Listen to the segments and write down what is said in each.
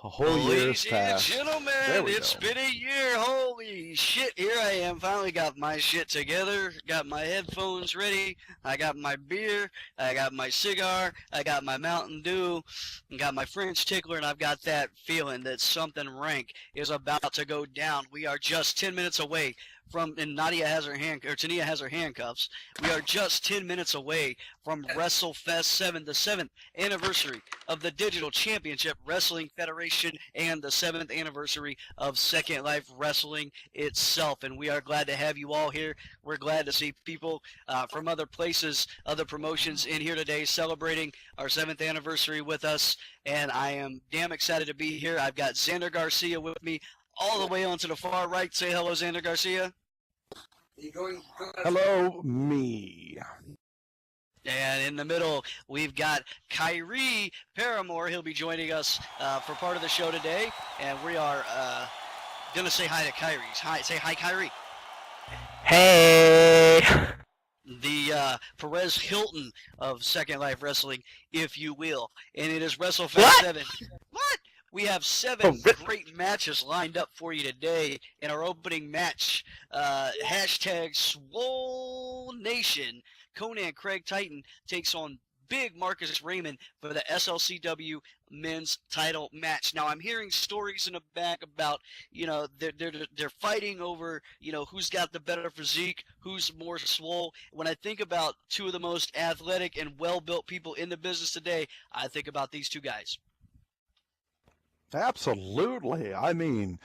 A whole year's Ladies and passed. gentlemen, it's been a year. Holy shit, here I am. Finally got my shit together. Got my headphones ready. I got my beer. I got my cigar. I got my Mountain Dew. And got my French tickler, and I've got that feeling that something rank is about to go down. We are just 10 minutes away from, and Tania has her handcuffs. We are just 10 minutes away from Wrestlefest 7, the 7th anniversary of the Digital Championship Wrestling Federation and the 7th anniversary of Second Life Wrestling itself. And we are glad to have you all here. We're glad to see people from other places, other promotions in here today celebrating our 7th anniversary with us. And I am damn excited to be here. I've got Xander Garcia with me all the way on to the far right. Say hello, Xander Garcia. Hello, me. And in the middle, we've got Kyrie Paramore. He'll be joining us for part of the show today. And we are going to say hi to Kyrie. Say hi, Kyrie. Hey! The Perez Hilton of Second Life Wrestling, if you will. And it is Wrestlefest 7. What? We have 7 great matches lined up for you today. In our opening match, hashtag Swole Nation, Conan Craig Titan takes on Big Marcus Raymond for the SLCW men's title match. Now, I'm hearing stories in the back about, you know, they're fighting over, you know, who's got the better physique, who's more swole. When I think about two of the most athletic and well-built people in the business today, I think about these two guys. Absolutely. I mean,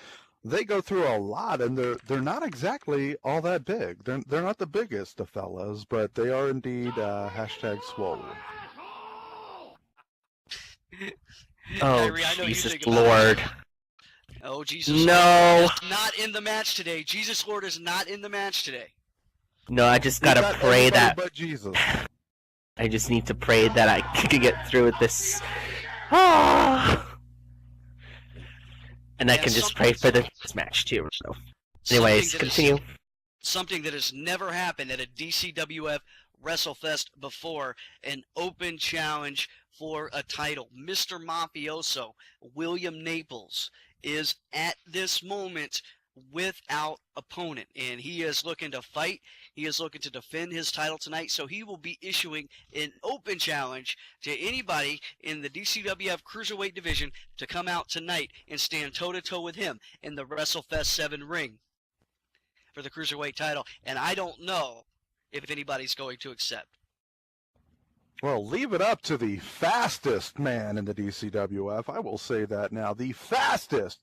they go through a lot, and they're not exactly all that big. They're not the biggest of fellas, but they are indeed hashtag swole. Oh, Kyrie, Jesus Lord. Oh, Jesus No. Lord is not in the match today. Jesus Lord is not in the match today. No, I just gotta pray that... But Jesus. I just need to pray that I can get through with this. Ah. And I can just pray for this match too. So, anyways, continue. Something that has never happened at a DCWF WrestleFest before, an open challenge for a title. Mr. Mafioso, William Naples, is at this moment without opponent, and he is looking to fight. He is looking to defend his title tonight, so he will be issuing an open challenge to anybody in the DCWF Cruiserweight division to come out tonight and stand toe-to-toe with him in the WrestleFest 7 ring for the Cruiserweight title, and I don't know if anybody's going to accept. Well, leave it up to the fastest man in the DCWF. I will say that now. The fastest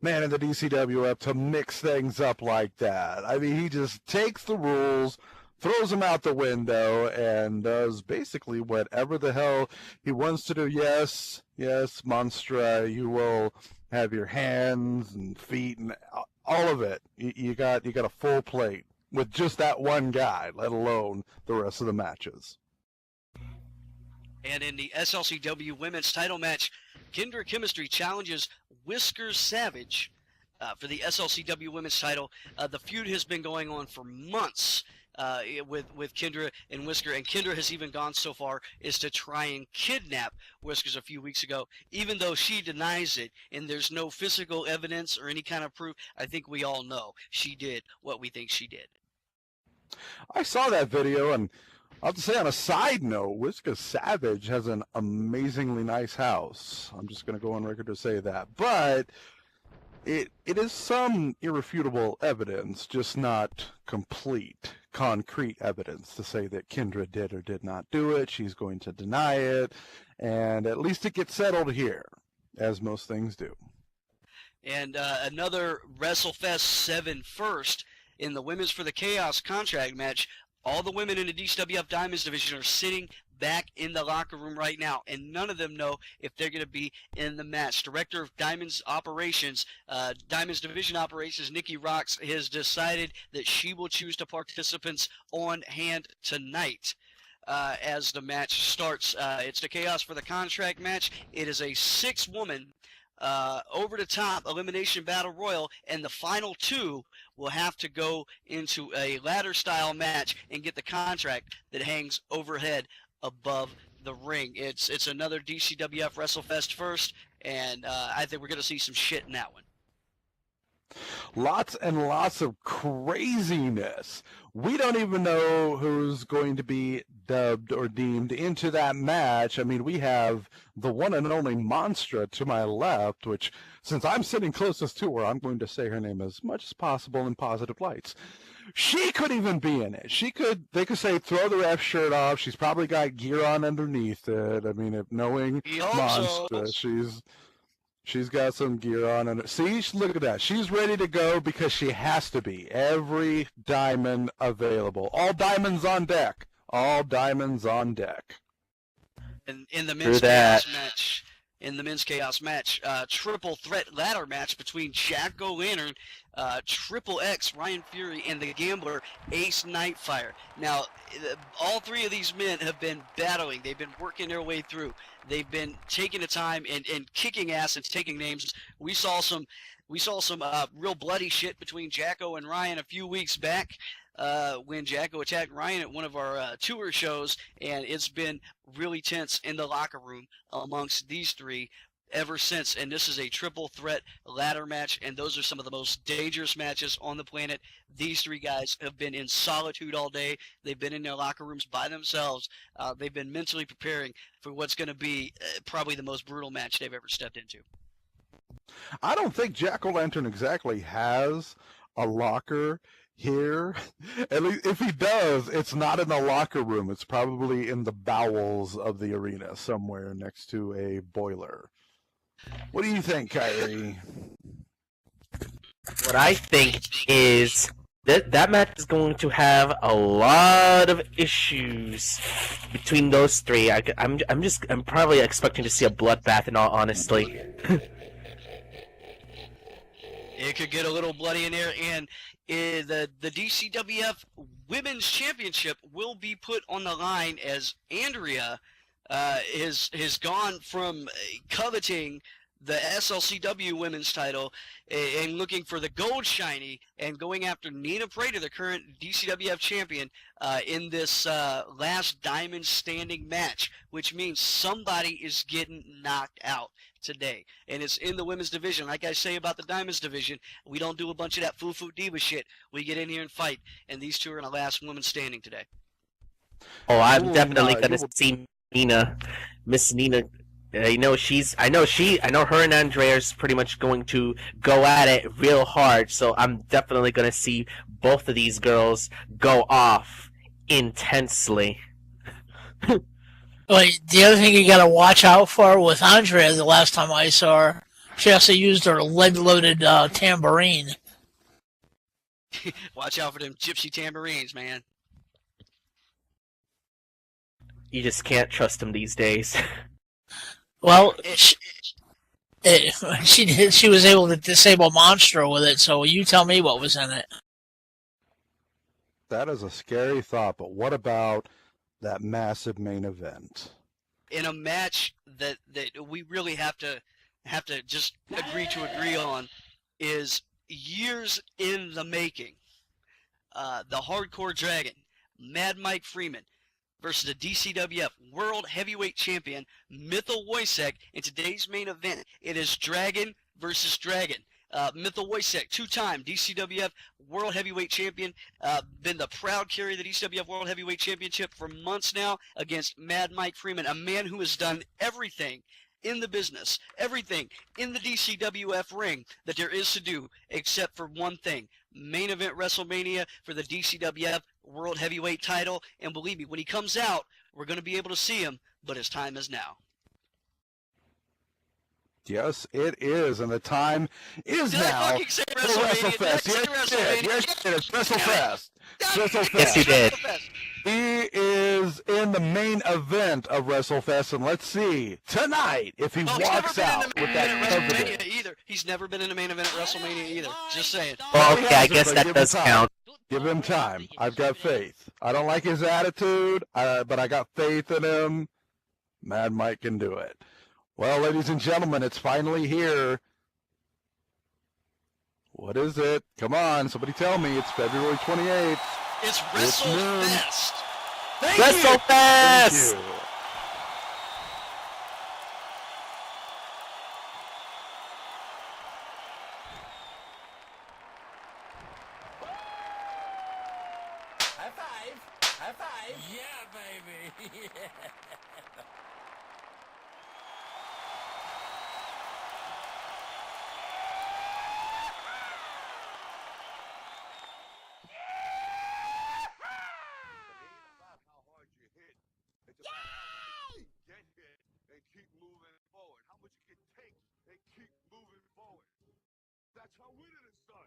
man in the DCWF to mix things up like that. I mean, he just takes the rules, throws them out the window, and does basically whatever the hell he wants to do. Yes, Monstra, you will have your hands and feet and all of it. You got a full plate with just that one guy, let alone the rest of the matches. And in the SLCW women's title match, Kendra Chemistry challenges Whiskers Savage for the SLCW women's title. The feud has been going on for months with Kendra and Whisker, and Kendra has even gone so far as to try and kidnap Whiskers a few weeks ago, even though she denies it and there's no physical evidence or any kind of proof. I think we all know she did what we think she did. I saw that video, and I'll have to say, on a side note, Whiskers Savage has an amazingly nice house. I'm just going to go on record to say that. But it is some irrefutable evidence, just not complete, concrete evidence to say that Kendra did or did not do it. She's going to deny it, and at least it gets settled here, as most things do. And another WrestleFest 7 first in the Women's for the Chaos contract match. All the women in the DCWF Diamonds division are sitting back in the locker room right now, and none of them know if they're going to be in the match. Director of Diamonds Operations, Diamonds Division Operations, Nikki Rocks, has decided that she will choose the participants on hand tonight as the match starts. It's the Chaos for the contract match. It is a 6-woman over-the-top elimination battle royal, and the final 2 will have to go into a ladder-style match and get the contract that hangs overhead above the ring. It's another DCWF WrestleFest first, and I think we're going to see some shit in that one. Lots and lots of craziness. We don't even know who's going to be dubbed or deemed into that match. I mean, we have the one and only Monstra to my left, which, since I'm sitting closest to her, I'm going to say her name as much as possible in positive lights. She could even be in it. They could say, throw the ref shirt off. She's probably got gear on underneath it. I mean, if knowing Monstra, she's got some gear on. And see, look at that. She's ready to go because she has to be. Every diamond available. All diamonds on deck. All diamonds on deck. In the men's chaos match, triple threat ladder match between Jack O'Lantern, Triple X, Ryan Fury, and the Gambler, Ace Nightfire. Now, all three of these men have been battling. They've been working their way through. They've been taking the time and kicking ass and taking names. We saw some real bloody shit between Jacko and Ryan a few weeks back when Jacko attacked Ryan at one of our tour shows, and it's been really tense in the locker room amongst these three ever since. And this is a triple threat ladder match, and those are some of the most dangerous matches on the planet. These three guys have been in solitude all day. They've been in their locker rooms by themselves. They've been mentally preparing for what's going to be probably the most brutal match they've ever stepped into. I don't think Jack-O-Lantern exactly has a locker here. At least if he does, it's not in the locker room. It's probably in the bowels of the arena somewhere next to a boiler. What do you think, Kyrie? What I think is that match is going to have a lot of issues between those three. I'm probably expecting to see a bloodbath, in all honesty. It could get a little bloody in there, and the DCWF Women's Championship will be put on the line as Andrea has gone from coveting the SLCW Women's title and looking for the gold shiny and going after Nina Prater, the current DCWF champion, in this last diamond standing match, which means somebody is getting knocked out today. And it's in the women's division. Like I say about the diamonds division, we don't do a bunch of that foo-foo diva shit. We get in here and fight, and these two are the last women standing today. Oh, I'm definitely gonna see Nina, Miss Nina. I know her and Andrea's pretty much going to go at it real hard, so I'm definitely gonna see both of these girls go off intensely. Wait, the other thing you gotta watch out for with Andrea, the last time I saw her, she also used her lead-loaded tambourine. Watch out for them gypsy tambourines, man. You just can't trust them these days. Well, she was able to disable Monstra with it, so you tell me what was in it. That is a scary thought, but what about that massive main event? In a match that we really have to just agree on is years in the making. The Hardcore Dragon, Mad Mike Freeman, versus the DCWF World Heavyweight Champion, Mithil Wojcik. In today's main event, it is Dragon versus Dragon. Mithil Wojcik, two-time DCWF World Heavyweight Champion, been the proud carrier of the DCWF World Heavyweight Championship for months now, against Mad Mike Freeman, a man who has done everything in the business, everything in the DCWF ring that there is to do, except for one thing: main event WrestleMania for the DCWF World Heavyweight title. And believe me, when he comes out, we're going to be able to see him, but his time is now. Yes, it is, and the time is now I say for Wrestlefest. Yes, it is. Wrestlefest. Yes, you did. He is in the main event of Wrestlefest, and let's see tonight if he walks out with that coveted. Either. He's never been in the main event at WrestleMania either. Just saying. Well, okay, I guess that does count. Give him time. I've got faith. I don't like his attitude, but I got faith in him. Mad Mike can do it. Well, ladies and gentlemen, it's finally here. What is it? Come on, somebody tell me. It's February 28th. It's Wrestlefest. Wrestlefest! Thank you. High five. Yeah, baby. About how hard you hit. It's about how hard you can get hit and keep moving forward. How much you can take and keep moving forward. That's how winning is done.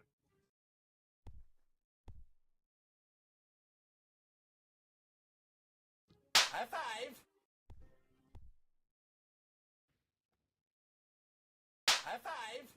High five. High five.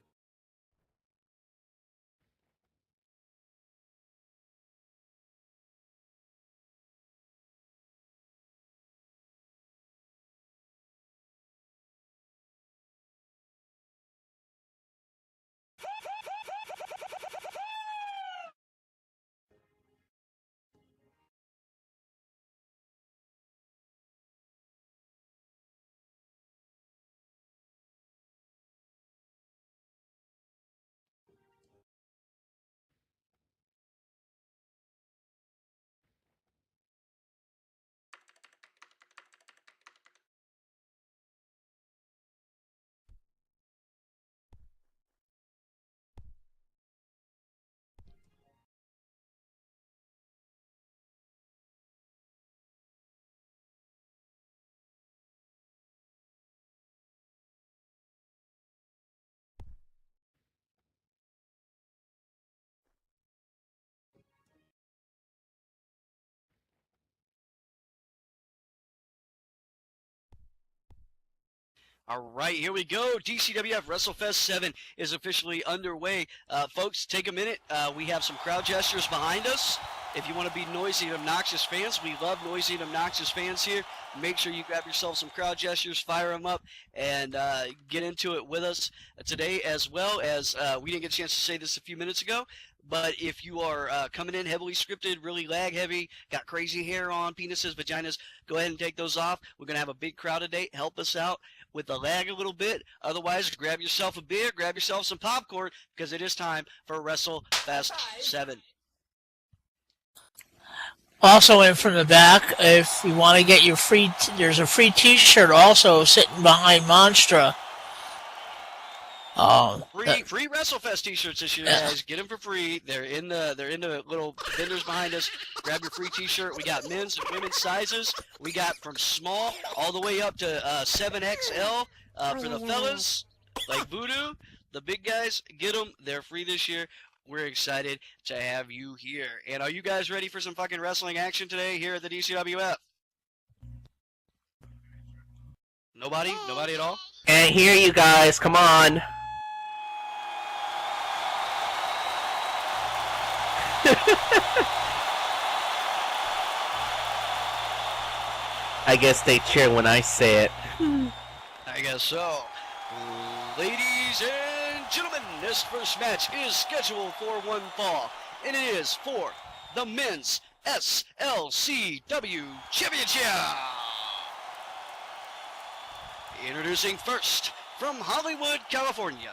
All right, here we go. DCWF Wrestlefest 7 is officially underway. Folks, take a minute. We have some crowd gestures behind us. If you want to be noisy and obnoxious fans, we love noisy and obnoxious fans here. Make sure you grab yourself some crowd gestures, fire them up, and get into it with us today, as well as we didn't get a chance to say this a few minutes ago, but if you are coming in heavily scripted, really lag heavy, got crazy hair on, penises, vaginas, go ahead and take those off. We're going to have a big crowd today. Help us out with the lag a little bit. Otherwise, grab yourself a beer, grab yourself some popcorn, because it is time for Wrestlefest 7. Also in from the back, if you want to get your free, there's a free T-shirt also sitting behind Monstra. Free Wrestlefest T-shirts this year, guys. Get them for free. They're in the little vendors behind us. Grab your free T-shirt. We got men's and women's sizes. We got from small all the way up to 7XL for the fellas, like Voodoo. The big guys, get them. They're free this year. We're excited to have you here. And are you guys ready for some fucking wrestling action today here at the DCWF? Nobody? Nobody at all? Can't hear you guys. Come on. I guess they cheer when I say it. I guess so. Ladies and gentlemen, this first match is scheduled for one fall, and it is for the Men's SLCW Championship. Introducing first, from Hollywood, California,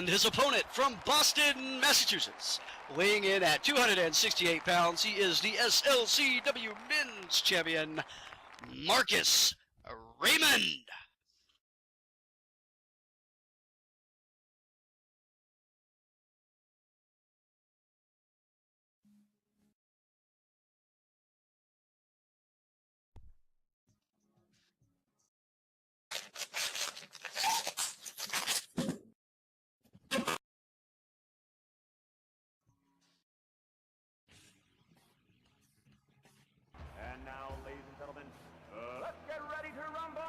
And his opponent from Boston, Massachusetts, weighing in at 268 pounds, he is the SLCW Men's Champion, Marcus Raymond. And now, ladies and gentlemen, let's get ready to rumble!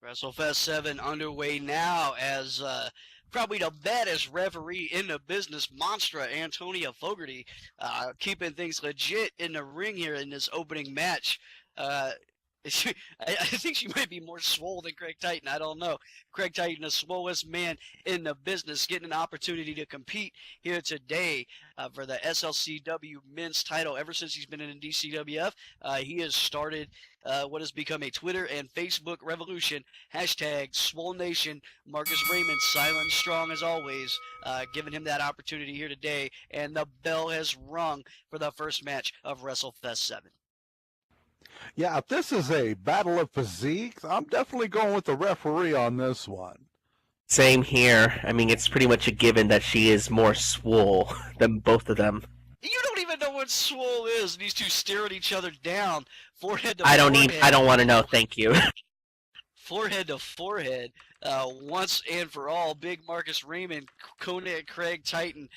Wrestlefest 7 underway now as probably the baddest referee in the business, Monstra Antonia Fogarty, keeping things legit in the ring here in this opening match. I think she might be more swole than Craig Titan. I don't know. Craig Titan, the swollest man in the business, getting an opportunity to compete here today for the SLCW men's title. Ever since he's been in DCWF, he has started what has become a Twitter and Facebook revolution. Hashtag Swole Nation. Marcus Raymond, silent and strong as always, giving him that opportunity here today. And the bell has rung for the first match of WrestleFest 7. Yeah, if this is a battle of physiques, I'm definitely going with the referee on this one. Same here. I mean, it's pretty much a given that she is more swole than both of them. You don't even know what swole is. These two stare at each other down, forehead to I forehead. don't want to know. Thank you. Forehead to forehead, once and for all. Big Marcus Raymond, Conan Craig Titan,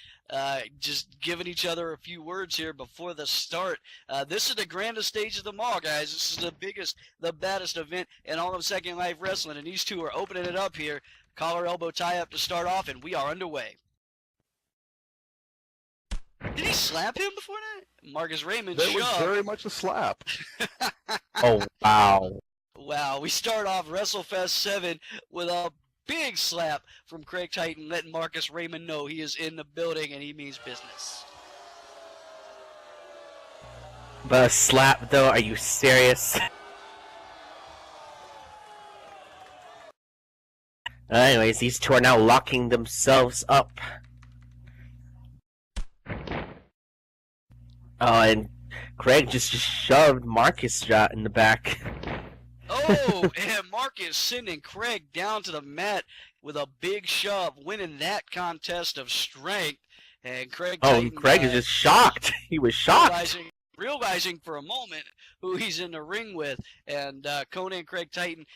just giving each other a few words here before the start. This is the grandest stage of them all, guys. This is the biggest, the baddest event in all of Second Life Wrestling, and these two are opening it up here. Collar elbow tie up to start off, and we are underway. Did he slap him before that? Marcus Raymond That was shoved. very much a slap. Oh, wow. Wow, we start off WrestleFest 7 with a big slap from Craig Titan, letting Marcus Raymond know he is in the building and he means business. But a slap, though? Are you serious? Anyways, these two are now locking themselves up. Oh, and Craig just shoved Marcus in the back. Oh, and Marcus sending Craig down to the mat with a big shove, winning that contest of strength. And Craig Titan, Craig is just shocked. He was shocked. Realizing for a moment who he's in the ring with, and Conan Craig Titan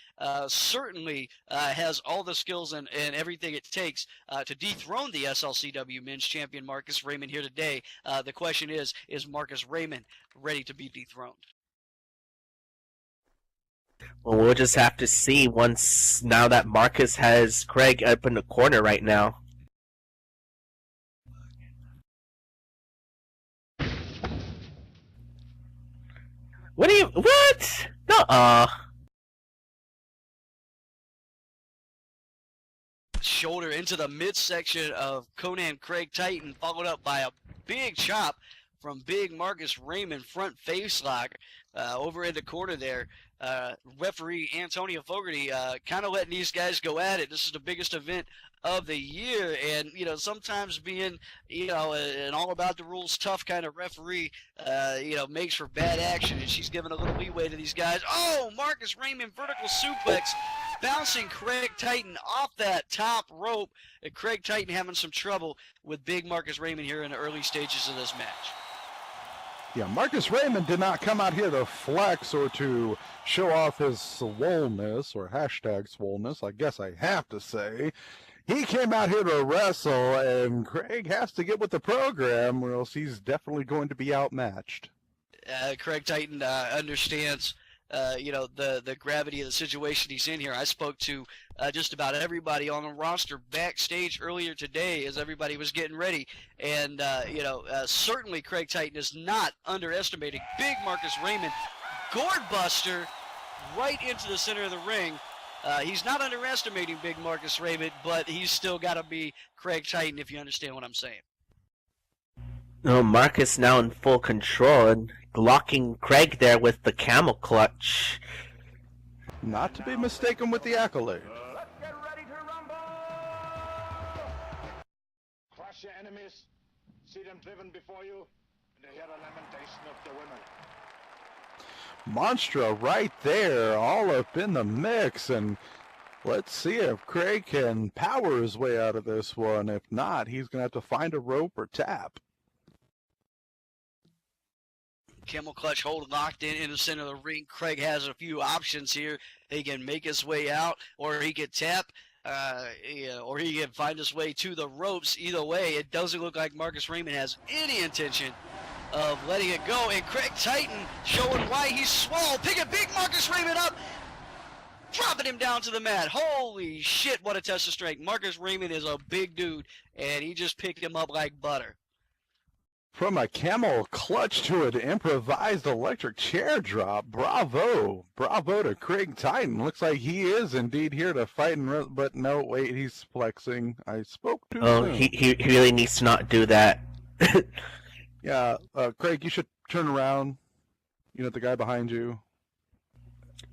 certainly has all the skills and everything it takes to dethrone the SLCW Men's Champion Marcus Raymond here today. The question is Marcus Raymond ready to be dethroned? Well, we'll just have to see once now that Marcus has Craig up in the corner right now. What? Nuh-uh. Shoulder into the midsection of Conan Craig Titan, followed up by a big chop from Big Marcus Raymond, front face lock over in the corner there. Referee Antonia Fogarty kind of letting these guys go at it. This is the biggest event of the year, and sometimes being an all about the rules tough kind of referee makes for bad action, and she's giving a little leeway to these guys. Oh, Marcus Raymond vertical suplex bouncing Craig Titan off that top rope. And Craig Titan having some trouble with big Marcus Raymond here in the early stages of this match. Yeah, Marcus Raymond did not come out here to flex or to show off his swollenness, or hashtag swollenness, I guess I have to say. He came out here to wrestle, and Craig has to get with the program, or else he's definitely going to be outmatched. Craig Titan understands, the gravity of the situation he's in here. I spoke to just about everybody on the roster backstage earlier today as everybody was getting ready, and certainly Craig Titan is not underestimating big Marcus Raymond. Gourd Buster right into the center of the ring. He's not underestimating big Marcus Raymond, but he's still got to be Craig Titan, if you understand what I'm saying. No, Marcus now in full control and locking Craig there with the camel clutch. Not to be mistaken with the accolade. Let's get ready to rumble! Crush your enemies, see them driven before you, and hear the lamentation of the women. Monstra right there, all up in the mix, and let's see if Craig can power his way out of this one. If not, he's going to have to find a rope or tap. Camel clutch hold locked in the center of the ring. Craig has a few options here. He can make his way out, or he can tap, or he can find his way to the ropes. Either way, it doesn't look like Marcus Raymond has any intention of letting it go. And Craig Titan showing why he's swole. Picking big Marcus Raymond up, dropping him down to the mat. Holy shit, what a test of strength. Marcus Raymond is a big dude, and he just picked him up like butter. From a camel clutch to an improvised electric chair drop. Bravo. Bravo to Craig Titan. Looks like he is indeed here to fight, but no, wait, he's flexing. I spoke too soon. He really needs to not do that. Yeah, Craig, you should turn around. You know, the guy behind you,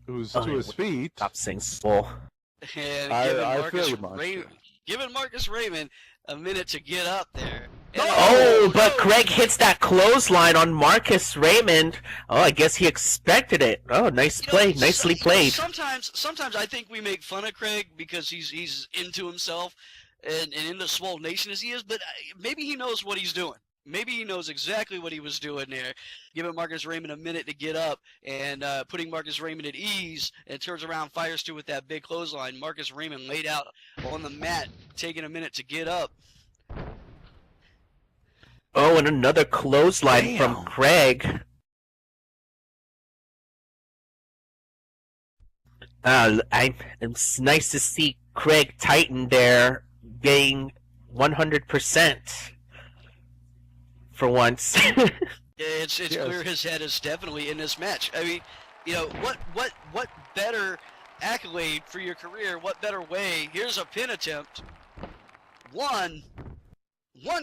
who's to his feet. Stop saying swole. And I feel you, Monster. giving Marcus Raymond a minute to get up there. And But Craig hits that clothesline on Marcus Raymond. Oh, I guess he expected it. Oh, nice play. Nicely played. Sometimes I think we make fun of Craig because he's into himself and in the swole nation as he is, but maybe he knows what he's doing. Maybe he knows exactly what he was doing there, giving Marcus Raymond a minute to get up and putting Marcus Raymond at ease, and turns around, fires through with that big clothesline. Marcus Raymond laid out on the mat, taking a minute to get up. Oh, and another clothesline from Craig. It's nice to see Craig Titan there being 100%. For once. It's clear his head is definitely in this match. I mean, what better accolade for your career? What better way? Here's a pin attempt. One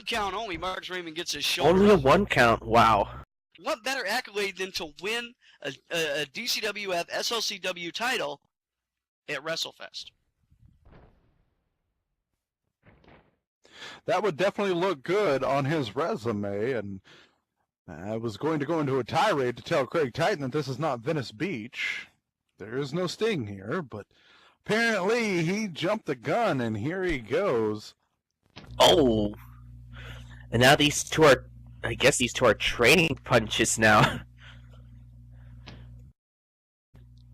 count only. Marcus Raymond gets his shoulder. Only a one count. Wow. What better accolade than to win a DCWF SLCW title at Wrestlefest? That would definitely look good on his resume, and I was going to go into a tirade to tell Craig Titan that this is not Venice Beach. There is no sting here, but apparently he jumped the gun, and here he goes. Oh. And now these two are, I guess these two are training punches now.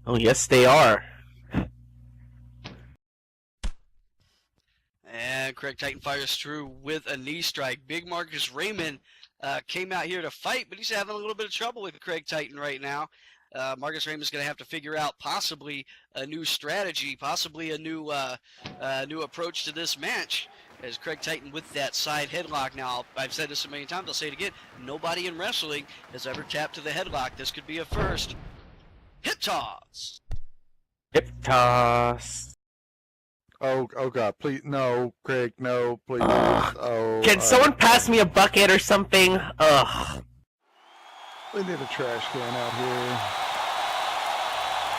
Oh, yes, they are. And Craig Titan fires through with a knee strike. Big Marcus Raymond came out here to fight, but he's having a little bit of trouble with Craig Titan right now. Marcus Raymond's going to have to figure out possibly a new strategy, possibly a new approach to this match. As Craig Titan with that side headlock. Now, I've said this a million times, I'll say it again. Nobody in wrestling has ever tapped to the headlock. This could be a first. Hip toss. Hip toss. Oh God, please, no, Craig, no, please. Can someone pass me a bucket or something? Ugh. We need a trash can out here.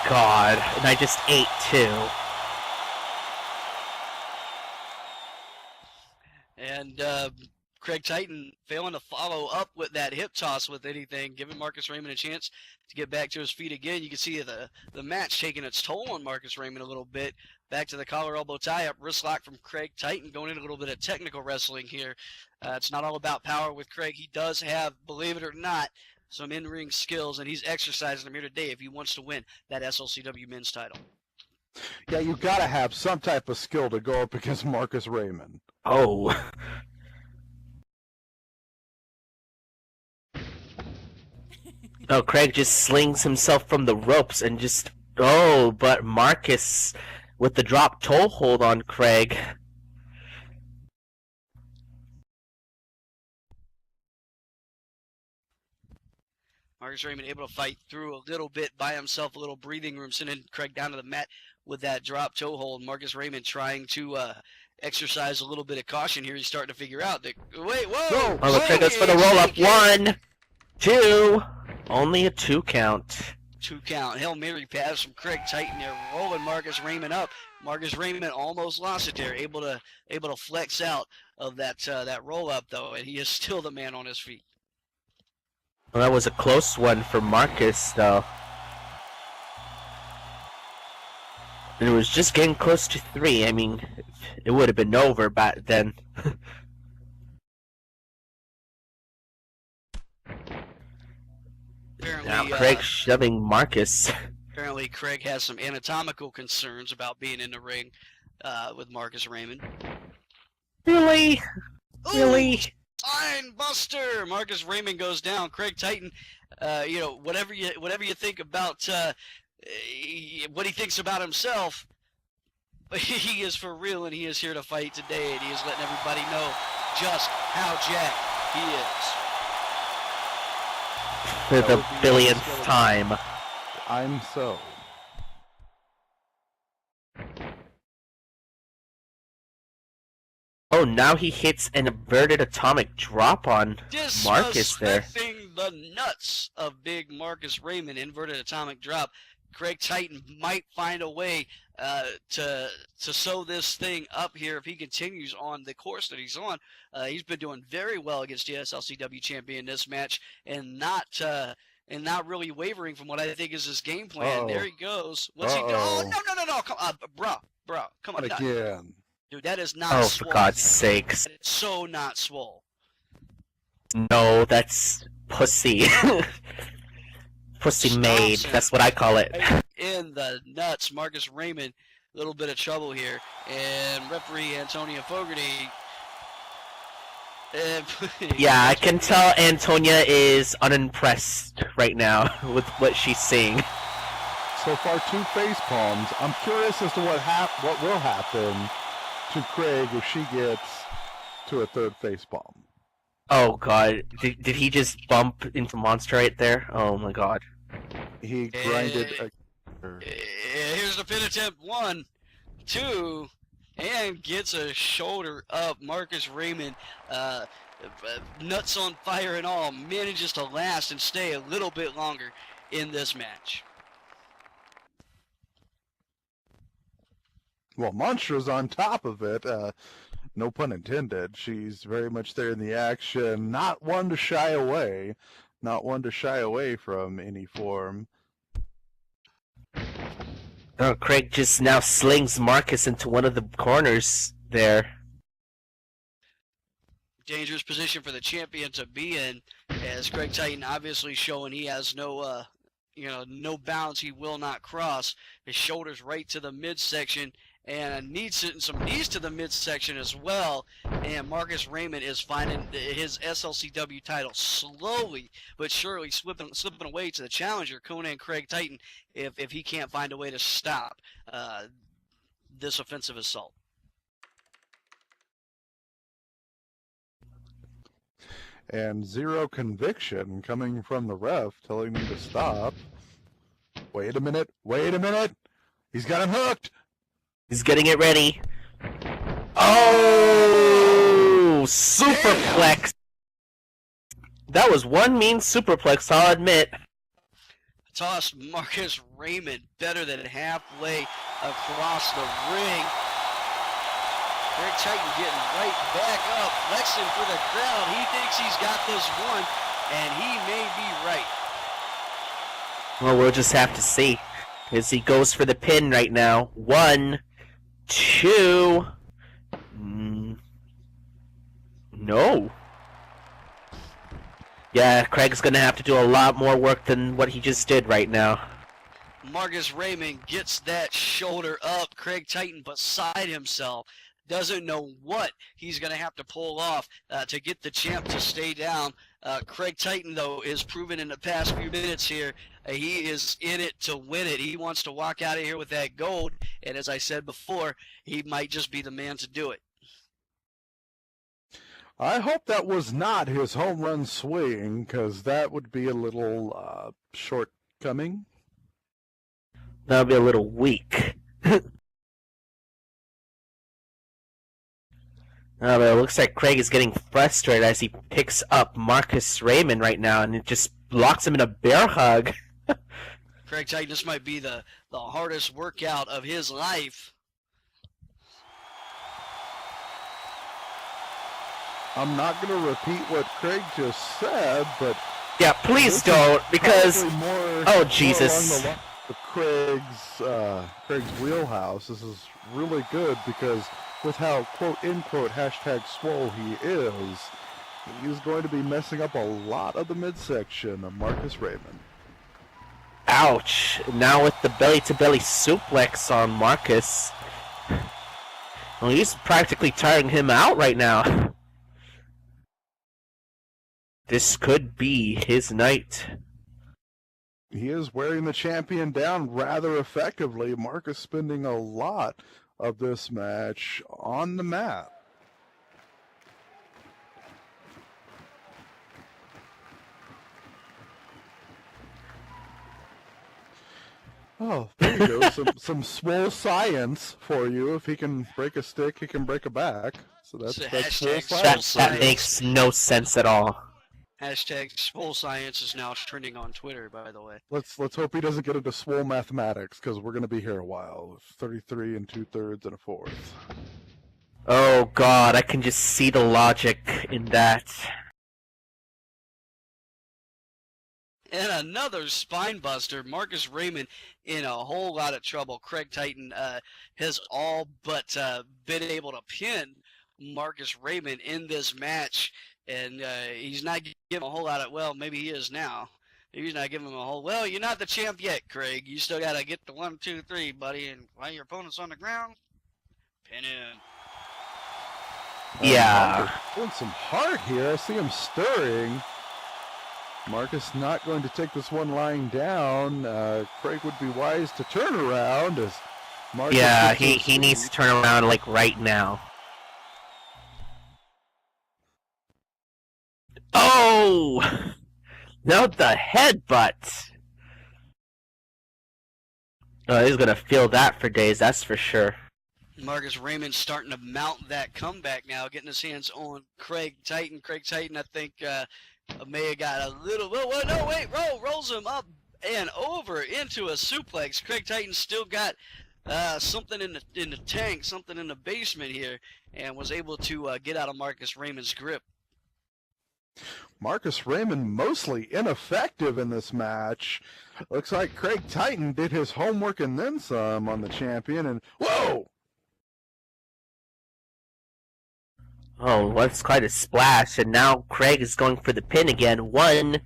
God, and I just ate too. And Craig Titan failing to follow up with that hip toss with anything, giving Marcus Raymond a chance to get back to his feet again. You can see the match taking its toll on Marcus Raymond a little bit. Back to the collar elbow tie-up, wrist lock from Craig Titan, going into a little bit of technical wrestling here. It's not all about power with Craig. He does have, believe it or not, some in-ring skills, and he's exercising them here today if he wants to win that SLCW men's title. Yeah, you got to have some type of skill to go up against Marcus Raymond. Oh. Oh, Craig just slings himself from the ropes and just... Oh, but Marcus with the drop toe hold on Craig. Marcus Raymond able to fight through a little bit by himself, a little breathing room, sending Craig down to the mat with that drop toe hold. Marcus Raymond trying to exercise a little bit of caution here. He's starting to figure out that, wait, whoa! Oh, Craig goes for the roll-up. 1, 2... Only a 2 count. 2 count. Hail Mary pass from Craig Titan there, rolling Marcus Raymond up. Marcus Raymond almost lost it there, able to flex out of that roll up though, and he is still the man on his feet. Well, that was a close one for Marcus though. And it was just getting close to 3. I mean, it would have been over back then. Apparently, now Craig shoving Marcus. Apparently, Craig has some anatomical concerns about being in the ring with Marcus Raymond. Really? Really? Spine buster! Marcus Raymond goes down. Craig Titan, whatever you think about what he thinks about himself, he is for real, and he is here to fight today, and he is letting everybody know just how jacked he is. For the billionth time. I'm so. Oh, now he hits an inverted atomic drop on Marcus there. Disrespecting the nuts of big Marcus Raymond, inverted atomic drop. Craig Titan might find a way to sew this thing up here if he continues on the course that he's on. He's been doing very well against the SLCW champion in this match, and not really wavering from what I think is his game plan. There he goes. What's he doing? Oh, no! Come on, bro, come on. Again. Dude, that is not Oh, swole. for God's sakes. It's so not swole. No, that's pussy. Pussy made. Thompson. That's what I call it. In the nuts, Marcus Raymond, a little bit of trouble here, and referee Antonia Fogarty. Yeah, I can tell Antonia is unimpressed right now with what she's seeing. So far, 2 face palms. I'm curious as to what will happen to Craig if she gets to a 3rd face palm. Oh God, did he just bump into Monster right there? Oh my God. He grinded. Here's the pin attempt. 1, 2, and gets a shoulder up. Marcus Raymond, nuts on fire and all, manages to last and stay a little bit longer in this match. Well, Monstra's on top of it. No pun intended. She's very much there in the action. Not one to shy away. Not one to shy away from any form. Oh, Craig just now slings Marcus into one of the corners there. Dangerous position for the champion to be in, as Craig Titan obviously showing he has no bounds he will not cross. His shoulders right to the midsection, and some knees to the midsection as well. And Marcus Raymond is finding his SLCW title slowly but surely slipping away to the challenger, Conan Craig Titan, if he can't find a way to stop this offensive assault. And 0 conviction coming from the ref telling him to stop. Wait a minute. He's got him hooked. He's getting it ready. Oh, superplex. That was one mean superplex, I'll admit. Tossed Marcus Raymond better than halfway across the ring. Craig Titan getting right back up, flexing for the crowd. He thinks he's got this one, and he may be right. Well, we'll just have to see. As he goes for the pin right now. 1, 2. No. Yeah, Craig's gonna have to do a lot more work than what he just did right now. Marcus Raymond gets that shoulder up. Craig Titan beside himself. Doesn't know what he's going to have to pull off to get the champ to stay down. Craig Titan, though, is proven in the past few minutes here, he is in it to win it. He wants to walk out of here with that gold, and as I said before, he might just be the man to do it. I hope that was not his home run swing, because that would be a little shortcoming. That would be a little weak. But it looks like Craig is getting frustrated as he picks up Marcus Raymond right now, and it just locks him in a bear hug. Craig Titan, this might be the hardest workout of his life. I'm not going to repeat what Craig just said, but Yeah, please don't, because... Oh, Jesus. More along the line of Craig's wheelhouse. This is really good because with how quote-unquote hashtag swole he is, he's going to be messing up a lot of the midsection of Marcus Raymond. Ouch. Now with the belly-to-belly suplex on Marcus. Well, he's practically tiring him out right now. This could be his night. He is wearing the champion down rather effectively. Marcus spending a lot of this match on the mat. Oh, there you go. some swole science for you. If he can break a stick, he can break a back. So that's swole science. That makes no sense at all. Hashtag swole science is now trending on Twitter, by the way. Let's hope he doesn't get into swole mathematics, because we're going to be here a while. 33 2/3 and a fourth. Oh God, I can just see the logic in that. And another spine buster. Marcus Raymond in a whole lot of trouble. Craig Titan has all but been able to pin Marcus Raymond in this match. And he's not giving a whole lot of, well, maybe he is now. He's not giving him a whole, well, you're not the champ yet, Craig. You still got to get the 1, 2, 3, buddy. And while your opponent's on the ground, pin in. Yeah. Doing some heart here. I see him stirring. Marcus not going to take this one lying down. Craig would be wise to turn around as Marcus. Yeah, he needs to turn around like right now. Oh! Not the headbutt! Oh, he's gonna feel that for days, that's for sure. Marcus Raymond starting to mount that comeback now, getting his hands on Craig Titan. Craig Titan, I think, may have got a little, rolls him up and over into a suplex. Craig Titan still got something in the tank, something in the basement here, and was able to get out of Marcus Raymond's grip. Marcus Raymond mostly ineffective in this match. Looks like Craig Titan did his homework and then some on the champion, and whoa! Oh, that's quite a splash, and now Craig is going for the pin again. 1,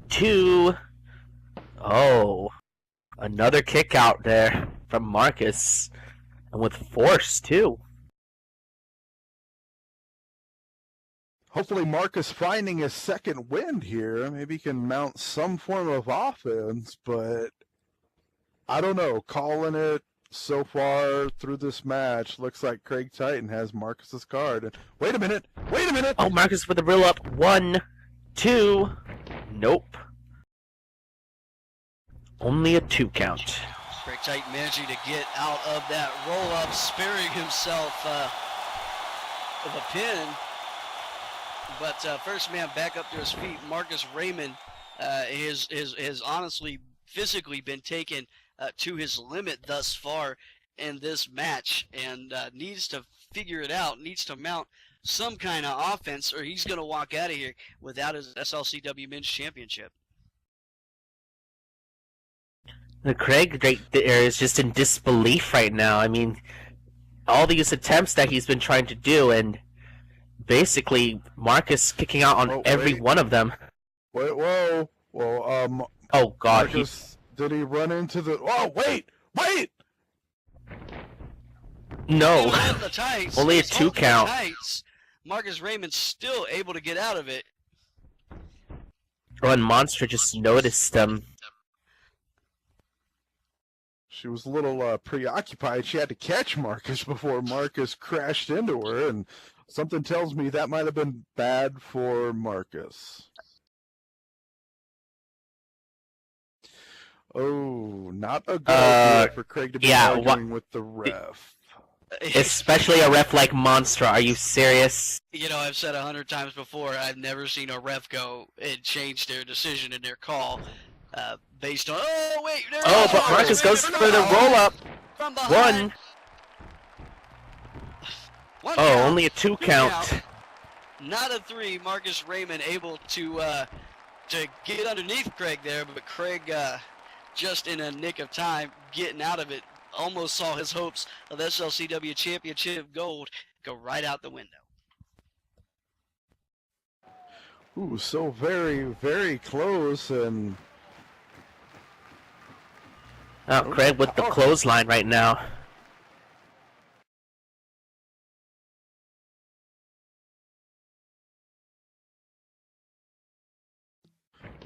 2. Oh, another kick out there from Marcus, and with force too. Hopefully Marcus finding his second wind here. Maybe he can mount some form of offense, but I don't know. Calling it so far through this match, looks like Craig Titan has Marcus's card. And wait a minute! Oh, Marcus with the roll up. 1, 2. Nope. Only a 2 count. Craig Titan managing to get out of that roll up, sparing himself of a pin. But first man back up to his feet, Marcus Raymond has honestly physically been taken to his limit thus far in this match, and needs to figure it out, needs to mount some kind of offense, or he's going to walk out of here without his SLCW Men's Championship. Craig right there is just in disbelief right now. I mean, all these attempts that he's been trying to do, and basically Marcus kicking out on every one of them. Wait, whoa. Well, oh God, Marcus, did he run into the? Oh, wait! No, The tights, only a 2 count. Tights, Marcus Raymond still able to get out of it. Oh, and Monster just noticed them. She was a little preoccupied. She had to catch Marcus before Marcus crashed into her, and something tells me that might have been bad for Marcus. Oh, not a good idea for Craig to be arguing with the ref. Especially a ref like Monster. Are you serious? You know, I've said 100 times before, I've never seen a ref go and change their decision and their call based on, oh, wait, but Marcus goes for the roll-up. From behind. One Oh, count. only a 2 count. Not a 3. Marcus Raymond able to get underneath Craig there, but Craig just in a nick of time getting out of it. Almost saw his hopes of SLCW Championship gold go right out the window. Ooh, so very, very close, and... Oh, Craig with the clothesline right now.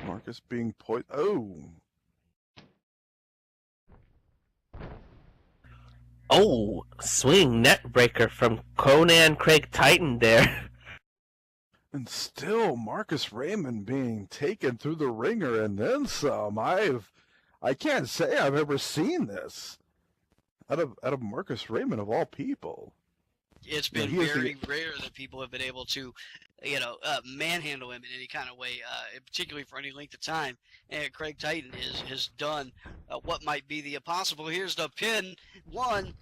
Marcus being oh. Oh, swing net breaker from Conan Craig Titan there. And still, Marcus Raymond being taken through the ringer and then some. I can't say I've ever seen this out of Marcus Raymond of all people. It's been very rare that people have been able to, manhandle him in any kind of way, particularly for any length of time. And Craig Titan has done what might be the impossible. Here's the pin. One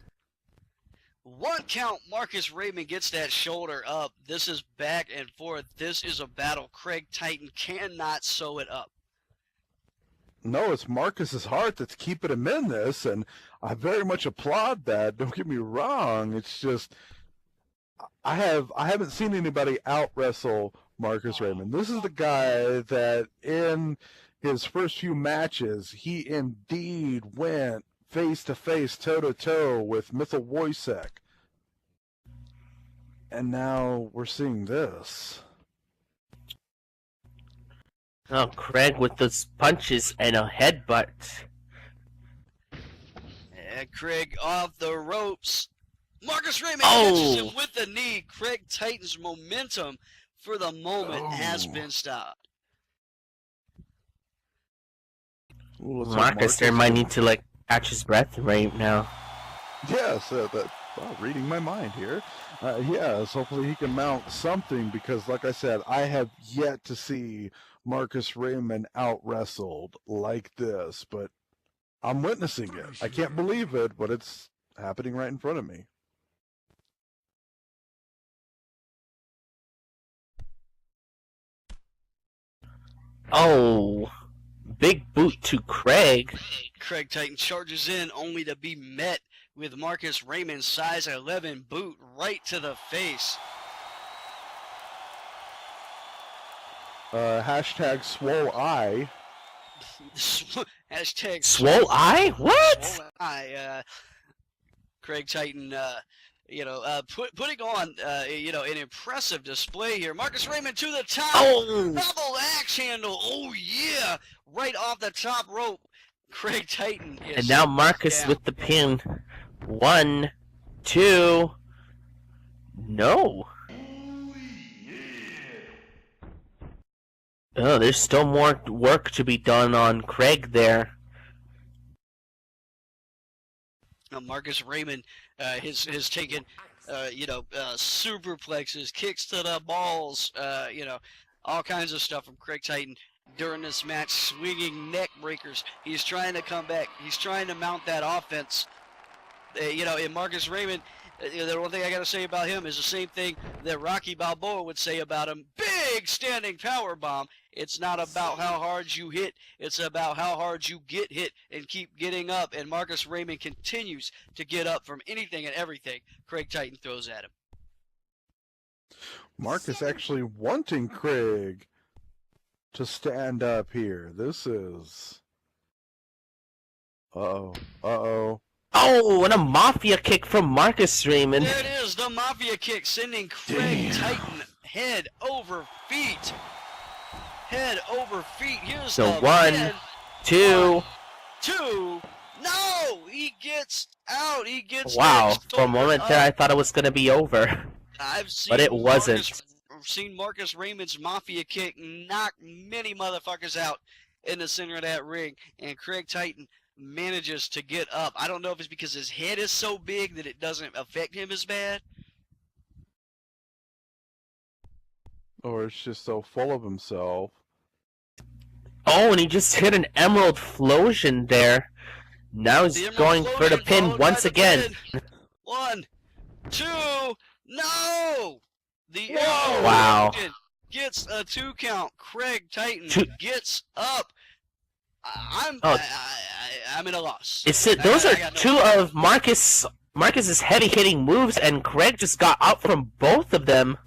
count. Marcus Raymond gets that shoulder up. This is back and forth. This is a battle. Craig Titan cannot sew it up. No, it's Marcus's heart that's keeping him in this, and I very much applaud that. Don't get me wrong. It's just I haven't seen anybody out wrestle Marcus Raymond. This is the guy that in his first few matches, he indeed went face to face, toe to toe with Mithil Wojcik. And now we're seeing this. Oh, Craig with those punches and a headbutt. And Craig off the ropes. Marcus Raymond catches him with the knee. Craig Titan's momentum for the moment has been stopped. Ooh, Marcus there might need to catch his breath right now. Yes, reading my mind here. Yes, hopefully he can mount something because, like I said, I have yet to see Marcus Raymond out-wrestled like this, but I'm witnessing it. I can't believe it, but it's happening right in front of me. Oh, big boot to Craig. Craig Titan charges in only to be met with Marcus Raymond's size 11 boot right to the face. Hashtag swole eye. Hashtag swole eye? What? Swole eye. Craig Titan, putting on, an impressive display here. Marcus Raymond to the top. Oh! Double axe handle. Oh, yeah. Right off the top rope. Craig Titan is and now Marcus down. with the pin. 1, 2. No. Oh, there's still more work to be done on Craig there. Marcus Raymond has taken, superplexes, kicks to the balls, all kinds of stuff from Craig Titan during this match, swinging neck breakers. He's trying to come back. He's trying to mount that offense. And Marcus Raymond, The one thing I got to say about him is the same thing that Rocky Balboa would say about him. Big standing power bomb. It's not about how hard you hit. It's about how hard you get hit and keep getting up. And Marcus Raymond continues to get up from anything and everything Craig Titan throws at him. Marcus actually wanting Craig to stand up here. This is... Uh-oh. Uh-oh. Oh, and a mafia kick from Marcus Raymond. There it is, the mafia kick, sending Craig Titan head over feet. Head over feet. Here's So the 1, head. 2. 1, 2. No! He gets out. He gets Wow, next for a moment there, I thought it was going to be over. But it wasn't. I've seen Marcus Raymond's mafia kick knock many motherfuckers out in the center of that ring, and Craig Titan manages to get up. I don't know if it's because his head is so big that it doesn't affect him as bad. Or it's just so full of himself. Oh, and he just hit an Emerald Flosion there. Now he's going for the pin once again. 1, 2, no! The Wow. Emerald gets a 2 count. Craig Titan gets up. I'm at a loss. Those are two of Marcus's heavy hitting moves, and Craig just got up from both of them.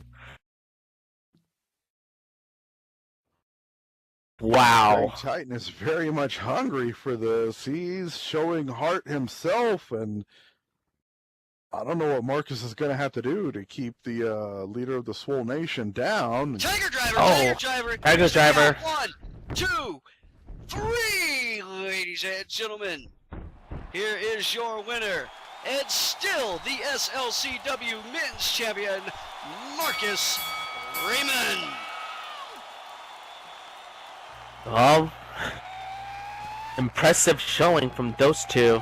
Wow. Craig Titan is very much hungry for this. He's showing heart himself, and I don't know what Marcus is going to have to do to keep the leader of the Swole Nation down. Tiger driver, Tiger driver. 1, 2, 3, ladies and gentlemen. Here is your winner, and still the SLCW Men's Champion, Marcus Raymond. Oh, impressive showing from those two.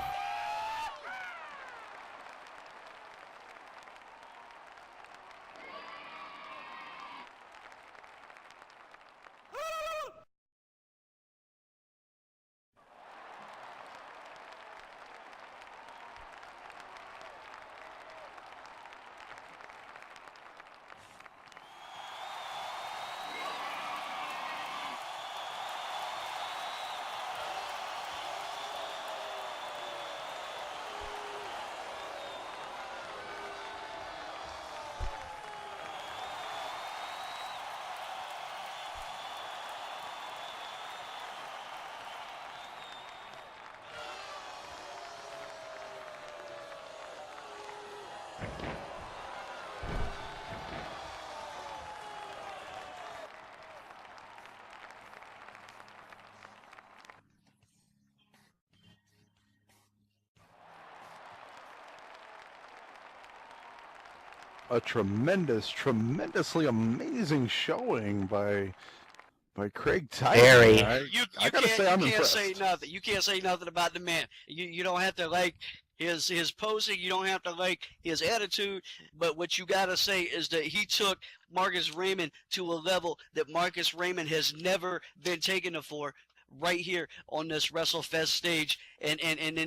A tremendously amazing showing by Craig Titan. Very. I gotta say, I'm impressed. You can't say nothing about the man. You don't have to like his posing. You don't have to like his attitude. But what you gotta say is that he took Marcus Raymond to a level that Marcus Raymond has never been taken before. Right here on this Wrestlefest stage, and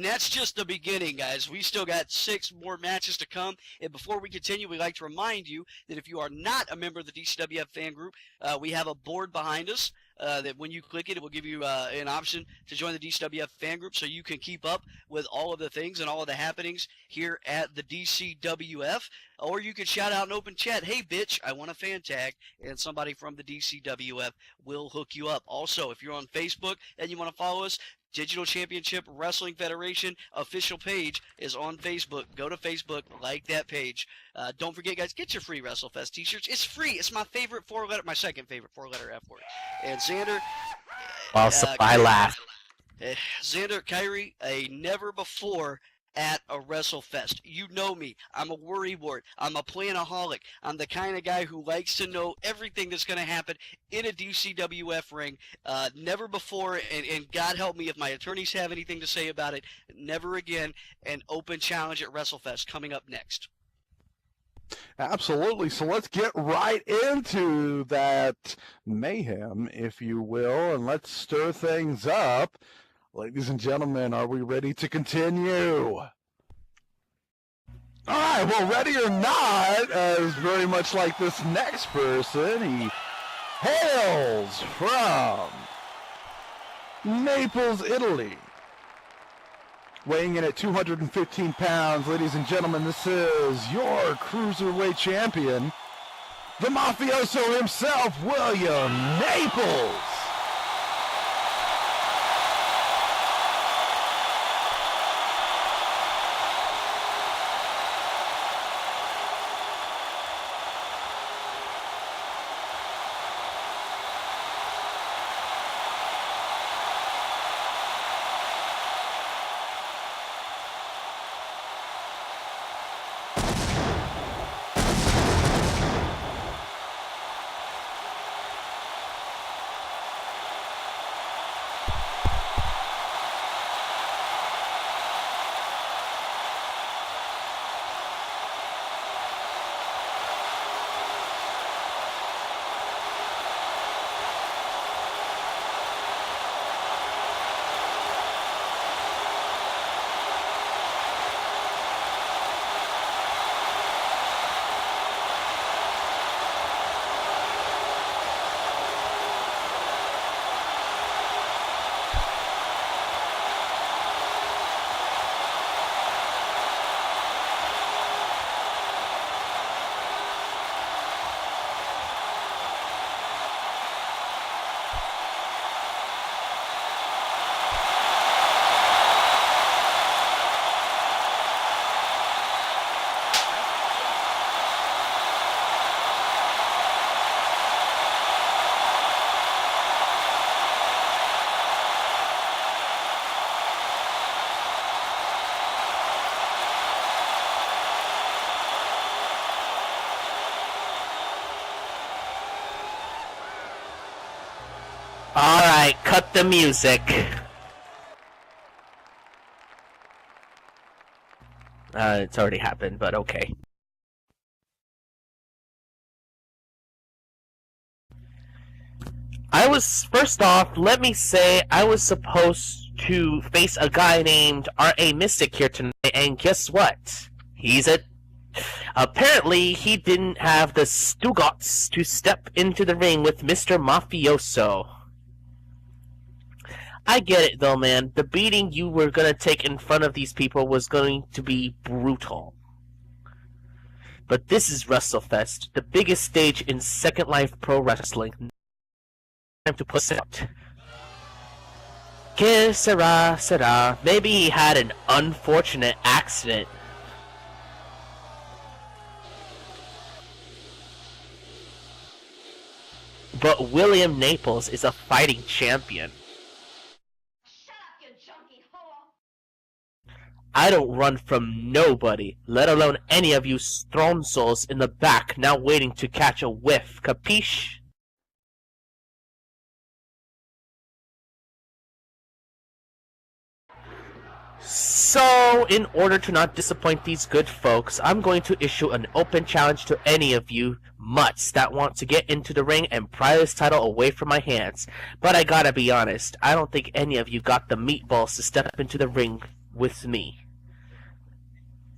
that's just the beginning, guys. We still got 6 more matches to come, and before we continue, we'd like to remind you that if you are not a member of the DCWF fan group, we have a board behind us that when you click it, it will give you an option to join the DCWF fan group so you can keep up with all of the things and all of the happenings here at the DCWF. Or you can shout out in open chat, hey, bitch, I want a fan tag, and somebody from the DCWF will hook you up. Also, if you're on Facebook and you want to follow us, Digital Championship Wrestling Federation official page is on Facebook. Go to Facebook, like that page. Don't forget, guys, get your free WrestleFest t-shirts. It's free. It's my favorite my second favorite 4-letter F word. And Xander. Well, I laugh. Xander, Kyrie, a never before at a WrestleFest. You know me. I'm a worrywart. I'm a planaholic. I'm the kind of guy who likes to know everything that's going to happen in a DCWF ring. Never before, and God help me if my attorneys have anything to say about it, never again. An open challenge at WrestleFest coming up next. Absolutely. So let's get right into that mayhem, if you will, and let's stir things up. Ladies and gentlemen, are we ready to continue? All right, well, ready or not, as very much like this next person, he hails from Naples, Italy. Weighing in at 215 pounds, ladies and gentlemen, this is your cruiserweight champion, the mafioso himself, William Naples. Alright, cut the music. It's already happened, but okay. First off, let me say, I was supposed to face a guy named R.A. Mystic here tonight, and guess what? Apparently, he didn't have the Stugots to step into the ring with Mr. Mafioso. I get it though, man. The beating you were gonna take in front of these people was going to be brutal. But this is Wrestlefest, the biggest stage in Second Life Pro Wrestling. Time to push out. Que sera, sera. Maybe he had an unfortunate accident. But William Naples is a fighting champion. I don't run from nobody, let alone any of you stronzos in the back now waiting to catch a whiff, capiche? So, in order to not disappoint these good folks, I'm going to issue an open challenge to any of you mutts that want to get into the ring and pry this title away from my hands. But I gotta be honest, I don't think any of you got the meatballs to step into the ring with me.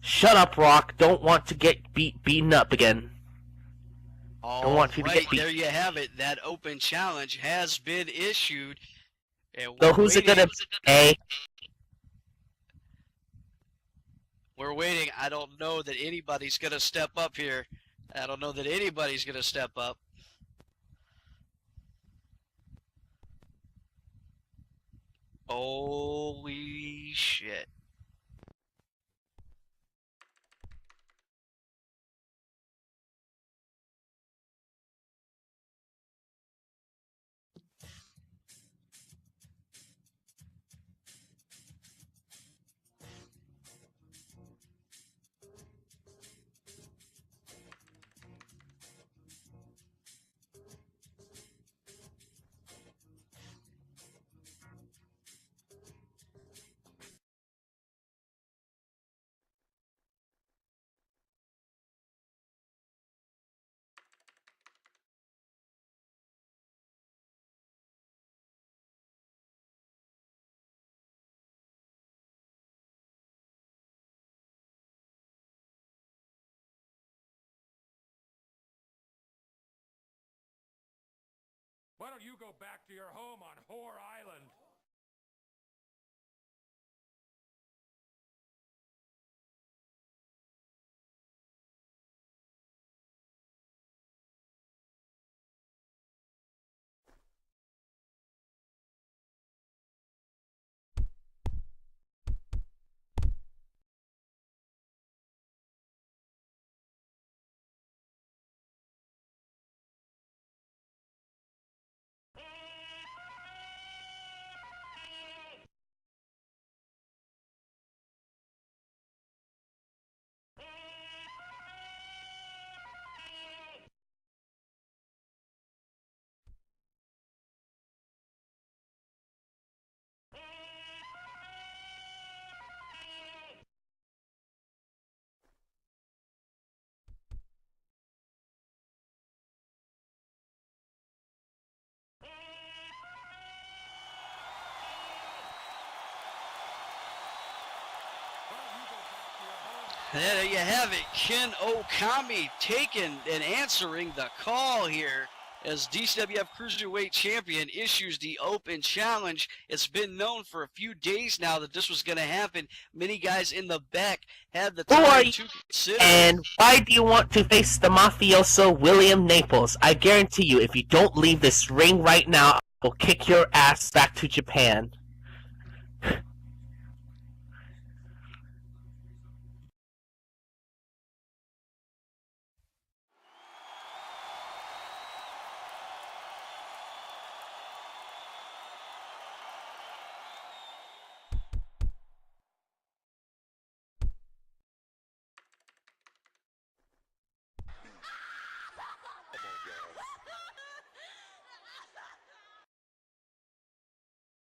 Shut up, Rock. Don't want to get beaten up again. Don't want you to get beat. There you have it. That open challenge has been issued. So who's it gonna be? We're waiting. I don't know that anybody's gonna step up here. I don't know that anybody's gonna step up. Holy shit. Why don't you go back to your home on Whore Island? There you have it. Ken Okami taking and answering the call here as DCWF Cruiserweight Champion issues the open challenge. It's been known for a few days now that this was going to happen. Many guys in the back had the time to consider. And why do you want to face the mafioso William Naples? I guarantee you, if you don't leave this ring right now, I will kick your ass back to Japan.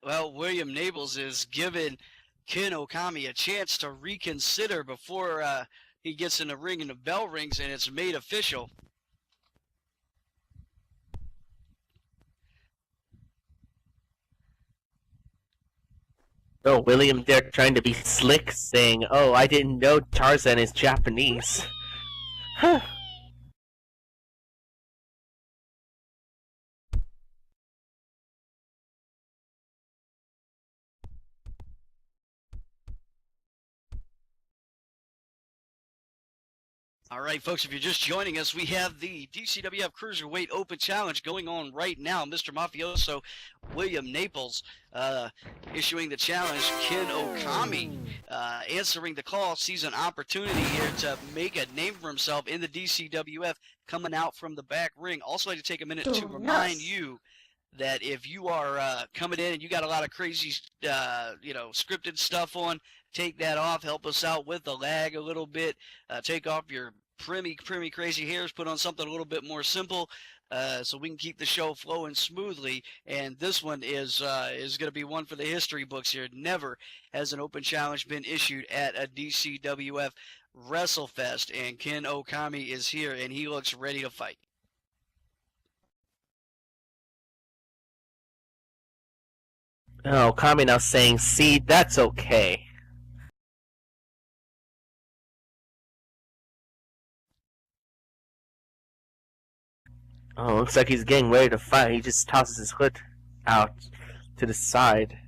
Well, William Naples is giving Ken Okami a chance to reconsider before he gets in the ring and the bell rings and it's made official. Oh, William there trying to be slick, saying, "Oh, I didn't know Tarzan is Japanese." Huh. All right, folks, if you're just joining us, we have the DCWF Cruiserweight Open Challenge going on right now. Mr. Mafioso William Naples issuing the challenge. Ken Okami answering the call, sees an opportunity here to make a name for himself in the DCWF, coming out from the back ring. Also, I'd like to take a minute to remind you that if you are coming in and you got a lot of crazy, scripted stuff on, take that off. Help us out with the lag a little bit. Take off your primmy crazy hairs. Put on something a little bit more simple, so we can keep the show flowing smoothly. And this one is going to be one for the history books here. Never has an open challenge been issued at a DCWF Wrestlefest, and Ken Okami is here, and he looks ready to fight. Oh, Okami now saying, "See, that's okay." Oh, looks like he's getting ready to fight. He just tosses his hood out to the side.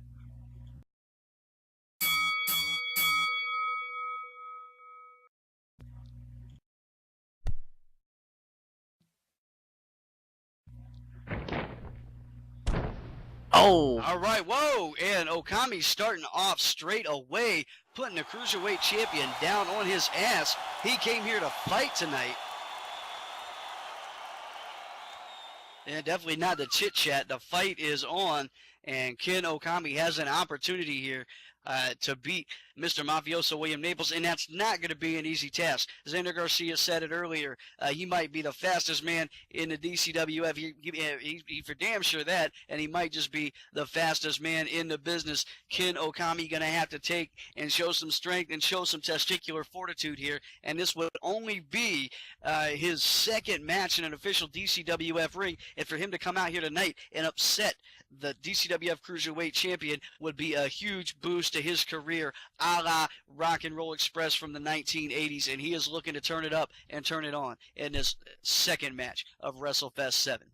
Oh! All right, whoa, and Okami's starting off straight away, putting the Cruiserweight Champion down on his ass. He came here to fight tonight. And definitely not the chit-chat. The fight is on, and Ken Okami has an opportunity here to beat Mr. Mafioso William Naples, and that's not going to be an easy task. Xander Garcia said it earlier. He might be the fastest man in the DCWF. He for damn sure that, and he might just be the fastest man in the business. Ken Okami going to have to take and show some strength and show some testicular fortitude here, and this would only be his second match in an official DCWF ring, and for him to come out here tonight and upset the DCWF Cruiserweight Champion would be a huge boost to his career, a la Rock and Roll Express from the 1980s, and he is looking to turn it up and turn it on in this second match of Wrestlefest 7.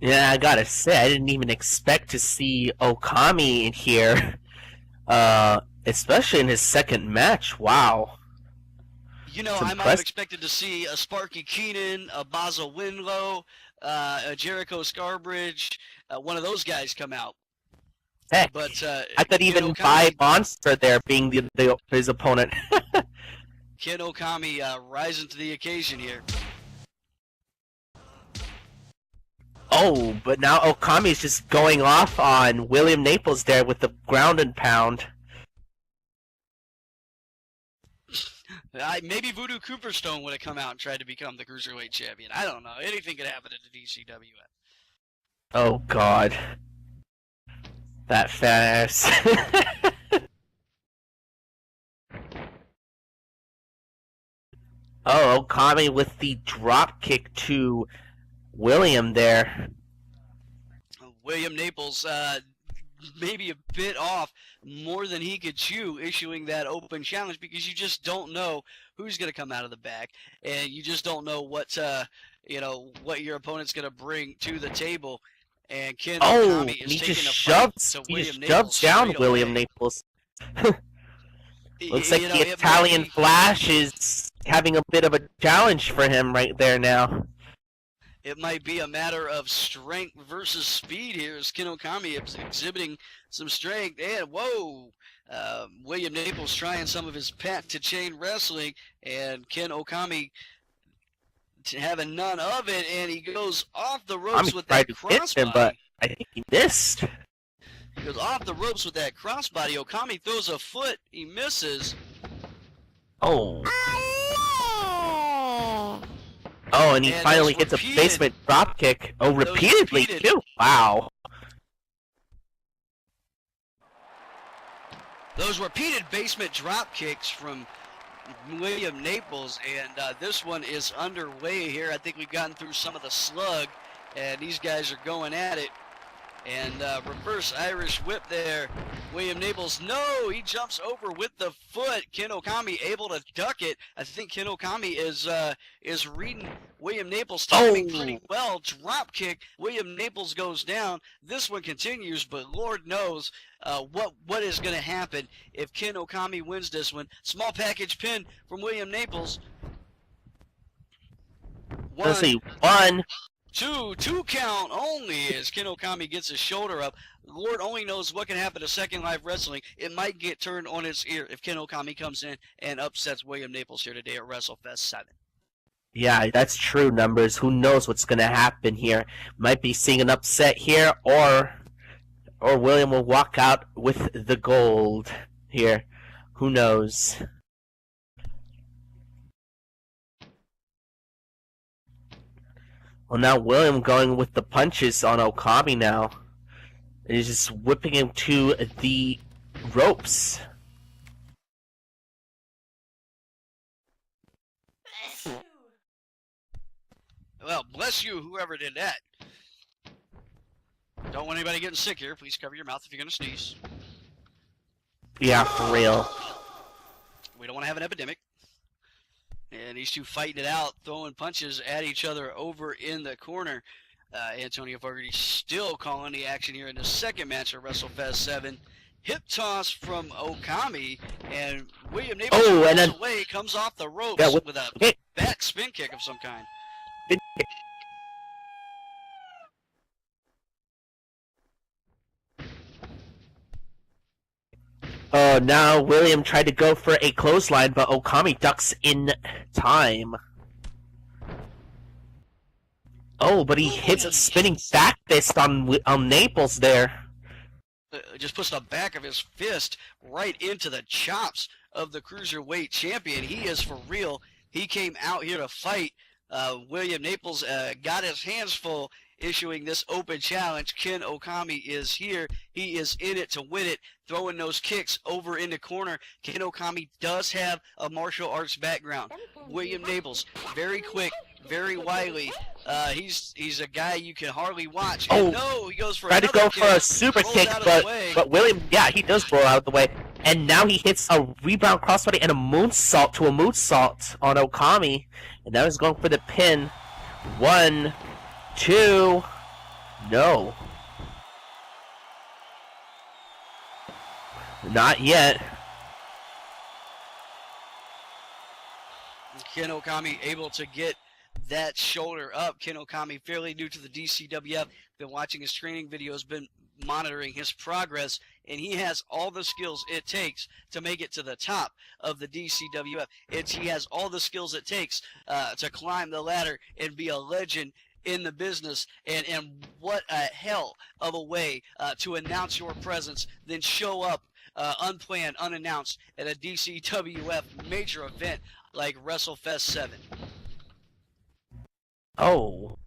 Yeah, I gotta say, I didn't even expect to see Okami in here, especially in his second match. Wow. You know, It's I might have impressive. expected to see a Sparky Keenan, a Basil Winlow, a Jericho Scarbridge, one of those guys come out. Heck, But I could Ken even Okami- buy Monster there being his opponent. Ken Okami rising to the occasion here. Oh, but now Okami's just going off on William Naples there with the ground and pound. Maybe Voodoo Cooperstone would have come out and tried to become the Cruiserweight Champion. I don't know. Anything could happen at the DCWF. Oh god. That fast. Oh, Okami with the drop kick to William there. William Naples, maybe a bit off, more than he could chew, issuing that open challenge because you just don't know who's going to come out of the back, and you just don't know what what your opponent's going to bring to the table. And Ken Oh, Okami is he taking just a shoves. fight to He William just Naples shoves down straight William away. Naples. Looks like You know, the it might Italian be- Flash is having a bit of a challenge for him right there now. It might be a matter of strength versus speed here, as Ken Okami is exhibiting some strength. And whoa, William Naples trying some of his path to chain wrestling, and Ken Okami having none of it, and he goes off the ropes Okami with tried that to hit him, crossbody. but I think he missed. He goes off the ropes with that crossbody. Okami throws a foot, he misses. Oh. Oh, and he And finally those hits a repeated- basement drop kick. Oh, those repeatedly repeated- too. Wow. Those repeated basement drop kicks from William Naples, and this one is underway here. I think we've gotten through some of the slug, and these guys are going at it. And reverse Irish whip there. William Naples, no, he jumps over with the foot. Ken Okami able to duck it. I think Ken Okami is reading William Naples timing pretty well. Drop kick. William Naples goes down. This one continues, but Lord knows what is going to happen if Ken Okami wins this one. Small package pin from William Naples. Let's see. 1. Two count only as Ken Okami gets his shoulder up. Lord only knows what can happen to Second Life Wrestling. It might get turned on its ear if Ken Okami comes in and upsets William Naples here today at Wrestlefest 7. Yeah, that's true, Numbers. Who knows what's going to happen here? Might be seeing an upset here, or William will walk out with the gold here. Who knows? Well, now William going with the punches on Okami now. He's just whipping him to the ropes. Well, bless you, whoever did that. Don't want anybody getting sick here. Please cover your mouth if you're going to sneeze. Yeah, for real. We don't want to have an epidemic. And these two fighting it out, throwing punches at each other over in the corner. Antonio Fogarty still calling the action here in the second match of WrestleFest 7. Hip toss from Okami, and William Naples and then away, comes off the ropes yeah, with a okay. back spin kick of some kind. Now William tried to go for a clothesline, but Okami ducks in time. Oh, but he hits a spinning back fist on Naples there. Just puts the back of his fist right into the chops of the Cruiserweight Champion. He is for real. He came out here to fight. William Naples got his hands full issuing this open challenge. Ken Okami is here. He is in it to win it, throwing those kicks over in the corner. Ken Okami does have a martial arts background. William Naples, very quick, very wily. He's a guy you can hardly watch. And Oh, no, he goes for tried to another go for kick, a super rolls kick, out of the way. but William, yeah, he does roll out of the way. And now he hits a rebound crossbody and a moonsault to a moonsault on Okami. And now he's going for the pin. 1, 2. No. Not yet. Ken Okami able to get that shoulder up. Ken Okami, fairly new to the DCWF, been watching his training videos, been monitoring his progress, and he has all the skills it takes to make it to the top of the DCWF. He has all the skills it takes to climb the ladder and be a legend in the business. And what a hell of a way to announce your presence, then show up unplanned, unannounced at a DCWF major event like Wrestlefest 7. Oh.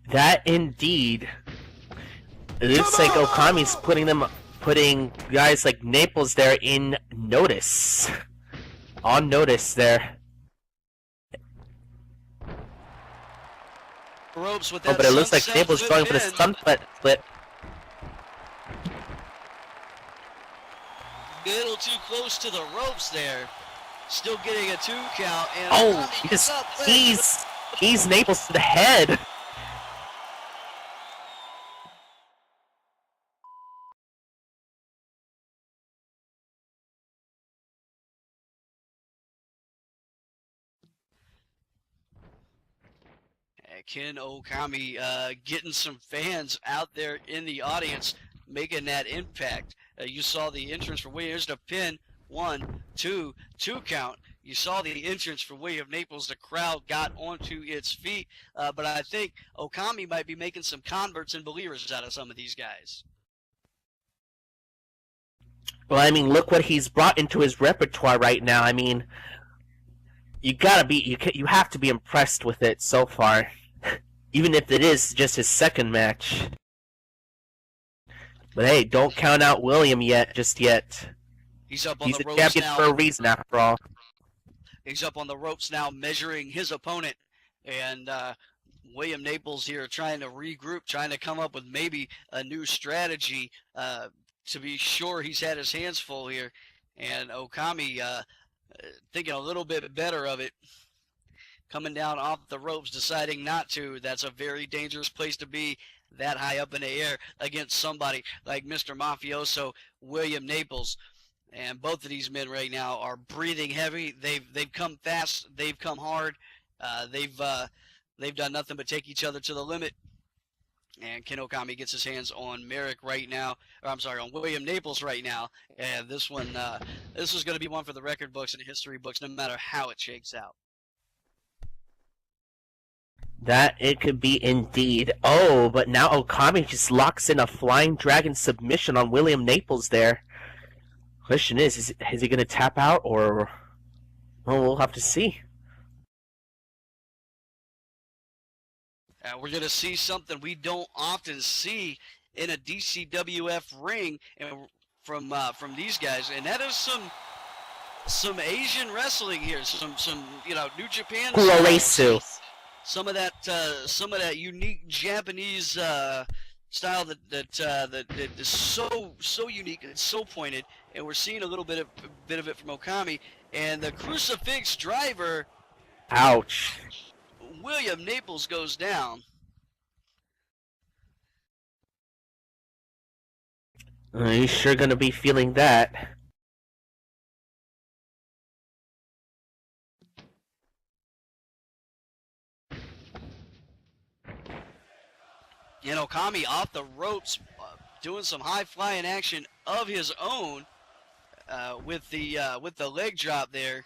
That indeed. It looks like Okami's putting guys like Naples there in notice. On notice there. Ropes with Oh, that but it looks like sunset Naples flip going for the in. sunset flip. Little too close to the ropes there. Still getting a 2 count. And Oh, Okami he gets just up. he's Naples to the head. Ken Okami getting some fans out there in the audience, making that impact. You saw the entrance for William. Here's the pin. 1, 2 count. You saw the entrance for William Naples. The crowd got onto its feet. But I think Okami might be making some converts and believers out of some of these guys. Well, I mean, look what he's brought into his repertoire right now. I mean, you have to be impressed with it so far, even if it is just his second match. But hey, don't count out William just yet. He's up on He's the a ropes champion now. for a reason, after all. He's up on the ropes now, measuring his opponent. And William Naples here trying to regroup, trying to come up with maybe a new strategy to be sure he's had his hands full here. And Okami thinking a little bit better of it. Coming down off the ropes, deciding not to. That's a very dangerous place to be, that high up in the air against somebody like Mr. Mafioso William Naples. And both of these men right now are breathing heavy. They've come fast. They've come hard. They've done nothing but take each other to the limit. And Ken Okami gets his hands on Merrick right now. Or I'm sorry, on William Naples right now. And this one, this is going to be one for the record books and the history books, no matter how it shakes out. That it could be indeed. Oh, but now Okami just locks in a Flying Dragon submission on William Naples there. Question is he going to tap out, or... Well, we'll have to see. We're going to see something we don't often see in a DCWF ring and from these guys, and that is some Asian wrestling here, some New Japan Kuroresu. some of that unique Japanese style that is so unique and so pointed, and we're seeing a little bit of it from Okami. And the crucifix driver, Ouch. William Naples, goes down. He's sure gonna be feeling that. And Okami off the ropes, doing some high flying action of his own with the leg drop there.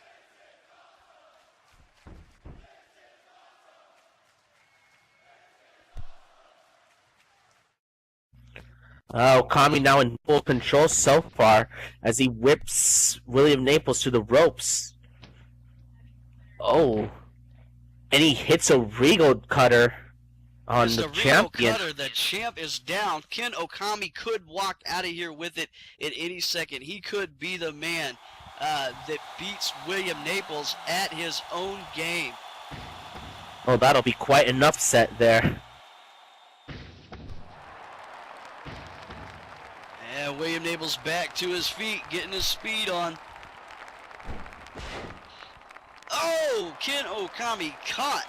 Okami now in full control so far as he whips William Naples to the ropes. Oh. And he hits a Regal cutter on It's the Regal champion. Cutter. The champ is down. Ken Okami could walk out of here with it at any second. He could be the man that beats William Naples at his own game. Oh, that'll be quite an upset there. And William Naples back to his feet, getting his speed on. Oh, Ken Okami caught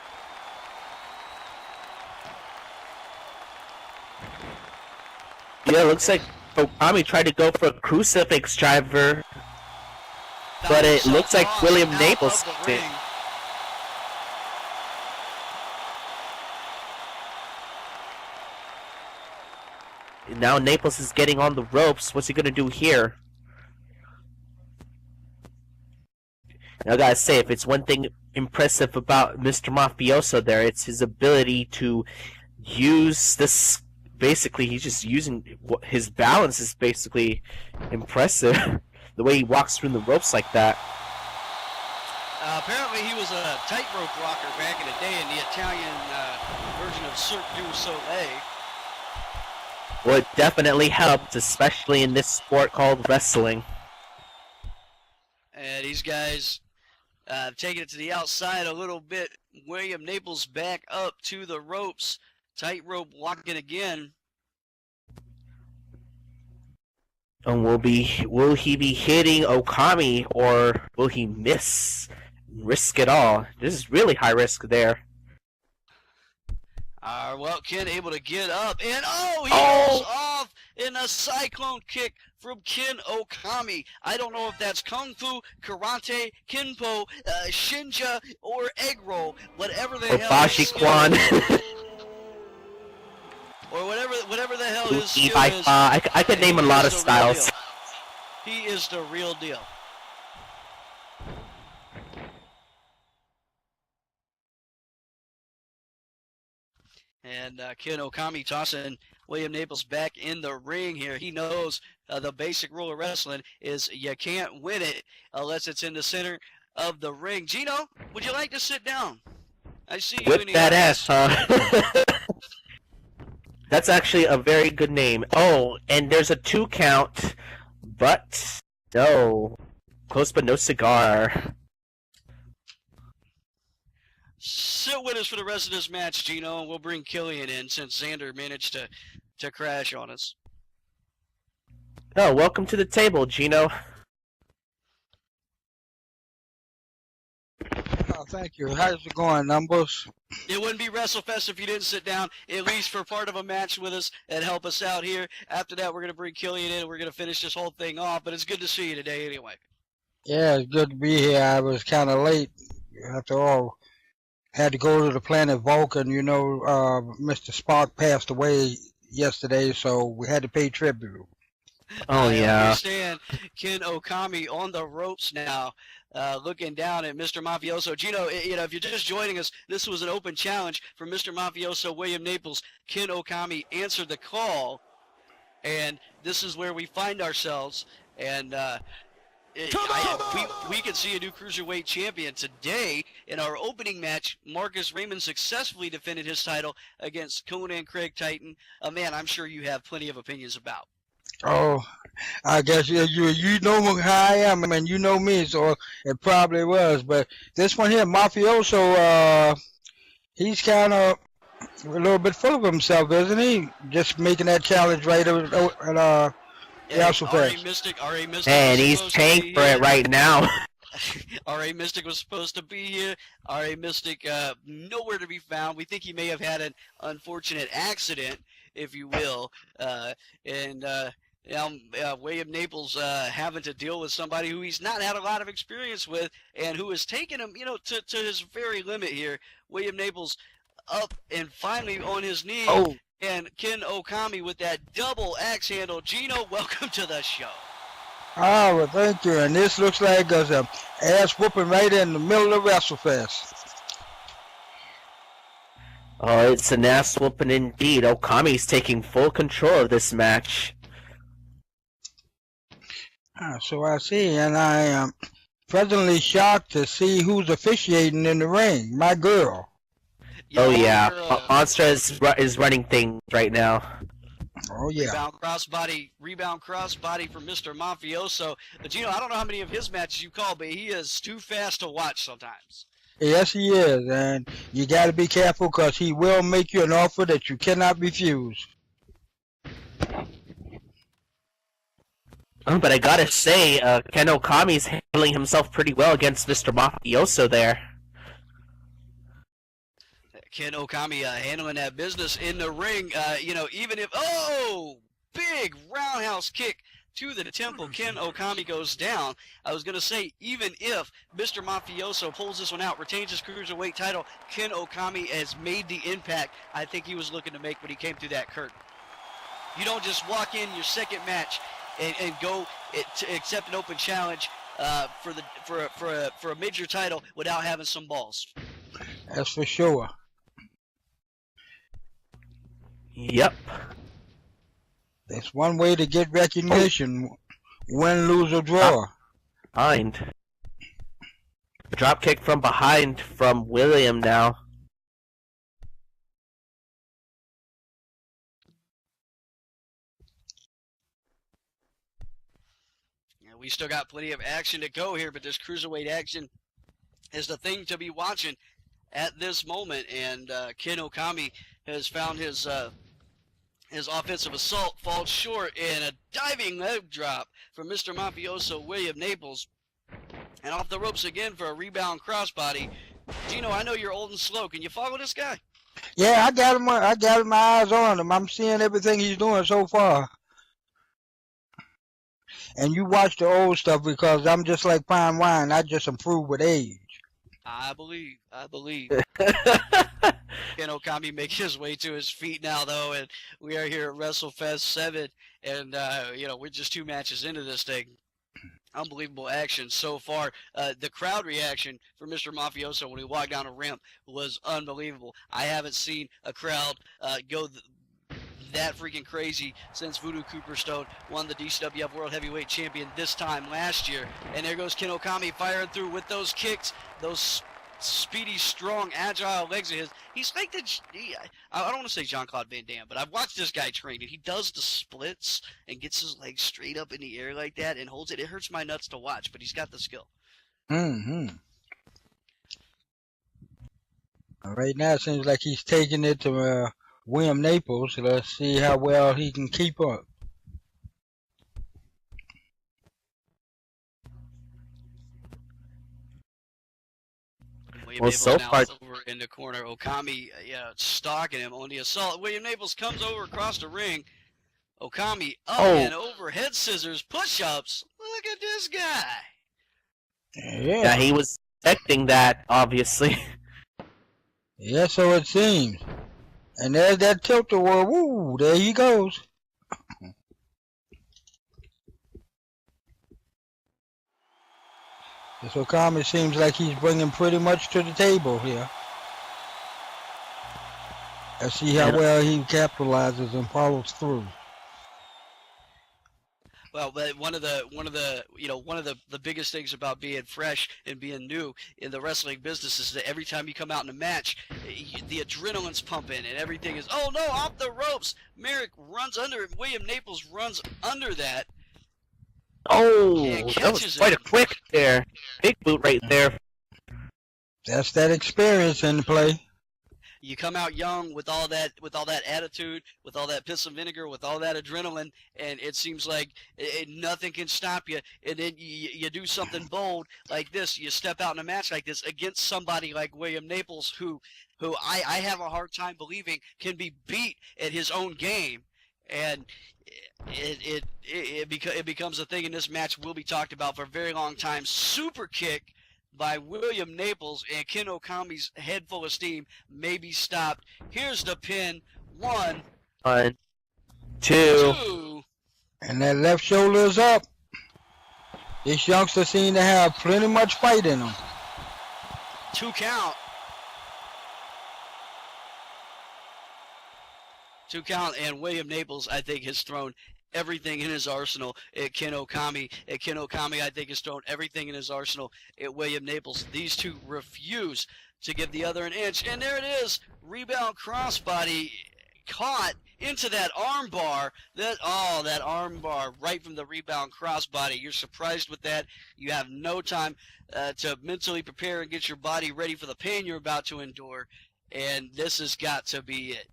Yeah, looks like Okami tried to go for a crucifix driver, but it looks like William Naples did. Now Naples is getting on the ropes. What's he gonna do here? Now, I gotta say, if it's one thing impressive about Mr. Mafioso there, it's his ability to use this. Basically, he's just using his balance is basically impressive. The way he walks through the ropes like that. Apparently, he was a tightrope walker back in the day in the Italian version of Cirque du Soleil. Well, it definitely helped, especially in this sport called wrestling. And these guys taking it to the outside a little bit. William Naples back up to the ropes. Tightrope walking again. And will he be hitting Okami, or will he miss? Risk it all. This is really high risk there. Well, Ken able to get up, and he goes off in a cyclone kick from Ken Okami. I don't know if that's Kung Fu, Karate, Kinpo, Shinja, or Egg Roll, whatever the hell. Bashi Kwan. Or whatever the hell his skill is. I could name a lot of styles. He is the real deal. And Ken Okami tossing William Naples back in the ring here. He knows the basic rule of wrestling is you can't win it unless it's in the center of the ring. Gino, would you like to sit down? I see you Whip in the that audience. ass, huh? That's actually a very good name. Oh, and there's a 2 count, but no. Close but no cigar. Sit with us for the rest of this match, Gino, and we'll bring Killian in since Xander managed to crash on us. Oh, welcome to the table, Gino. Oh, thank you. How's it going, Numbers? It wouldn't be Wrestlefest if you didn't sit down, at least for part of a match with us and help us out here. After that, we're going to bring Killian in, and we're going to finish this whole thing off, but it's good to see you today anyway. Yeah, it's good to be here. I was kind of late. After all, had to go to the planet Vulcan. You know, Mr. Spark passed away yesterday, so we had to pay tribute. Oh, yeah. I understand. Ken Okami on the ropes now. Looking down at Mr. Mafioso. Gino, if you're just joining us, this was an open challenge for Mr. Mafioso, William Naples. Ken Okami answered the call, and this is where we find ourselves. And we can see a new cruiserweight champion today. In our opening match, Marcus Raymond successfully defended his title against Conan Craig Titan, a man I'm sure you have plenty of opinions about. Oh, I guess you know how I am, and you know me, so it probably was. But this one here, Mafioso, he's kind of a little bit full of himself, isn't he? Just making that challenge right at Wrestlefest. R.A. Mystic And he's paying for it right now. R.A. Mystic was supposed to be here. R.A. Mystic nowhere to be found. We think he may have had an unfortunate accident, if you will, William Naples having to deal with somebody who he's not had a lot of experience with and who has taken him, to his very limit here. William Naples up and finally on his knee. Oh. And Ken Okami with that double axe handle. Gino, welcome to the show. Oh, well, thank you. And this looks like there's a ass whooping right in the middle of Wrestlefest. Oh, it's an ass whooping indeed. Okami's taking full control of this match. So I see, and I am presently shocked to see who's officiating in the ring. My girl. Oh yeah, Monster is running things right now. Oh yeah. Rebound crossbody for Mr. Mafioso. But Gino, I don't know how many of his matches you call, but he is too fast to watch sometimes. Yes, he is, and you got to be careful because he will make you an offer that you cannot refuse. But I gotta say, Ken Okami's handling himself pretty well against Mr. Mafioso there. Ken Okami handling that business in the ring. Even if big roundhouse kick to the temple. Ken Okami goes down. I was going to say, even if Mr. Mafioso pulls this one out, retains his cruiserweight title, Ken Okami has made the impact I think he was looking to make when he came through that curtain. You don't just walk in your second match and go to accept an open challenge for a major title without having some balls. That's for sure. Yep. That's one way to get recognition. Win, lose, or draw. Behind. Drop kick from behind from William now. Yeah, we still got plenty of action to go here, but this cruiserweight action is the thing to be watching at this moment. And Ken Okami has found his offensive assault falls short in a diving leg drop from Mr. Mafioso William Naples. And off the ropes again for a rebound crossbody. Gino, I know you're old and slow. Can you follow this guy? Yeah, I got him my eyes on him. I'm seeing everything he's doing so far. And you watch the old stuff because I'm just like fine wine. I just improve with age. I believe. Ken Okami makes his way to his feet now, though, and we are here at Wrestlefest VII, and we're just 2 matches into this thing. Unbelievable action so far. The crowd reaction for Mr. Mafioso when he walked down a ramp was unbelievable. I haven't seen a crowd go that freaking crazy since Voodoo Cooperstone won the DCWF World Heavyweight Champion this time last year. And there goes Ken Okami firing through with those kicks, those speedy, strong, agile legs of his. He's like I don't want to say Jean-Claude Van Damme, but I've watched this guy train, and he does the splits and gets his legs straight up in the air like that and holds it. It hurts my nuts to watch, but he's got the skill. Mm-hmm. Right now, it seems like he's taking it to William Naples. Let's see how well he can keep up. William Naples so now far, is over in the corner. Okami, stalking him on the assault. William Naples comes over across the ring. Okami up and over, head scissors, push-ups. Look at this guy. yeah, he was expecting that, obviously. Yeah, so it seems. And there's that tilt-a-whirl. Woo, there he goes. This Okami seems like he's bringing pretty much to the table here. Let's see how well he capitalizes and follows through. Well, but one of the biggest things about being fresh and being new in the wrestling business is that every time you come out in a match, the adrenaline's pumping and everything is, oh no, off the ropes. Merrick runs under it. William Naples runs under that. Oh, And that was catches quite him. a quick there. Big boot right there. That's that experience in play. You come out young with all that attitude, with all that piss and vinegar, with all that adrenaline, and it seems like nothing can stop you. And then you do something bold like this. You step out in a match like this against somebody like William Naples, who I have a hard time believing can be beat at his own game. And it becomes a thing in this match will be talked about for a very long time. Super kick by William Naples, and Ken Okami's head full of steam may be stopped. Here's the pin. 1, 1, 2. 2. And that left shoulder is up. This youngster seems to have plenty much fight in him. 2 count. 2 count, and William Naples, I think, has thrown everything in his arsenal at Ken Okami. Ken Okami, I think, has thrown everything in his arsenal at William Naples. These two refuse to give the other an inch. And there it is. Rebound crossbody caught into that arm bar. That arm bar right from the rebound crossbody. You're surprised with that. You have no time to mentally prepare and get your body ready for the pain you're about to endure. And this has got to be it.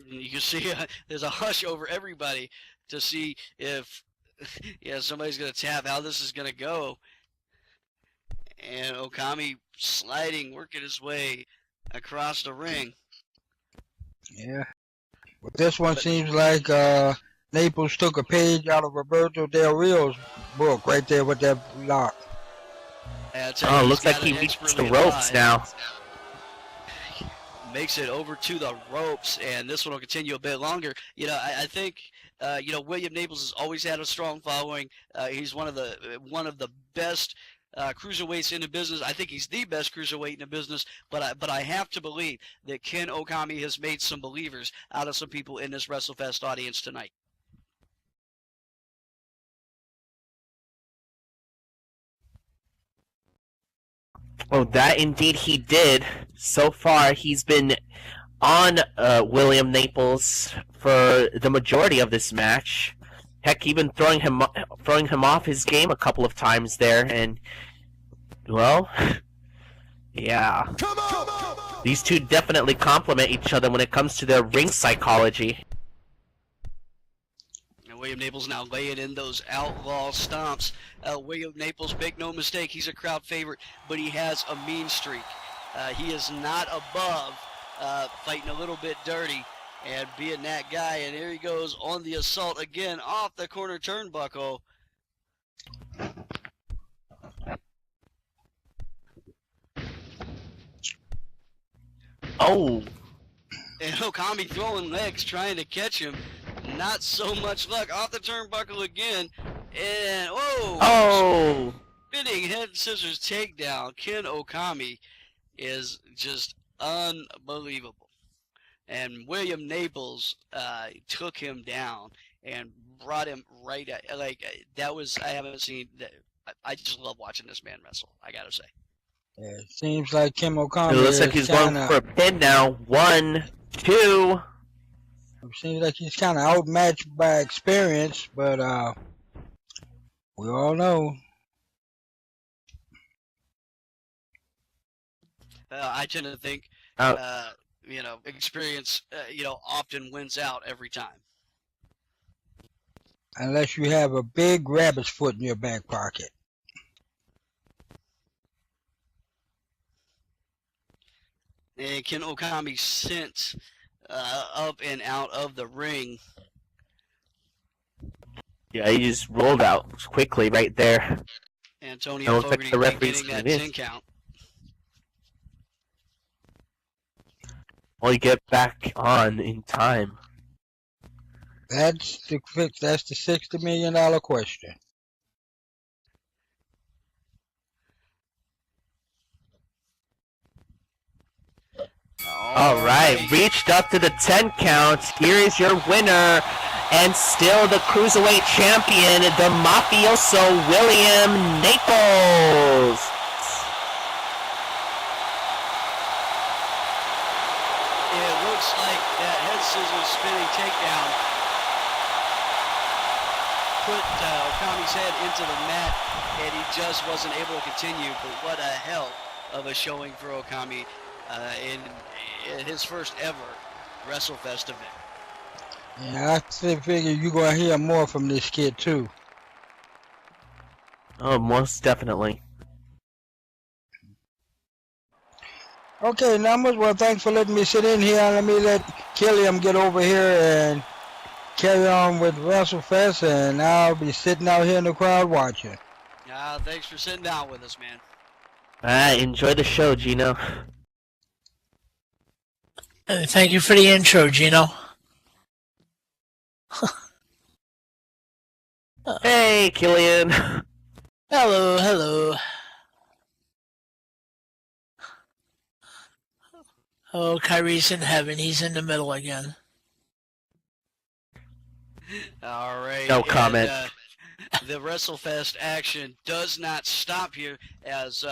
You can see there's a hush over everybody to see if somebody's going to tap, how this is going to go. And Okami sliding, working his way across the ring. Yeah. But this one seems like Naples took a page out of Roberto Del Rio's book right there with that lock. Oh, looks like he reached the ropes now. Makes it over to the ropes, and this one will continue a bit longer. I think William Naples has always had a strong following. He's one of the best cruiserweights in the business. I think he's the best cruiserweight in the business, but I have to believe that Ken Okami has made some believers out of some people in this WrestleFest audience tonight. Oh, that indeed he did. So far, he's been on William Naples for the majority of this match. Heck, even throwing him off his game a couple of times there, and well, yeah. Come on! These two definitely complement each other when it comes to their ring psychology. And William Naples now laying in those outlaw stomps. William Naples, make no mistake, he's a crowd favorite, but he has a mean streak. He is not above fighting a little bit dirty and being that guy. And here he goes on the assault again off the corner turnbuckle. Oh. And Okami throwing legs, trying to catch him. Not so much luck. Off the turnbuckle again. And, whoa! Oh! Spinning head scissors takedown. Ken Okami is just unbelievable. And William Naples took him down and brought him right at, that was, I haven't seen, I just love watching this man wrestle, I gotta say. Yeah, it seems like Kim Okami It looks like he's going for a pin now. 1, 2. It seems like he's kind of outmatched by experience, but we all know. I tend to think, experience, often wins out every time. Unless you have a big rabbit's foot in your back pocket. And Ken Okami sent up and out of the ring. Yeah, he just rolled out quickly right there. Antonio Fogarty getting that 10 count. Well, you get back on in time. That's the $60 million question. All right, reached up to the 10 count. Here is your winner, and still the Cruiserweight Champion, the Mafioso William Naples. It looks like that head scissors spinning takedown put Okami's head into the mat, and he just wasn't able to continue. But what a hell of a showing for Okami in his first ever WrestleFest event. Yeah, I figure you're going to hear more from this kid, too. Oh, most definitely. Okay, Numbers, well, thanks for letting me sit in here. Let me let Killiam get over here and carry on with WrestleFest, and I'll be sitting out here in the crowd watching. Thanks for sitting down with us, man. Enjoy the show, Gino. Thank you for the intro, Gino. Hey, Killian. Hello, hello. Oh, Kyrie's in heaven. He's in the middle again. All right. No comment. The WrestleFest action does not stop here as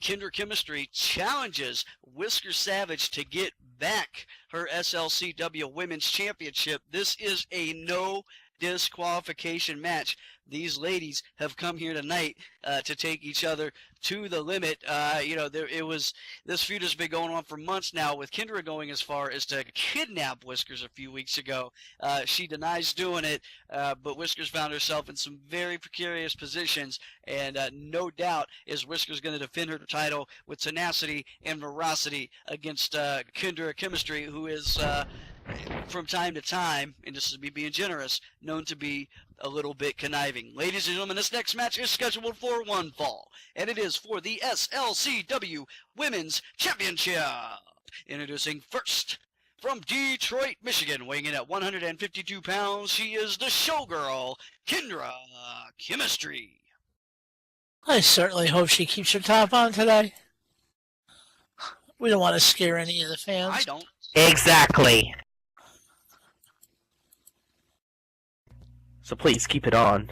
Kendra Chemistry challenges Whisker Savage to get back her SLCW Women's Championship. This is a no disqualification match. these ladies have come here tonight to take each other to the limit. This feud has been going on for months now, with Kendra going as far as to kidnap Whiskers a few weeks ago. She denies doing it, but Whiskers found herself in some very precarious positions, and no doubt is Whiskers going to defend her title with tenacity and veracity against Kendra Chemistry, who is from time to time, and this is me being generous, known to be a little bit conniving. Ladies and gentlemen, this next match is scheduled for one fall, and it is for the SLCW Women's Championship. Introducing first, from Detroit, Michigan, weighing in at 152 pounds, she is the showgirl, Kendra Chemistry. I certainly hope she keeps her top on today. We don't want to scare any of the fans. I don't. Exactly. So please keep it on.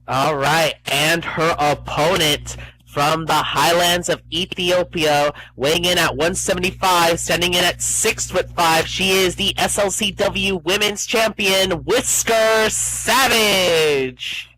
All right, and her opponent from the highlands of Ethiopia, weighing in at 175, standing in at 6'5", she is the SLCW Women's Champion, Whisker Savage.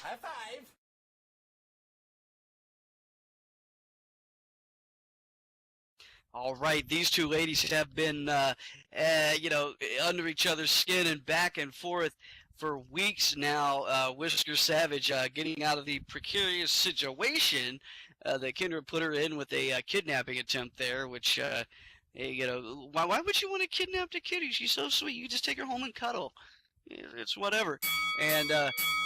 High five. All right, these two ladies have been, under each other's skin and back and forth for weeks now. Whisker Savage getting out of the precarious situation that Kendra put her in with a kidnapping attempt there, which, why would you want to kidnap the kitty? She's so sweet. You just take her home and cuddle. It's whatever. And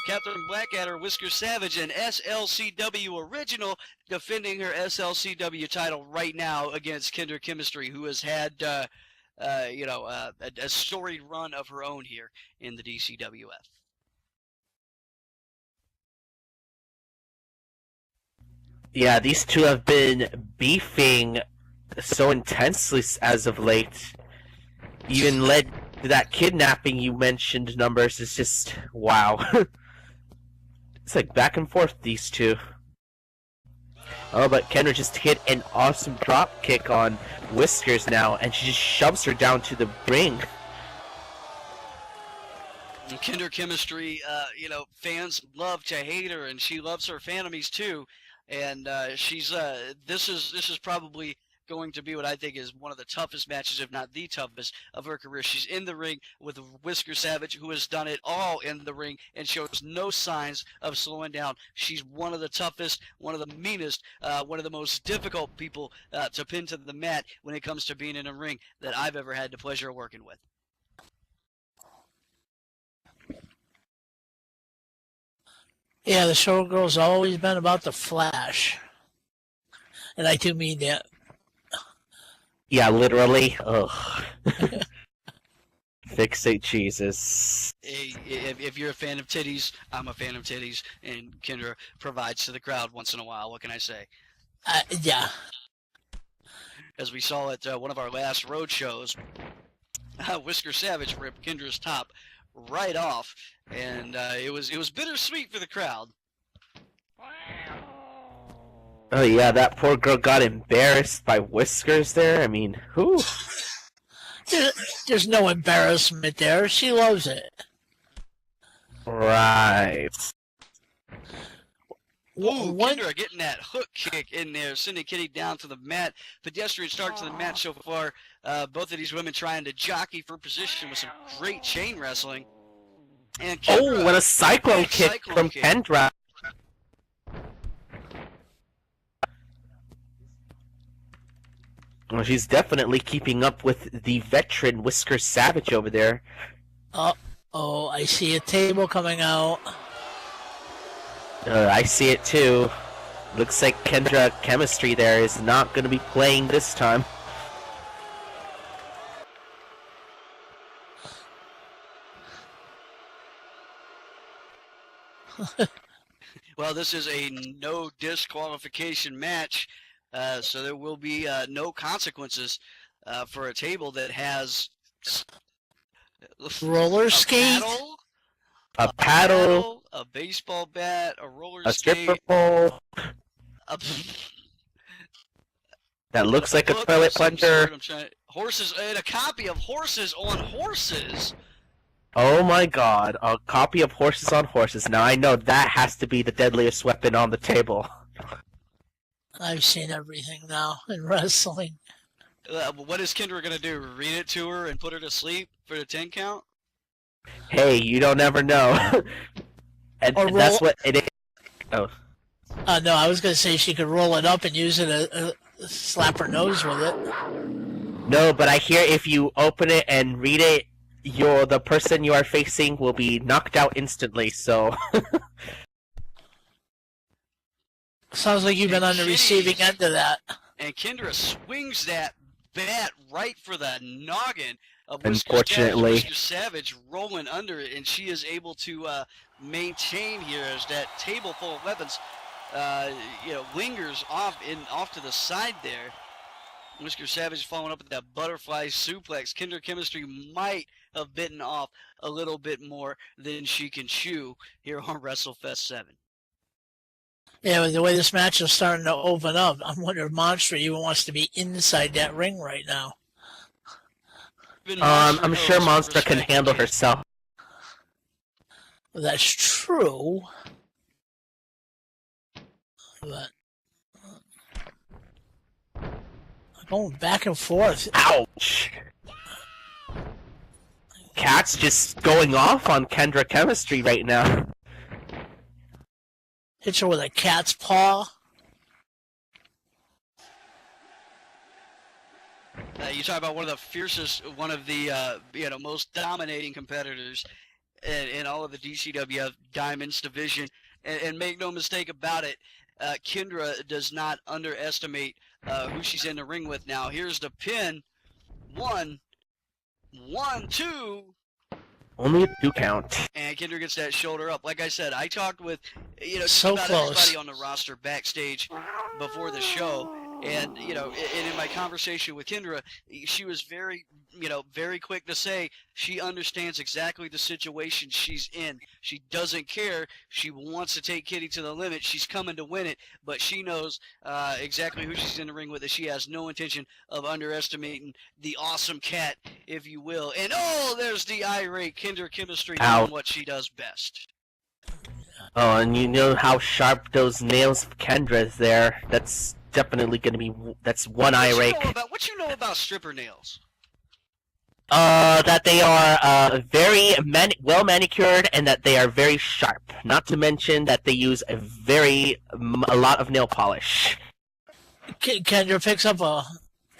Catherine Blackadder, Whisker Savage, an SLCW original, defending her SLCW title right now against Kendra Chemistry, who has had, a storied run of her own here in the DCWF. Yeah, these two have been beefing so intensely as of late. Even led to that kidnapping you mentioned. Numbers is just wow. It's like back and forth, these two. Oh, but Kendra just hit an awesome drop kick on Whiskers now, and she just shoves her down to the ring. Kendra Chemistry, fans love to hate her, and she loves her enemies too. And she's this is probably going to be what I think is one of the toughest matches, if not the toughest, of her career. She's in the ring with Whisker Savage, who has done it all in the ring and shows no signs of slowing down. She's one of the toughest, one of the meanest, one of the most difficult people to pin to the mat when it comes to being in a ring that I've ever had the pleasure of working with. Yeah, the showgirl's always been about the flash. And I do mean that. Yeah, literally. Ugh. Fixate Jesus. If you're a fan of titties, I'm a fan of titties, and Kendra provides to the crowd once in a while. What can I say? Yeah. As we saw at one of our last road shows, Whisker Savage ripped Kendra's top right off, and it was bittersweet for the crowd. Oh yeah, that poor girl got embarrassed by Whiskers there. I mean, who? There's no embarrassment there. She loves it. Right. Ooh, Kendra getting that hook kick in there, sending Kitty down to the mat. Pedestrian start to the match so far. Both of these women trying to jockey for position with some great chain wrestling. And Kendra, what a cyclone kick from Kendra. Well, she's definitely keeping up with the veteran Whisker Savage over there. Oh, I see a table coming out. I see it too. Looks like Kendra Chemistry there is not going to be playing this time. Well, this is a no disqualification match. So there will be no consequences for a table that has roller skate, a paddle, a baseball bat, a roller a skate, stripper pole that looks like a toilet plunger, horses, and a copy of Horses on Horses. Oh my god, a copy of Horses on Horses. Now I know that has to be the deadliest weapon on the table. I've seen everything now in wrestling. What is Kendra going to do? Read it to her and put her to sleep for the 10 count? Hey, you don't ever know. and that's what it is. Oh. No, I was going to say she could roll it up and use it to slap her nose with it. No, but I hear if you open it and read it, the person you are facing will be knocked out instantly, so... Sounds like you've been on the receiving end of that. And Kendra swings that bat right for the noggin of Whisker Unfortunately. Whisker Savage rolling under it, and she is able to maintain here as that table full of weapons lingers off to the side there. Whisker Savage following up with that butterfly suplex. Kendra Chemistry might have bitten off a little bit more than she can chew here on Wrestlefest 7. Yeah, with the way this match is starting to open up, I'm wondering if Monster even wants to be inside that ring right now. I'm sure Monster can handle herself. Well, that's true. But going back and forth. Ouch! Cat's just going off on Kendra Chemistry right now. Hits her with a cat's paw. You talk about one of the fiercest, one of the most dominating competitors in all of the DCWF Diamonds division, and make no mistake about it, Kendra does not underestimate who she's in the ring with. Now here's the pin. 1, 2. Only a 2 count. And Kendra gets that shoulder up. Like I said, I talked with So about close. everybody on the roster backstage before the show. And, and in my conversation with Kendra, she was very quick to say she understands exactly the situation she's in. She doesn't care. She wants to take Kitty to the limit. She's coming to win it, but she knows exactly who she's in the ring with, and she has no intention of underestimating the awesome cat, if you will. And, there's the irate Kendra Chemistry doing what she does best. Oh, and you know how sharp those nails of Kendra's there. That's definitely going to be, that's one eye rake. What you know about stripper nails? That they are very well manicured and that they are very sharp. Not to mention that they use a lot of nail polish. Kendra picks up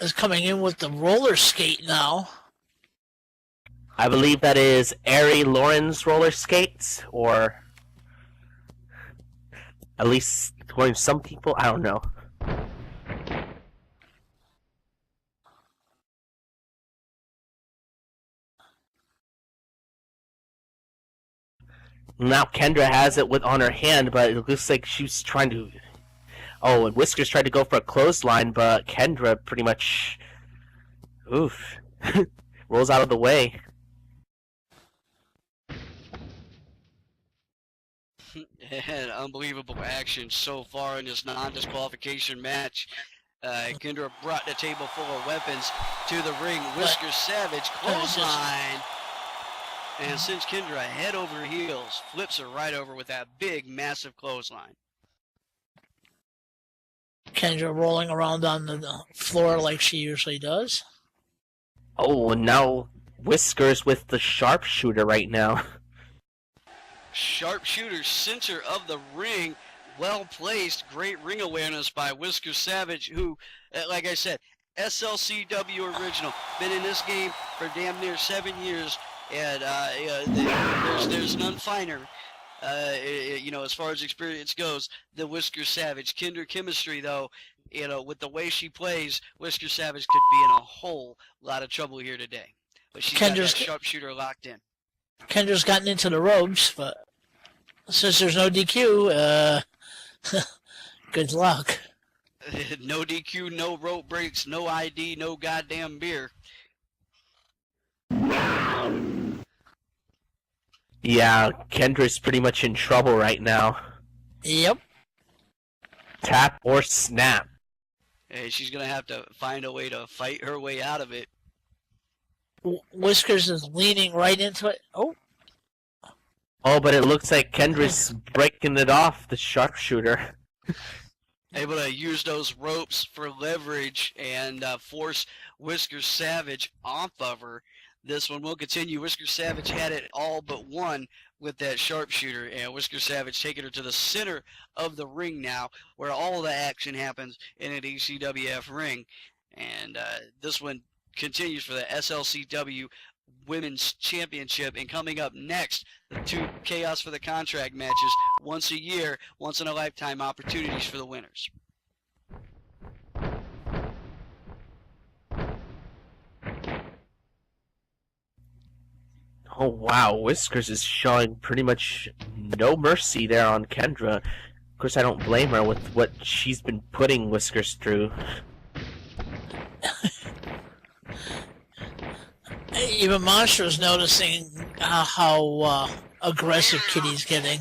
is coming in with the roller skate now. I believe that is Ari Lauren's roller skates, or at least according to some people, I don't know. Now Kendra has it on her hand, but it looks like she's trying to... Oh, and Whiskers tried to go for a clothesline, but Kendra pretty much... Oof. Rolls out of the way. And unbelievable action so far in this non-disqualification match. Kendra brought the table full of weapons to the ring. Whisker Savage, clothesline. And sends Kendra head over heels, flips her right over with that big, massive clothesline. Kendra rolling around on the floor like she usually does. Oh, and now Whiskers with the sharpshooter right now. Sharpshooter, center of the ring, well placed, great ring awareness by Whisker Savage, who, like I said, SLCW original, been in this game for damn near 7 years, and there's none finer, as far as experience goes, than Whisker Savage. Kendra Chemistry, though, with the way she plays, Whisker Savage could be in a whole lot of trouble here today. But she's got that sharpshooter locked in. Kendra's gotten into the ropes, but since there's no DQ, good luck. No DQ, no rope breaks, no ID, no goddamn beer. Yeah, Kendra's pretty much in trouble right now. Yep. Tap or snap. Hey, she's going to have to find a way to fight her way out of it. Whiskers is leaning right into it. Oh, but it looks like Kendra's breaking it off, the sharpshooter. Able to use those ropes for leverage and force Whisker Savage off of her. This one will continue. Whisker Savage had it all but one with that sharpshooter, and Whisker Savage taking her to the center of the ring now, where all the action happens in a DCWF ring. And this one continues for the SLCW Women's Championship. And coming up next, the 2 Chaos for the Contract matches, once a year, once in a lifetime opportunities for the winners. Oh wow, Whiskers is showing pretty much no mercy there on Kendra. Of course, I don't blame her with what she's been putting Whiskers through. Even Monster's noticing how aggressive Kitty's getting.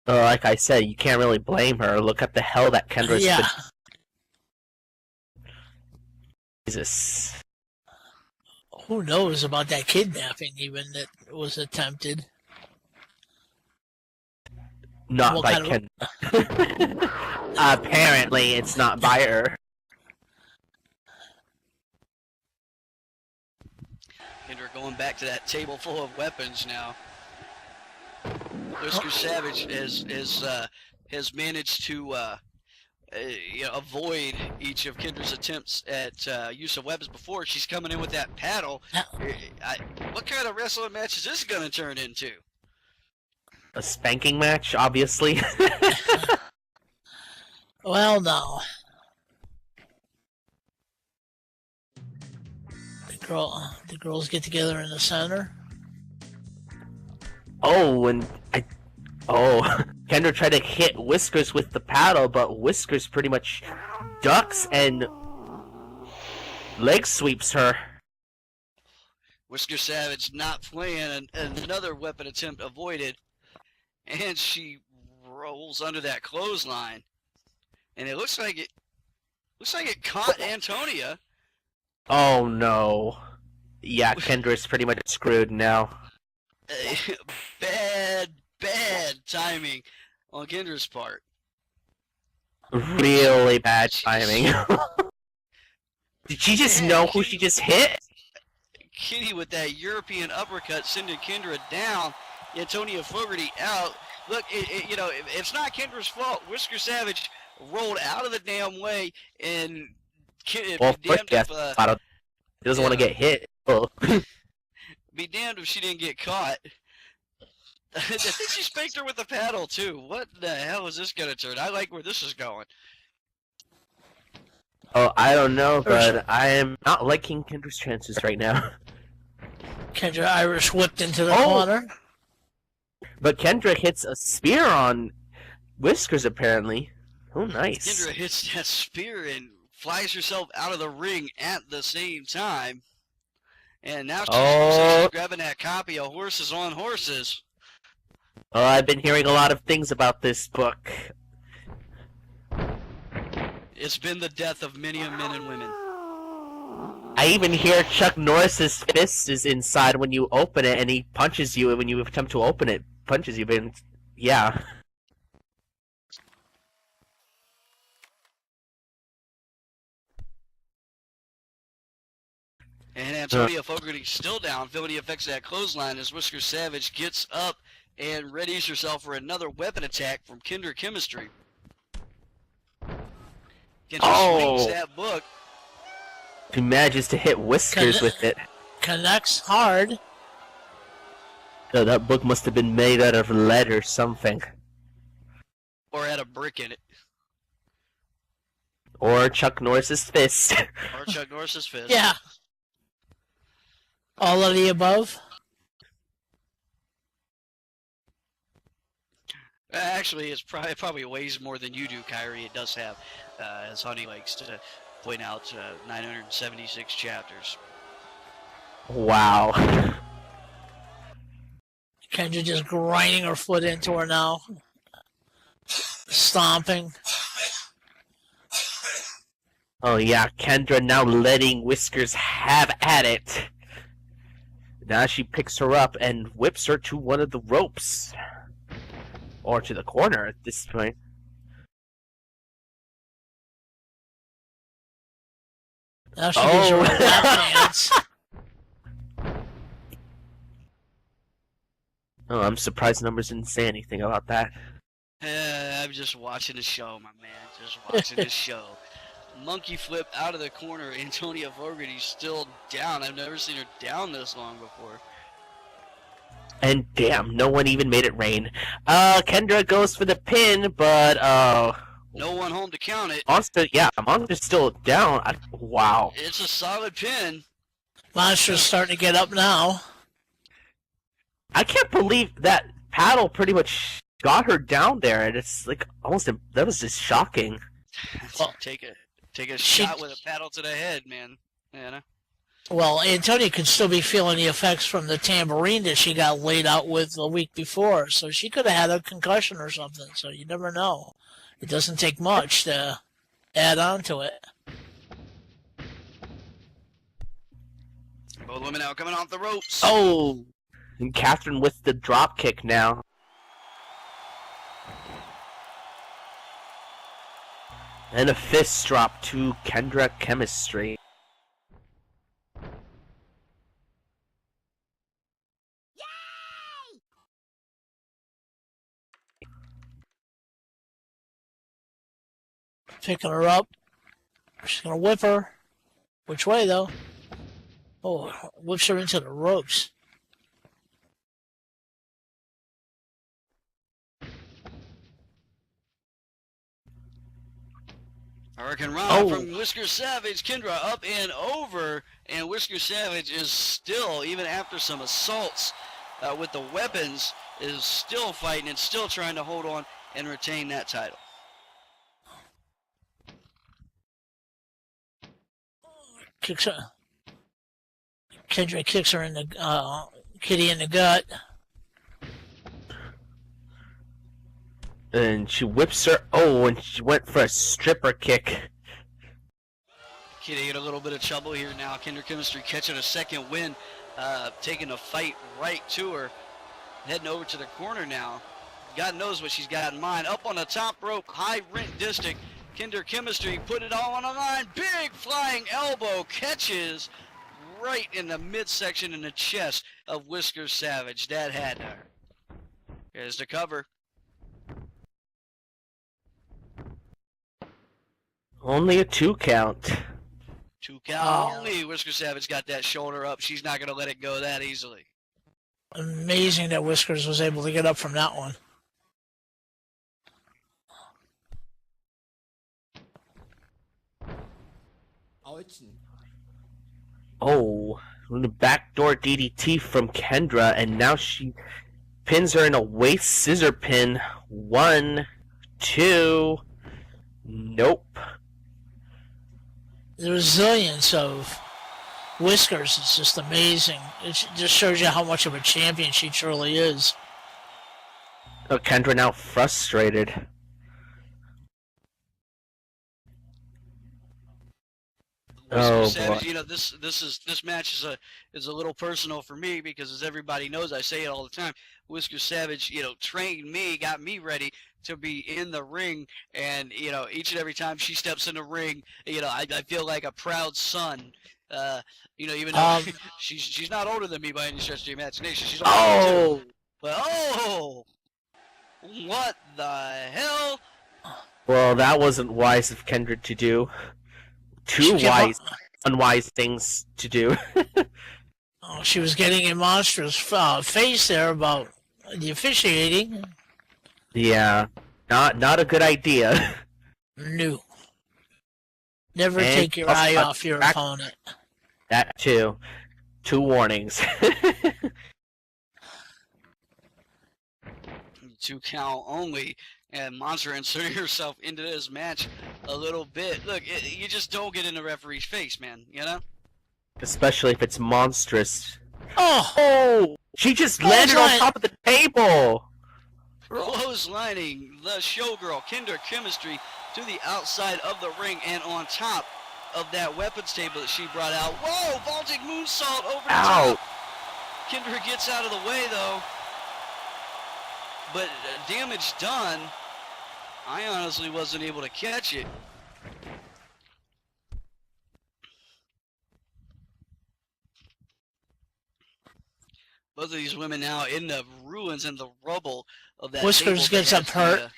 Like I said, you can't really blame her. Look at the hell that Kendra's Yeah. been... Jesus. Who knows about that kidnapping even that was attempted? Not What by kind Kendra. Apparently, it's not by her. Kendra going back to that table full of weapons now. Whisker Savage has managed to avoid each of Kendra's attempts at use of weapons before. She's coming in with that paddle. What kind of wrestling match is this going to turn into? A spanking match, obviously. Well, no. The girls get together in the center. Oh, and Kendra tried to hit Whiskers with the paddle, but Whiskers pretty much ducks and leg sweeps her. Whisker Savage not playing, another weapon attempt avoided, and she rolls under that clothesline, and it looks like it caught Antonia. Oh no. Yeah, Kendra's pretty much screwed now. Bad timing on Kendra's part. Really bad timing. Did she just know who she just hit? Kitty with that European uppercut sending Kendra down. Antonia Fogarty out. Look, it's not Kendra's fault. Whisker Savage rolled out of the damn way, and Well, first, he doesn't want to get hit. Oh. Be damned if she didn't get caught. I think she spanked her with a paddle too. What the hell is this gonna turn? I like where this is going. Oh, I don't know, but I am not liking Kendra's chances right now. Kendra Irish whipped into the corner. But Kendra hits a spear on Whiskers, apparently. Oh, nice. Kendra hits that spear and flies herself out of the ring at the same time. And now she's grabbing that copy of Horses on Horses. Oh, I've been hearing a lot of things about this book. It's been the death of many men and women. I even hear Chuck Norris's fist is inside when you open it, and he punches you when you attempt to open it. Punches you, but yeah. And Antonia Fogarty still down, feeling the effects of that clothesline as Whisker Savage gets up and readies herself for another weapon attack from Kendra Chemistry. Kendra swings that book. He manages to hit Whiskers with it. Connects hard. So that book must have been made out of lead or something. Or had a brick in it. Or Chuck Norris's fist. Or Chuck Norris's fist. Yeah. All of the above? Actually, it probably weighs more than you do, Kyrie. It does have, as Honey likes to point out, 976 chapters. Wow. Kendra just grinding her foot into her now. Stomping. Oh yeah, Kendra now letting Whiskers have at it. Now she picks her up and whips her to one of the ropes. Or to the corner at this point. Now she gives her a lap dance. Oh, I'm surprised Numbers didn't say anything about that. I'm just watching the show, my man. Just watching the show. Monkey flip out of the corner. Antonia Fogarty's still down. I've never seen her down this long before. And damn, no one even made it rain. Kendra goes for the pin, but no one home to count it. Monster's still down. Wow. It's a solid pin. Monster's starting to get up now. I can't believe that paddle pretty much got her down there, and it's like almost that was just shocking. Well, take a shot with a paddle to the head, man. You know? Well, Antonia could still be feeling the effects from the tambourine that she got laid out with the week before, so she could have had a concussion or something, so you never know. It doesn't take much to add on to it. Both women now coming off the ropes. Oh! And Catherine with the drop kick now. And a fist drop to Kendra Chemistry. Picking her up. She's going to whip her. Which way, though? Oh, whips her into the ropes. Zarrakan Rana from Whisker Savage. Kendra up and over. And Whisker Savage is still, even after some assaults with the weapons, is still fighting and still trying to hold on and retain that title. Kicks her. Kendra kicks her in the Kitty in the gut. And she whips her. Oh, and she went for a stripper kick. Kitty in a little bit of trouble here now. Kendra Chemistry catching a second win, taking a fight right to her. Heading over to the corner now. God knows what she's got in mind. Up on the top rope, high rent district. Kendra Chemistry put it all on the line. Big flying elbow catches right in the midsection in the chest of Whisker Savage. That had her. Here's the cover. Only a 2 count. 2 count only. Whisker Savage got that shoulder up. She's not going to let it go that easily. Amazing that Whiskers was able to get up from that one. Oh, the backdoor DDT from Kendra, and now she pins her in a waist scissor pin. 1, 2. Nope. The resilience of Whiskers is just amazing. It just shows you how much of a champion she truly is. Oh, Kendra now frustrated. Oh, Savage, boy. you know, this match is a little personal for me because, as everybody knows, I say it all the time. Whisker Savage, you know, trained me, got me ready to be in the ring, and you know, each and every time she steps in the ring, you know, I feel like a proud son. You know, even though she's not older than me by any stretch of the imagination. She's older than me too. But what the hell? Well, that wasn't wise of Kendra to do. Two unwise things to do. Oh, she was getting in Monster's face there about the officiating. Yeah, not a good idea. No. Never take your eye off your opponent. That too. 2 warnings. 2 count only, and Monster inserting herself into this match a little bit. Look, you just don't get in the referee's face, man, you know? Especially if it's monstrous. Oh! She just landed on top of the table! Clotheslining the showgirl, Kendra Chemistry, to the outside of the ring and on top of that weapons table that she brought out. Whoa! Vaulting moonsault over the top. Kendra gets out of the way, though. But damage done. I honestly wasn't able to catch it. Both of these women now in the ruins and the rubble of that Whiskers table gets up hurt.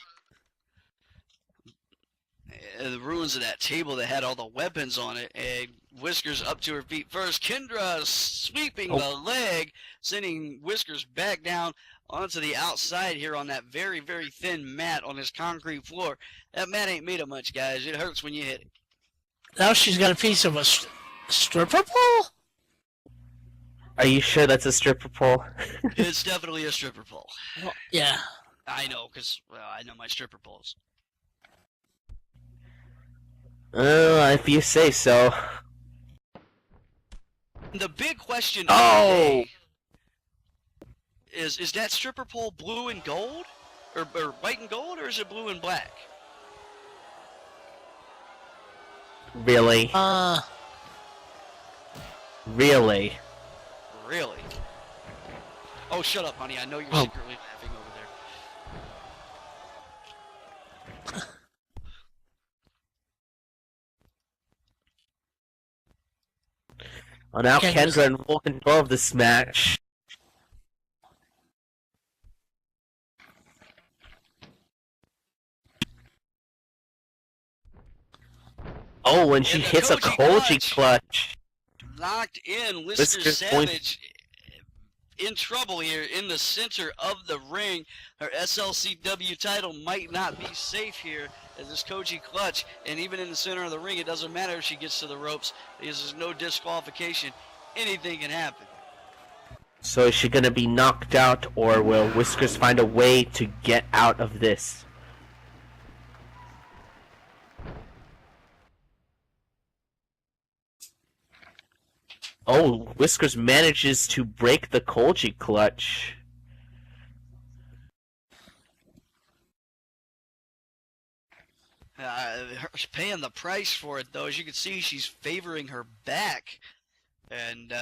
The ruins of that table that had all the weapons on it, and Whiskers up to her feet first. Kendra sweeping the leg, sending Whiskers back down onto the outside here on that very, very thin mat on this concrete floor. That mat ain't made of much, guys. It hurts when you hit it. Now she's got a piece of a stripper pole? Are you sure that's a stripper pole? It's definitely a stripper pole. Well, yeah. I know, because, well, I know my stripper poles. If you say so. The big question Oh! of the day is that stripper pole blue and gold? Or white and gold, or is it blue and black? Really? Really? Really? Oh, shut up, honey. I know you're Oh. secretly laughing over there. Well, now Kendra's- Kendra in full control of this match. Oh, and she And the hits a Koji Koji clutch. Locked in, Whisker Whisker point. Savage in trouble here in the center of the ring. Her SLCW title might not be safe here as this Koji clutch, and even in the center of the ring, it doesn't matter if she gets to the ropes because there's no disqualification. Anything can happen. So is she gonna be knocked out, or will Whiskers find a way to get out of this? Oh, Whiskers manages to break the Koji clutch. She's paying the price for it, though. As you can see, she's favoring her back. And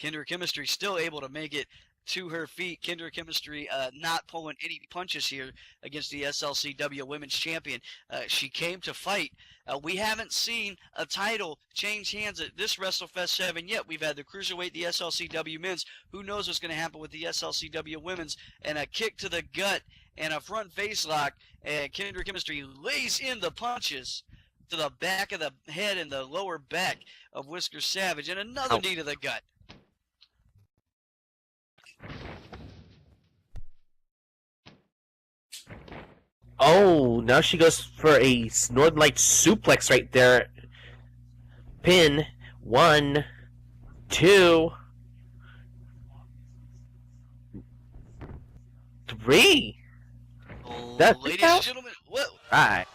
Kendra Chemistry still able to make it to her feet. Kendra Chemistry not pulling any punches here against the SLCW Women's Champion. She came to fight. We haven't seen a title change hands at this Wrestlefest 7 yet. We've had the Cruiserweight, the SLCW Men's. Who knows what's going to happen with the SLCW Women's? And a kick to the gut and a front face lock. And Kendra Chemistry lays in the punches to the back of the head and the lower back of Whisker Savage. And another knee to the gut. Oh, now she goes for a Northern Light suplex right there. Pin. 1, 2, 3. That's Ladies it? and gentlemen, what? Right.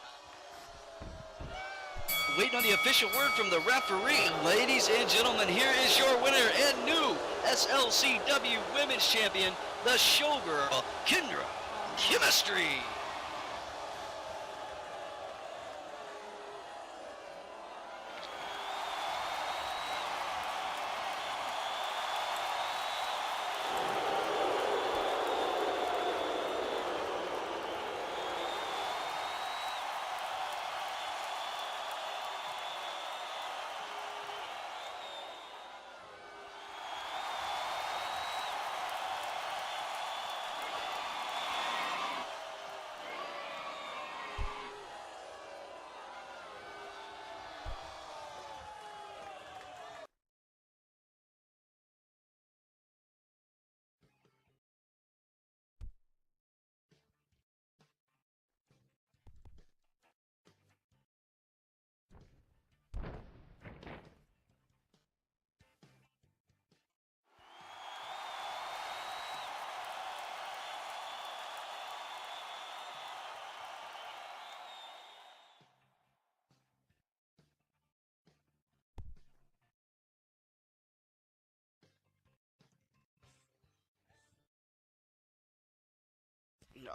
Waiting on the official word from the referee. Ladies and gentlemen, here is your winner and new SLCW Women's Champion, the Showgirl, Kendra Chemistry.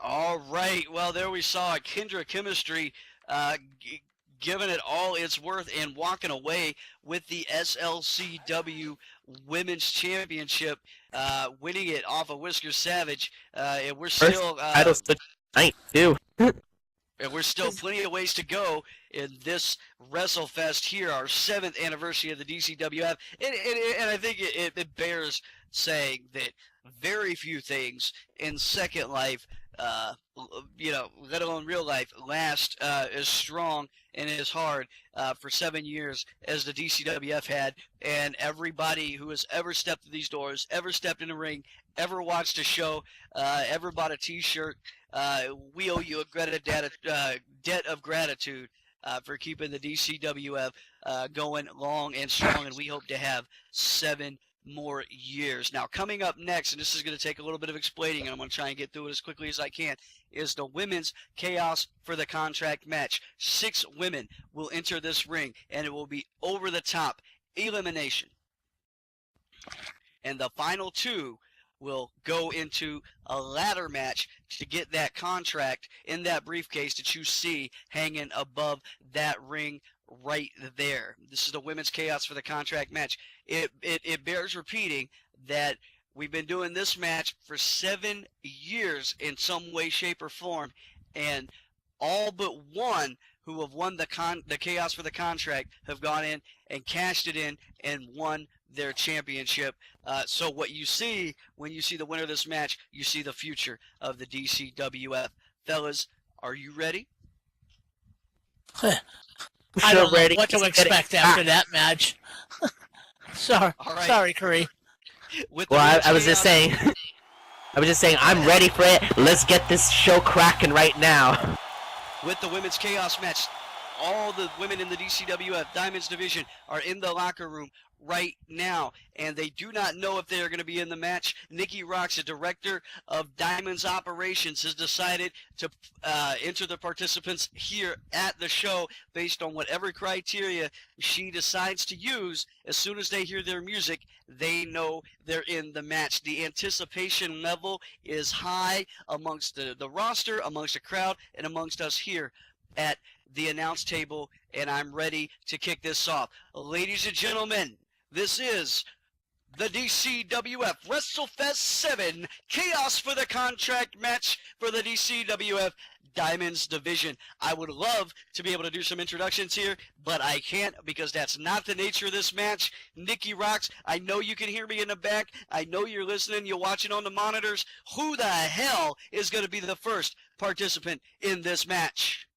All right. Well, there we saw Kendra Chemistry giving it all it's worth and walking away with the SLCW Women's Championship, winning it off of Whisker Savage. And we're still Title's tonight, too. and we're still plenty of ways to go in this WrestleFest here, our 7th anniversary of the DCWF. And I think it bears saying that very few things in Second Life, let alone real life, last as strong and as hard for 7 years as the DCWF had. And everybody who has ever stepped through these doors, ever stepped in a ring, ever watched a show, ever bought a T-shirt, we owe you a debt of gratitude for keeping the DCWF going long and strong. And we hope to have 7 more years. Now, coming up next, and this is going to take a little bit of explaining, and I'm going to try and get through it as quickly as I can, is the women's Chaos for the Contract match. 6 women will enter this ring, and it will be over the top elimination. And the final 2 will go into a ladder match to get that contract in that briefcase that you see hanging above that ring right there. This is the women's Chaos for the Contract match. It bears repeating that we've been doing this match for 7 years in some way, shape, or form, and all but one who have won the Chaos for the Contract have gone in and cashed it in and won their championship. So what you see when you see the winner of this match, you see the future of the DCWF. Fellas, are you ready? I don't know what to expect after that match. Sorry, All right. sorry, Curry. I was just saying, I'm ready for it. Let's get this show cracking right now. With the women's Chaos match, all the women in the DCWF Diamonds division are in the locker room right now, and they do not know if they are going to be in the match. Nikki Rocks, the director of Diamonds Operations, has decided to enter the participants here at the show based on whatever criteria she decides to use. As soon as they hear their music, they know they're in the match. The anticipation level is high amongst the roster, amongst the crowd, and amongst us here at the announce table, and I'm ready to kick this off. Ladies and gentlemen, this is the DCWF Wrestlefest 7 Chaos for the Contract match for the DCWF Diamonds division. I would love to be able to do some introductions here, but I can't because that's not the nature of this match. Nikki Rocks, I know you can hear me in the back. I know you're listening. You're watching on the monitors. Who the hell is going to be the first participant in this match?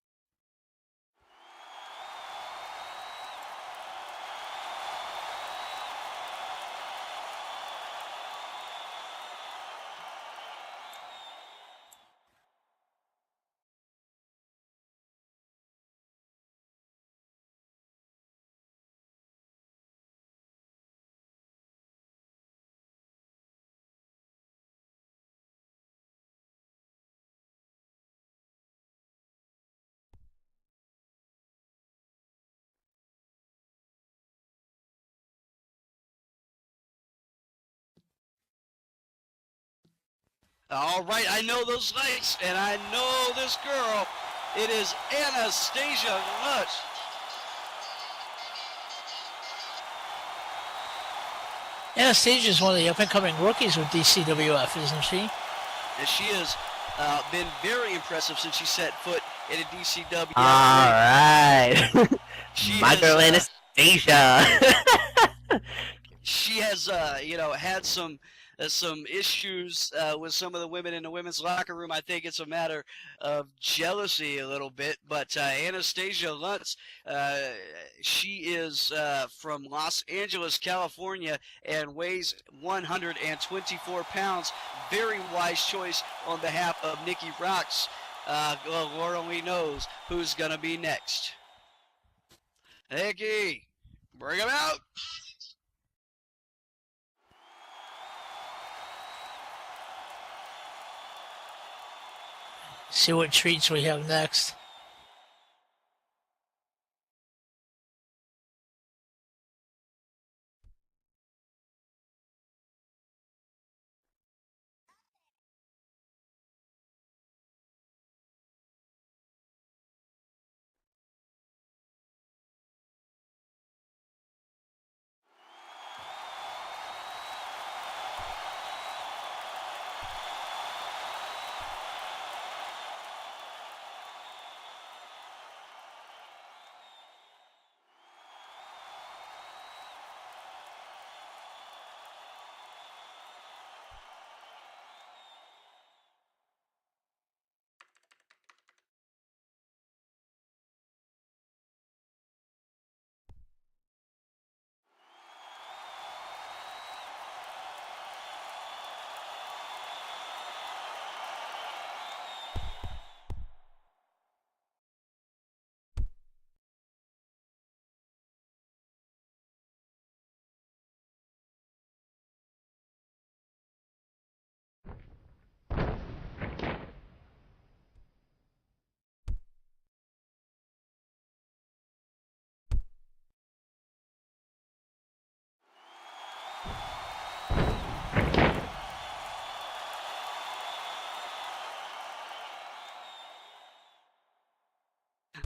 All right, I know those lights, and I know this girl. It is Anastasia Lutz. Anastasia is one of the up-and-coming rookies with DCWF, isn't she? And she has been very impressive since she set foot in a DCWF. All right. My girl Anastasia. She has, had some issues with some of the women in the women's locker room. I think it's a matter of jealousy a little bit. But Anastasia Lutz, she is from Los Angeles, California, and weighs 124 pounds. Very wise choice on behalf of Nikki Rocks. Lord only knows who's going to be next. Nikki, bring him out. See what treats we have next.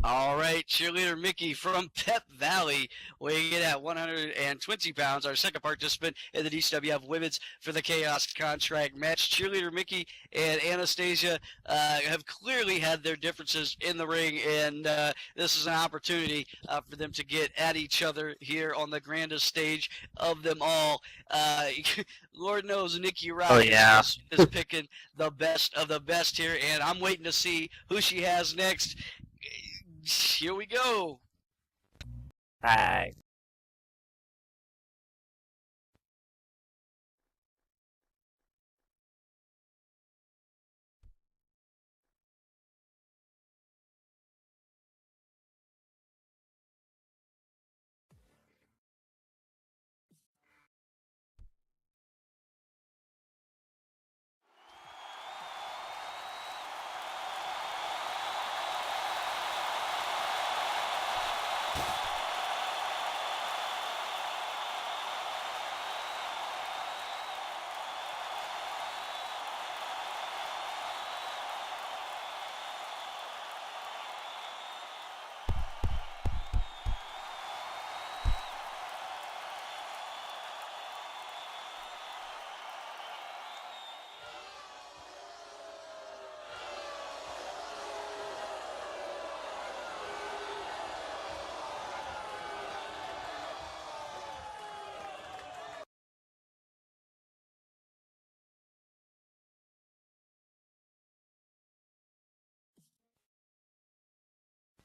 All right, cheerleader Mickey from Pep Valley, weighing in at 120 pounds, our second participant in the DCWF Women's for the Chaos Contract match. Cheerleader Mickey and Anastasia have clearly had their differences in the ring, and this is an opportunity for them to get at each other here on the grandest stage of them all. Lord knows Nikki Rock is picking the best of the best here, and I'm waiting to see who she has next. Here we go. Right.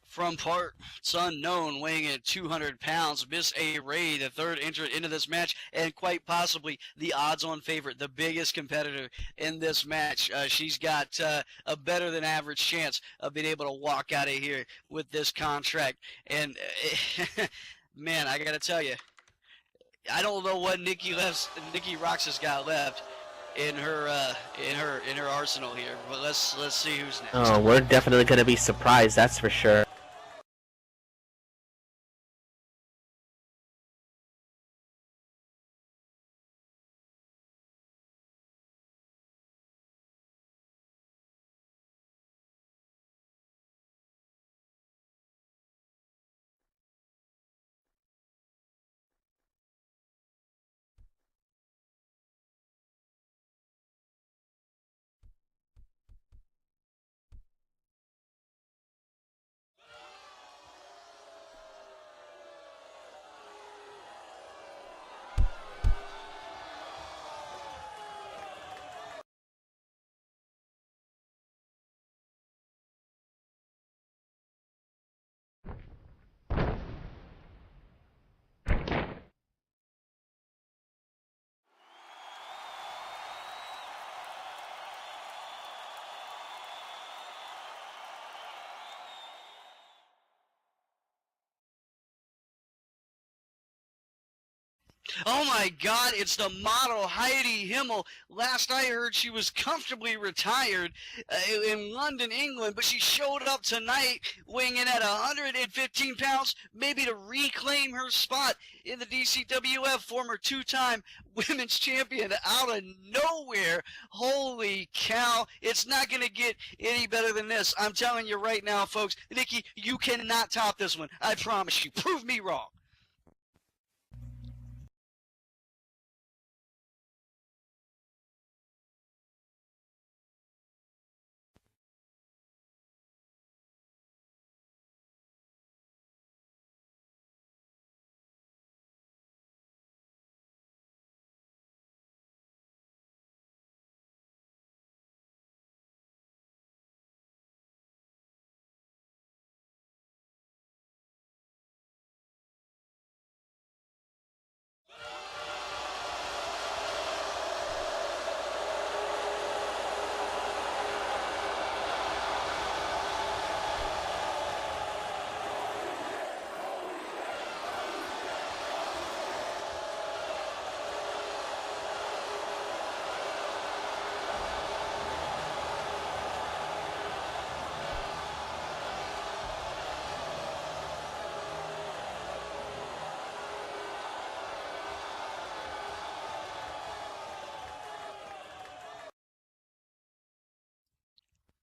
From parts unknown, weighing in at 200 pounds, Miss A. Ray, the third entrant into this match, and quite possibly the odds-on favorite, the biggest competitor in this match. She's got a better than average chance of being able to walk out of here with this contract. And man, I gotta tell you, I don't know what Nikki Roxx has got left in her arsenal here. But let's see who's next. Oh, we're definitely gonna be surprised. That's for sure. Oh my God, it's the model Heidi Himmel. Last I heard, she was comfortably retired in London, England, but she showed up tonight weighing in at 115 pounds, maybe to reclaim her spot in the DCWF, former two-time women's champion out of nowhere. Holy cow, it's not going to get any better than this. I'm telling you right now, folks. Nikki, you cannot top this one. I promise you. Prove me wrong.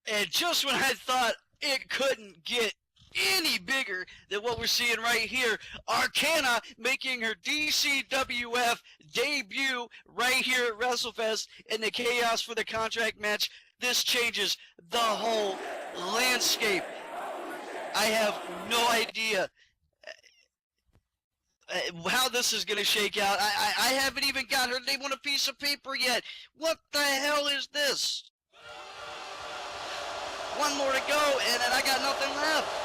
And just when I thought it couldn't get any bigger than what we're seeing right here. Arcana making her DCWF debut right here at WrestleFest in the Chaos for the Contract match. This changes the whole landscape. I have no idea how this is going to shake out. I haven't even got her name on a piece of paper yet. What the hell is this? One more to go, and then I got nothing left.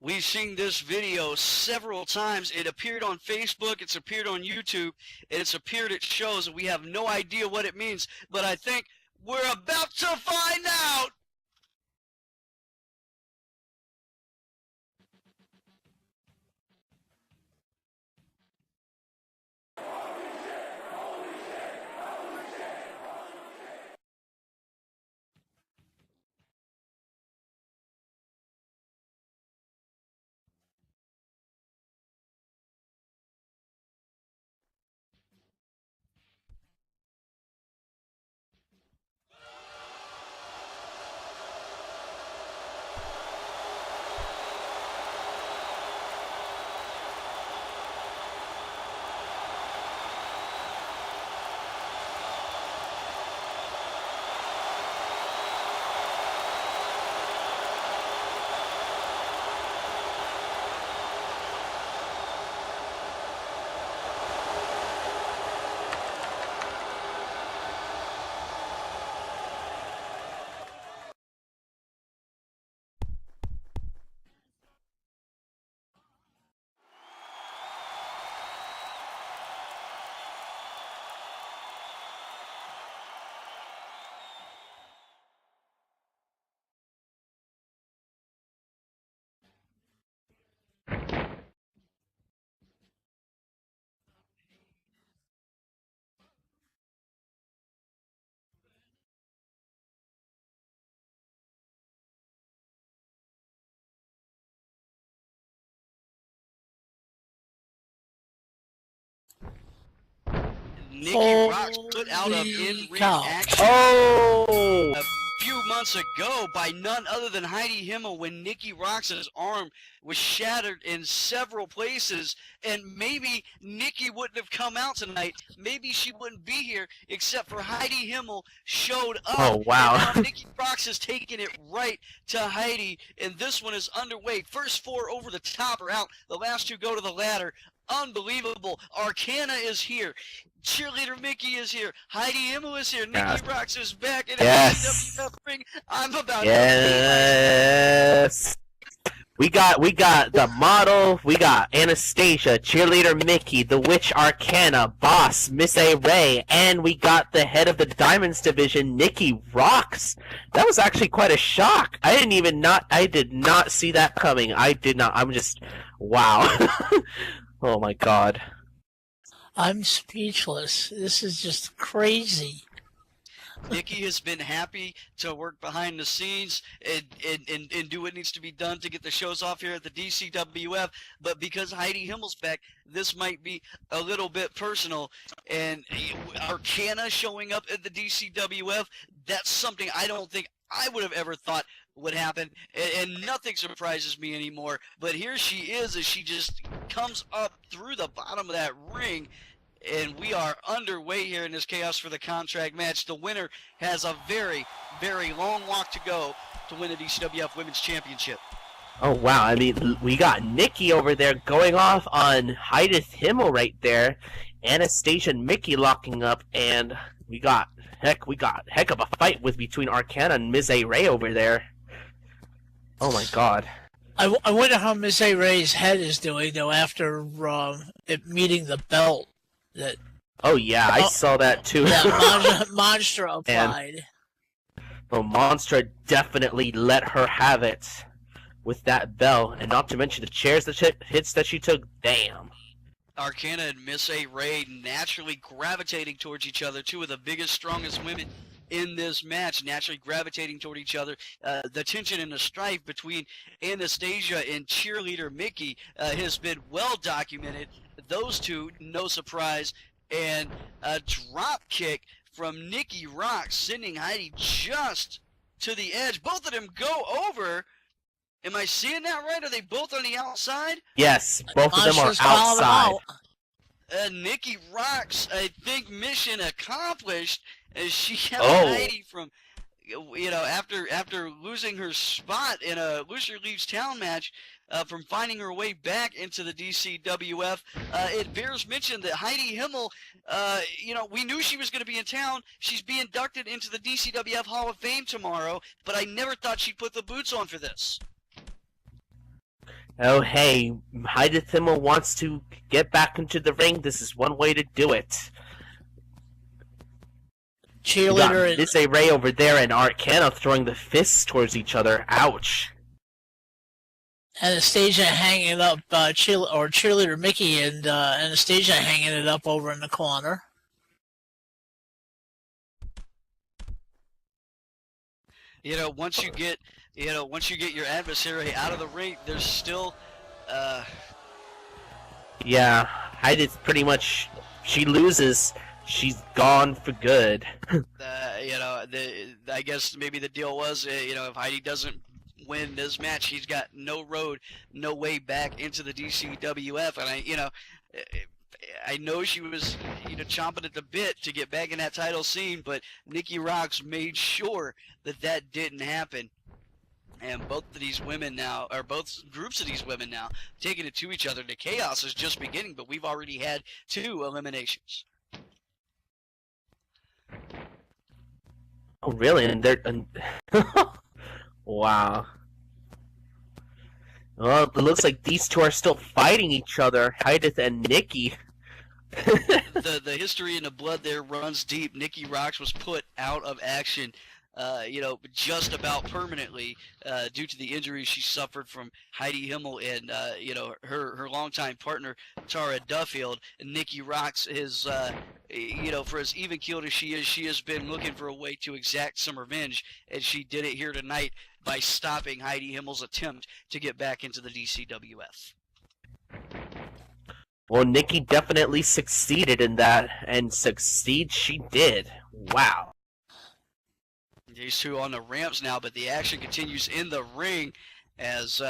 We've seen this video several times. It appeared on Facebook, it's appeared on YouTube, and it's appeared at shows, and we have no idea what it means. But I think we're about to find out! Nikki Rocks put out of in-ring action Oh! a few months ago by none other than Heidi Himmel when Nikki Rocks' arm was shattered in several places, and maybe Nikki wouldn't have come out tonight. Maybe she wouldn't be here except for Heidi Himmel showed up. Oh, wow. And now Nikki Rocks has taken it right to Heidi, and this one is underway. First four over the top are out. The last two go to the ladder. Unbelievable. Arcana is here. Cheerleader Mickey is here. Heidi Himmel is here. Nikki Rocks is back in the DCWF ring. I'm about to Yes. We got the model, we got Anastasia, Cheerleader Mickey, the Witch Arcana, Boss, Miss A. Ray, and we got the head of the Diamonds division, Nikki Rocks. That was actually quite a shock. I did not see that coming. I'm just, wow. Oh my god. I'm speechless. This is just crazy. Nikki has been happy to work behind the scenes and do what needs to be done to get the shows off here at the DCWF. But because Heidi Himmel's back, this might be a little bit personal. And Arcana showing up at the DCWF, that's something I don't think I would have ever thought would happen. And nothing surprises me anymore. But here she is as she just comes up through the bottom of that ring. and we are underway here in this Chaos for the Contract match. The winner has a very, very long walk to go to win the DCWF Women's Championship. Oh, wow. I mean, we got Nikki over there going off on Heidith Himmel right there. Anastasia and Mickey locking up, and we got heck of a fight between Arcana and Ms. A. Ray over there. Oh my god. I wonder how Miss A. Ray's head is doing, though, after it meeting the belt that... Oh, yeah, I saw that, too. That Monstra applied. Well, Monstra definitely let her have it with that bell, and not to mention the chairs that hits that she took. Damn. Arcana and Miss A. Ray naturally gravitating towards each other, two of the biggest, strongest women in this match, naturally gravitating toward each other. The tension and the strife between Anastasia and cheerleader Mickey has been well documented. Those two, no surprise, and a drop kick from Nikki Rocks, sending Heidi just to the edge. Both of them go over. Am I seeing that right? Are they both on the outside? Yes, both of them are outside. Nikki Rocks, I think mission accomplished, as she kept Heidi from, after losing her spot in a Loser Leaves Town match, from finding her way back into the DCWF. It bears mention that Heidi Himmel, we knew she was going to be in town. She's being inducted into the DCWF Hall of Fame tomorrow, but I never thought she'd put the boots on for this. Oh, hey, Heidi Himmel wants to get back into the ring. This is one way to do it. Cheerleader and Miss A. Ray over there and Arcana throwing the fists towards each other. Ouch. Anastasia hanging up, cheerleader Mickey and Anastasia hanging it up over in the corner. Once you get your adversary out of the ring, there's still, Yeah, Heidi's pretty much, she loses, she's gone for good. I guess maybe the deal was, if Heidi doesn't win this match, she's got no way back into the DCWF, and I know she was, chomping at the bit to get back in that title scene, but Nikki Rocks made sure that didn't happen. And both groups of these women now, taking it to each other. The chaos is just beginning, but we've already had 2 eliminations. Oh, really? And wow. Well, it looks like these two are still fighting each other, Heidith and Nikki. The history and the blood there runs deep. Nikki Rocks was put out of action, just about permanently, due to the injuries she suffered from Heidi Himmel and, her longtime partner, Tara Duffield. And Nikki Rocks is, for as even-keeled as she has been looking for a way to exact some revenge, and she did it here tonight by stopping Heidi Himmel's attempt to get back into the DCWF. Well, Nikki definitely succeeded in that, and succeed she did. Wow. These two on the ramps now, but the action continues in the ring as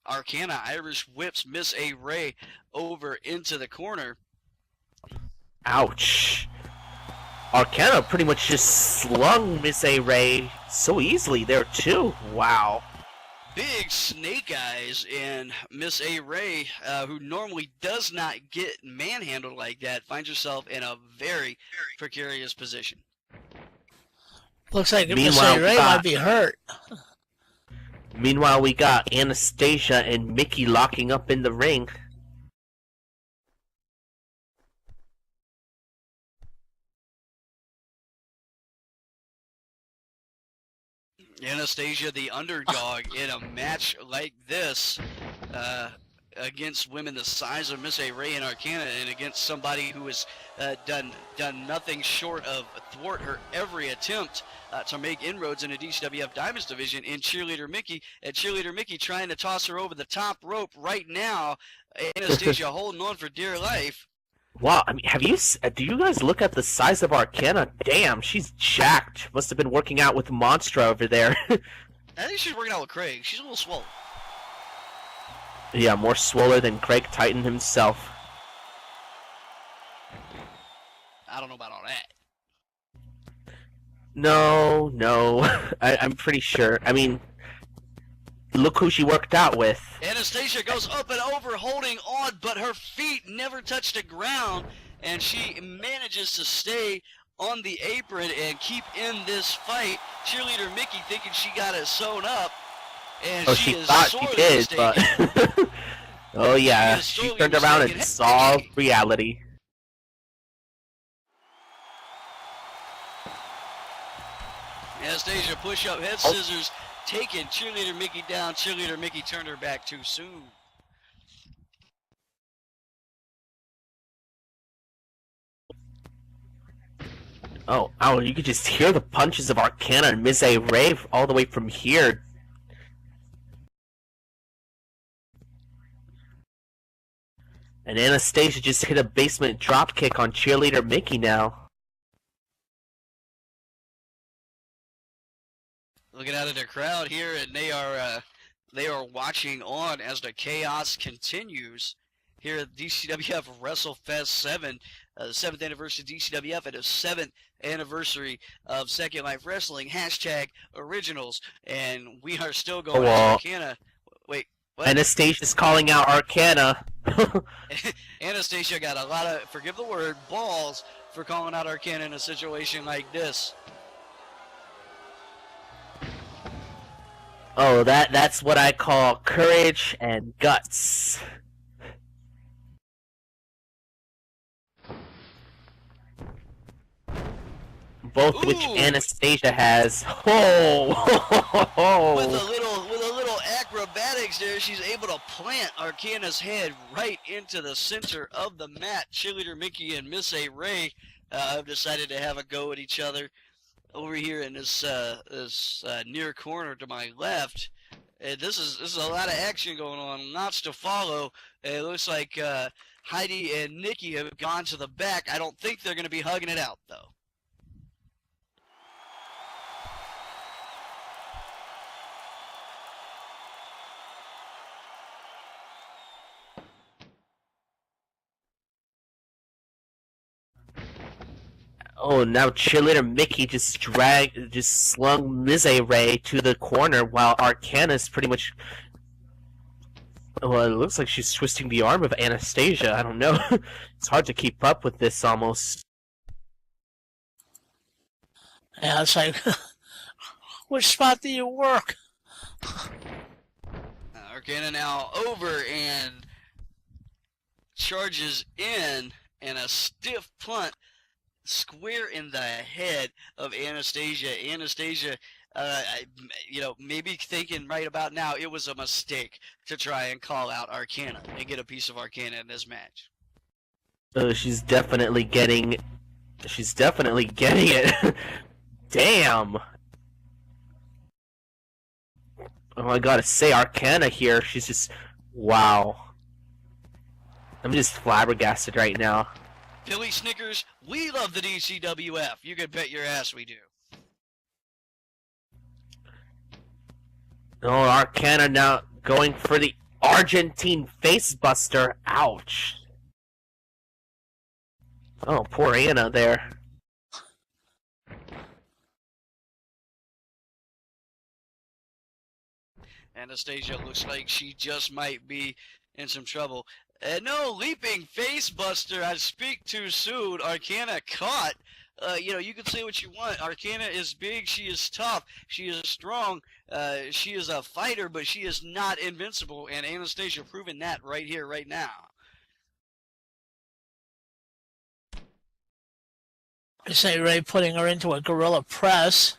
Arcana Irish whips Miss A. Ray over into the corner. Ouch. Arcana pretty much just slung Miss A. Ray so easily there, too. Wow. Big snake eyes, and Miss A. Ray, who normally does not get manhandled like that, finds herself in a very precarious position. Looks like Miss A. Ray might be hurt. Meanwhile, we got Anastasia and Mickey locking up in the ring. Anastasia, the underdog in a match like this, against women the size of Miss A. Ray and Arcana, and against somebody who has done nothing short of thwart her every attempt to make inroads in the DCWF Diamonds division in Cheerleader Mickey. And Cheerleader Mickey trying to toss her over the top rope right now. Anastasia holding on for dear life. Wow, I mean, do you guys look at the size of Arcana? Damn, she's jacked. Must have been working out with Monstra over there. I think she's working out with Craig. She's a little swole. Yeah, more swoller than Craig Titan himself. I don't know about all that. No, I'm pretty sure. I mean, look who she worked out with. Anastasia goes up and over, holding on, but her feet never touch the ground, and she manages to stay on the apron and keep in this fight. Cheerleader Mickey thinking she got it sewn up, and Oh, she she is thought she sorely did, mistaken. but oh yeah, is she sorely turned around mistaken. and saw reality. Anastasia push up, head scissors, taking Cheerleader Mickey down. Cheerleader Mickey turned her back too soon. Oh, you could just hear the punches of Arcana and Ms. A. Ray all the way from here. And Anastasia just hit a basement dropkick on Cheerleader Mickey now. Looking out at the crowd here, and they are watching on as the chaos continues here at DCWF Wrestlefest 7, the 7th anniversary of DCWF, and the 7th anniversary of Second Life Wrestling, #Originals, and we are still going Arcana. Wait, what? Anastasia's calling out Arcana. Anastasia got a lot of, forgive the word, balls for calling out Arcana in a situation like this. Oh, that's what I call courage and guts. Both which Ooh. Anastasia has. Oh, With a little acrobatics there, she's able to plant Arcana's head right into the center of the mat. Cheerleader Mickey and Miss A. Ray have decided to have a go at each other over here in this near corner to my left. This is a lot of action going on, lots to follow. It looks like Heidi and Nikki have gone to the back. I don't think they're going to be hugging it out though. Oh, now Cheerleader Mickey just slung Ms. A. Ray to the corner while Arcana's pretty much. Well, it looks like she's twisting the arm of Anastasia. I don't know. It's hard to keep up with this almost. Yeah, it's like, which spot do you work? Arcana now over and charges in, and a stiff punt square in the head of Anastasia. Anastasia, maybe thinking right about now it was a mistake to try and call out Arcana and get a piece of Arcana in this match. She's definitely getting it. Damn. Oh, I gotta say, Arcana here, she's just, wow. I'm just flabbergasted right now. Billy Snickers, we love the DCWF. You can bet your ass we do. Oh, Arcana now going for the Argentine facebuster. Ouch. Oh, poor Anna there. Anastasia looks like she just might be in some trouble. No, leaping face buster. I speak too soon. Arcana caught. You can say what you want. Arcana is big. She is tough. She is strong. She is a fighter, but she is not invincible. And Anastasia proving that right here, right now. I say Ray putting her into a gorilla press.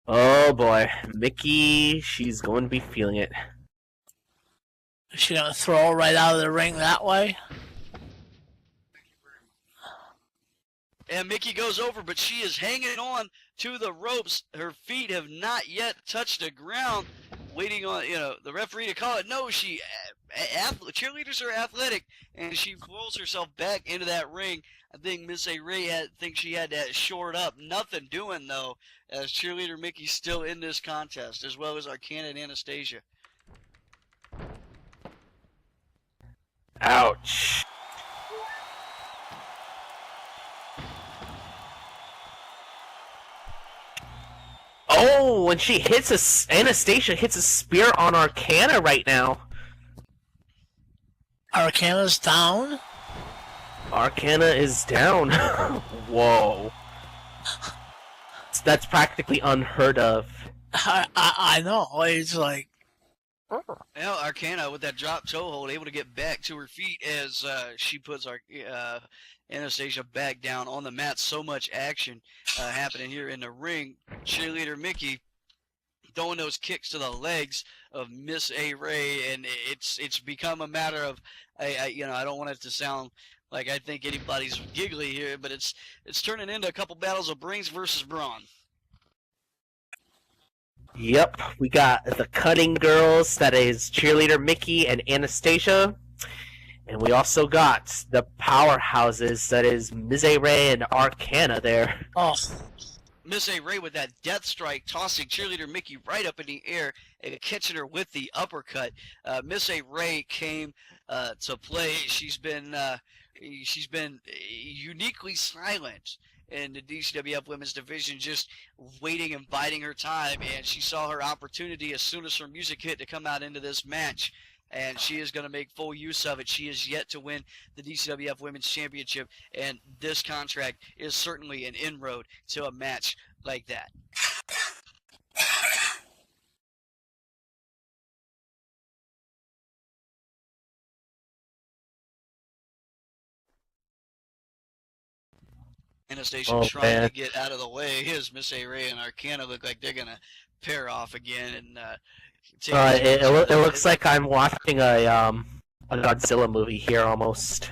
Oh boy, Mickey, she's going to be feeling it. Is she gonna throw her right out of the ring that way? And Mickey goes over, but she is hanging on to the ropes. Her feet have not yet touched the ground, waiting on the referee to call it. No, cheerleaders are athletic, and she pulls herself back into that ring. I think Miss A. Ray thinks she had that shored up. Nothing doing though, as cheerleader Mickey's still in this contest, as well as Arcana and Anastasia. Ouch. Oh, and she hits Anastasia hits a spear on Arcana right now. Arcana's down? Arcana is down. Whoa. That's practically unheard of. I know. It's like... Well, Arcana with that drop toe hold, able to get back to her feet as she puts Anastasia back down on the mat. So much action happening here in the ring. Cheerleader Mickey throwing those kicks to the legs of Miss A. Ray, and it's become a matter of, I don't want it to sound like I think anybody's giggly here, but it's turning into a couple battles of brains versus brawn. Yep, we got the Cutting Girls, that is Cheerleader Mickey and Anastasia. And we also got the Powerhouses, that is Ms. A. Ray and Arcana there. Oh. Miss A. Ray with that death strike, tossing Cheerleader Mickey right up in the air and catching her with the uppercut. Miss A. Ray came to play. She's been uniquely silent in the DCWF Women's Division, just waiting and biding her time, and she saw her opportunity as soon as her music hit to come out into this match, and she is going to make full use of it. She is yet to win the DCWF Women's Championship, and this contract is certainly an inroad to a match like that. Anastasia trying to get out of the way as Miss A. Ray and Arcana look like they're going to pair off again. And it looks like I'm watching a Godzilla movie here almost.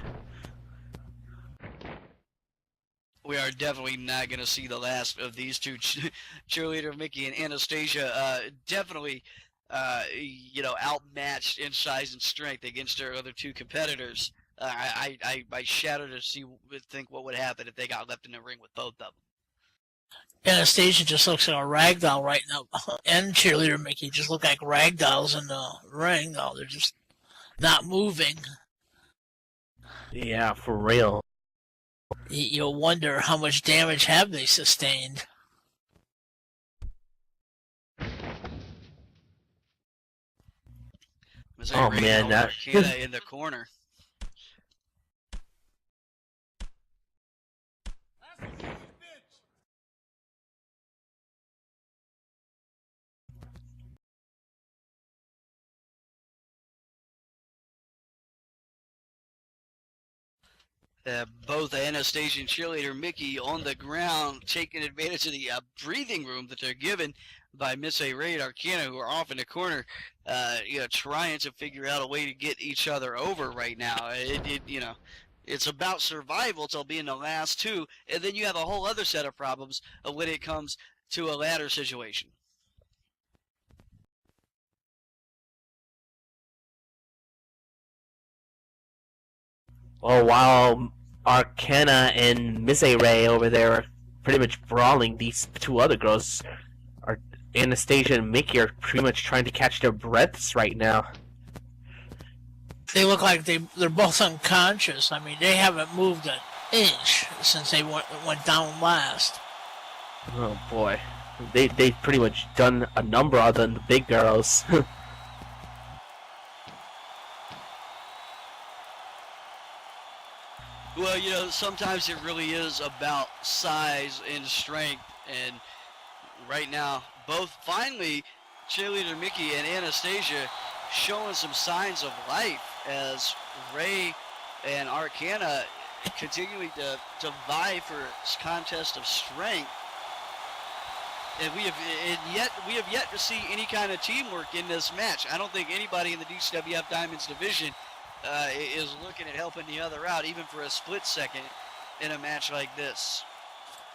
We are definitely not going to see the last of these two, Cheerleader Mickey and Anastasia. Definitely, outmatched in size and strength against their other two competitors. I shudder to think what would happen if they got left in the ring with both of them. Anastasia just looks like a ragdoll right now, and Cheerleader Mickey just look like ragdolls in the ring. Though they're just not moving. Yeah, for real. You'll wonder how much damage have they sustained. Oh man, that Arcana in the corner. Both Anastasia and Cheerleader Mickey on the ground, taking advantage of the breathing room that they're given by Miss A. Ray and Arcana, who are off in the corner, trying to figure out a way to get each other over right now. It's about survival till being the last two, and then you have a whole other set of problems when it comes to a ladder situation. Well, while Arcana and Miss A. Ray over there are pretty much brawling, these two other girls, Anastasia and Mickey, are pretty much trying to catch their breaths right now. They look like they're both unconscious. I mean, they haven't moved an inch since they went down last. Oh boy, they've pretty much done a number other than the big girls. Well, sometimes it really is about size and strength, and right now, both finally, Cheerleader Mickey and Anastasia showing some signs of life as Ray and Arcana continuing to vie for this contest of strength. And we have yet to see any kind of teamwork in this match. I don't think anybody in the DCWF Diamonds division is looking at helping the other out, even for a split second, in a match like this.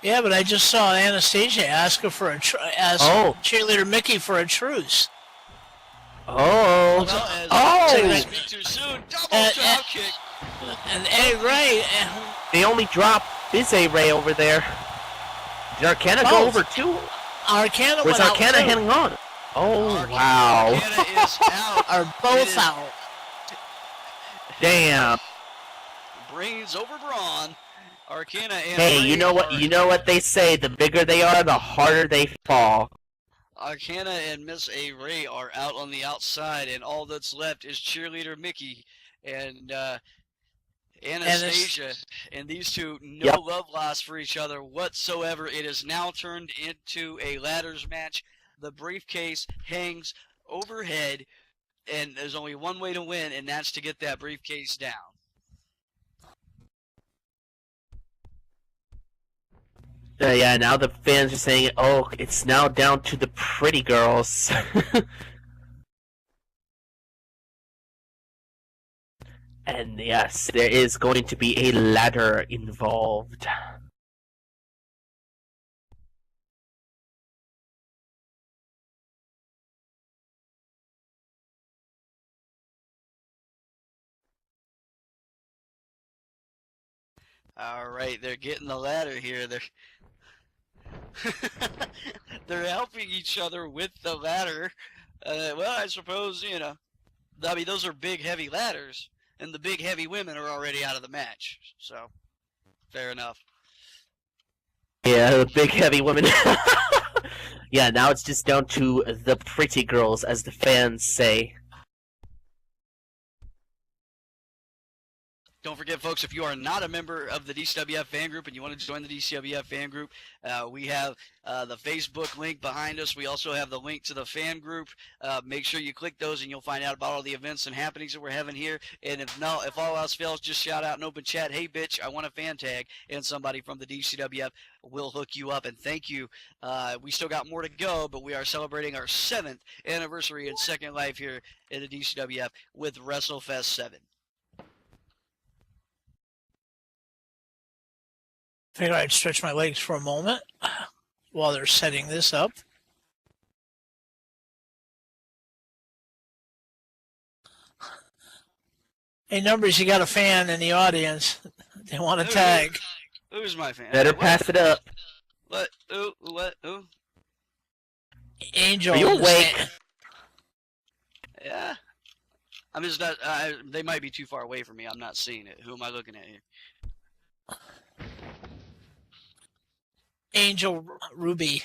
Yeah, but I just saw Anastasia ask her for Cheerleader Mickey for a truce. Oh! Too soon. Double drop kick. And A. Ray. They only dropped Miss A. Ray over there. Did Arcana go over too? Arcana was Arcana hanging on? Oh, wow. Arcana is out. Are both out. Damn. Brains over brawn. Arcana and hey, Ray you know what they say, the bigger they are, the harder they fall. Arcana and Miss A. Ray are out on the outside, and all that's left is cheerleader Mickey and Anastasia. And these two, no love lost for each other whatsoever. It is now turned into a ladders match. The briefcase hangs overhead, and there's only one way to win, and that's to get that briefcase down. Yeah, now the fans are saying, oh, it's now down to the pretty girls. And yes, there is going to be a ladder involved. All right, they're getting the ladder here. They're helping each other with the ladder. Well, I suppose, you know, I mean, those are big, heavy ladders, and the big, heavy women are already out of the match. So, fair enough. Yeah, the big, heavy women. Yeah, now it's just down to the pretty girls, as the fans say. Don't forget, folks, if you are not a member of the DCWF fan group and you want to join the DCWF fan group, we have the Facebook link behind us. We also have the link to the fan group. Make sure you click those and you'll find out about all the events and happenings that we're having here. And if all else fails, just shout out in open chat, hey, bitch, I want a fan tag. And somebody from the DCWF will hook you up. And thank you. We still got more to go, but we are celebrating our 7th anniversary in Second Life here in the DCWF with Wrestlefest 7. Figure I'd stretch my legs for a moment while they're setting this up. Hey, Numbers, you got a fan in the audience. They want to tag. Who's my fan? Better pass it up. What? Who? What? Who? Angel. Are you awake? Yeah. I'm just not. They might be too far away from me. I'm not seeing it. Who am I looking at here? Angel Ruby.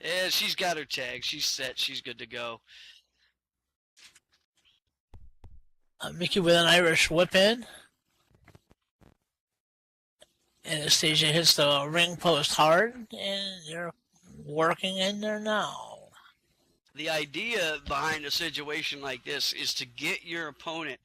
Yeah, she's got her tag. She's set. She's good to go. Mickey with an Irish whip in. Anastasia hits the ring post hard, and they're working in there now. The idea behind a situation like this is to get your opponent,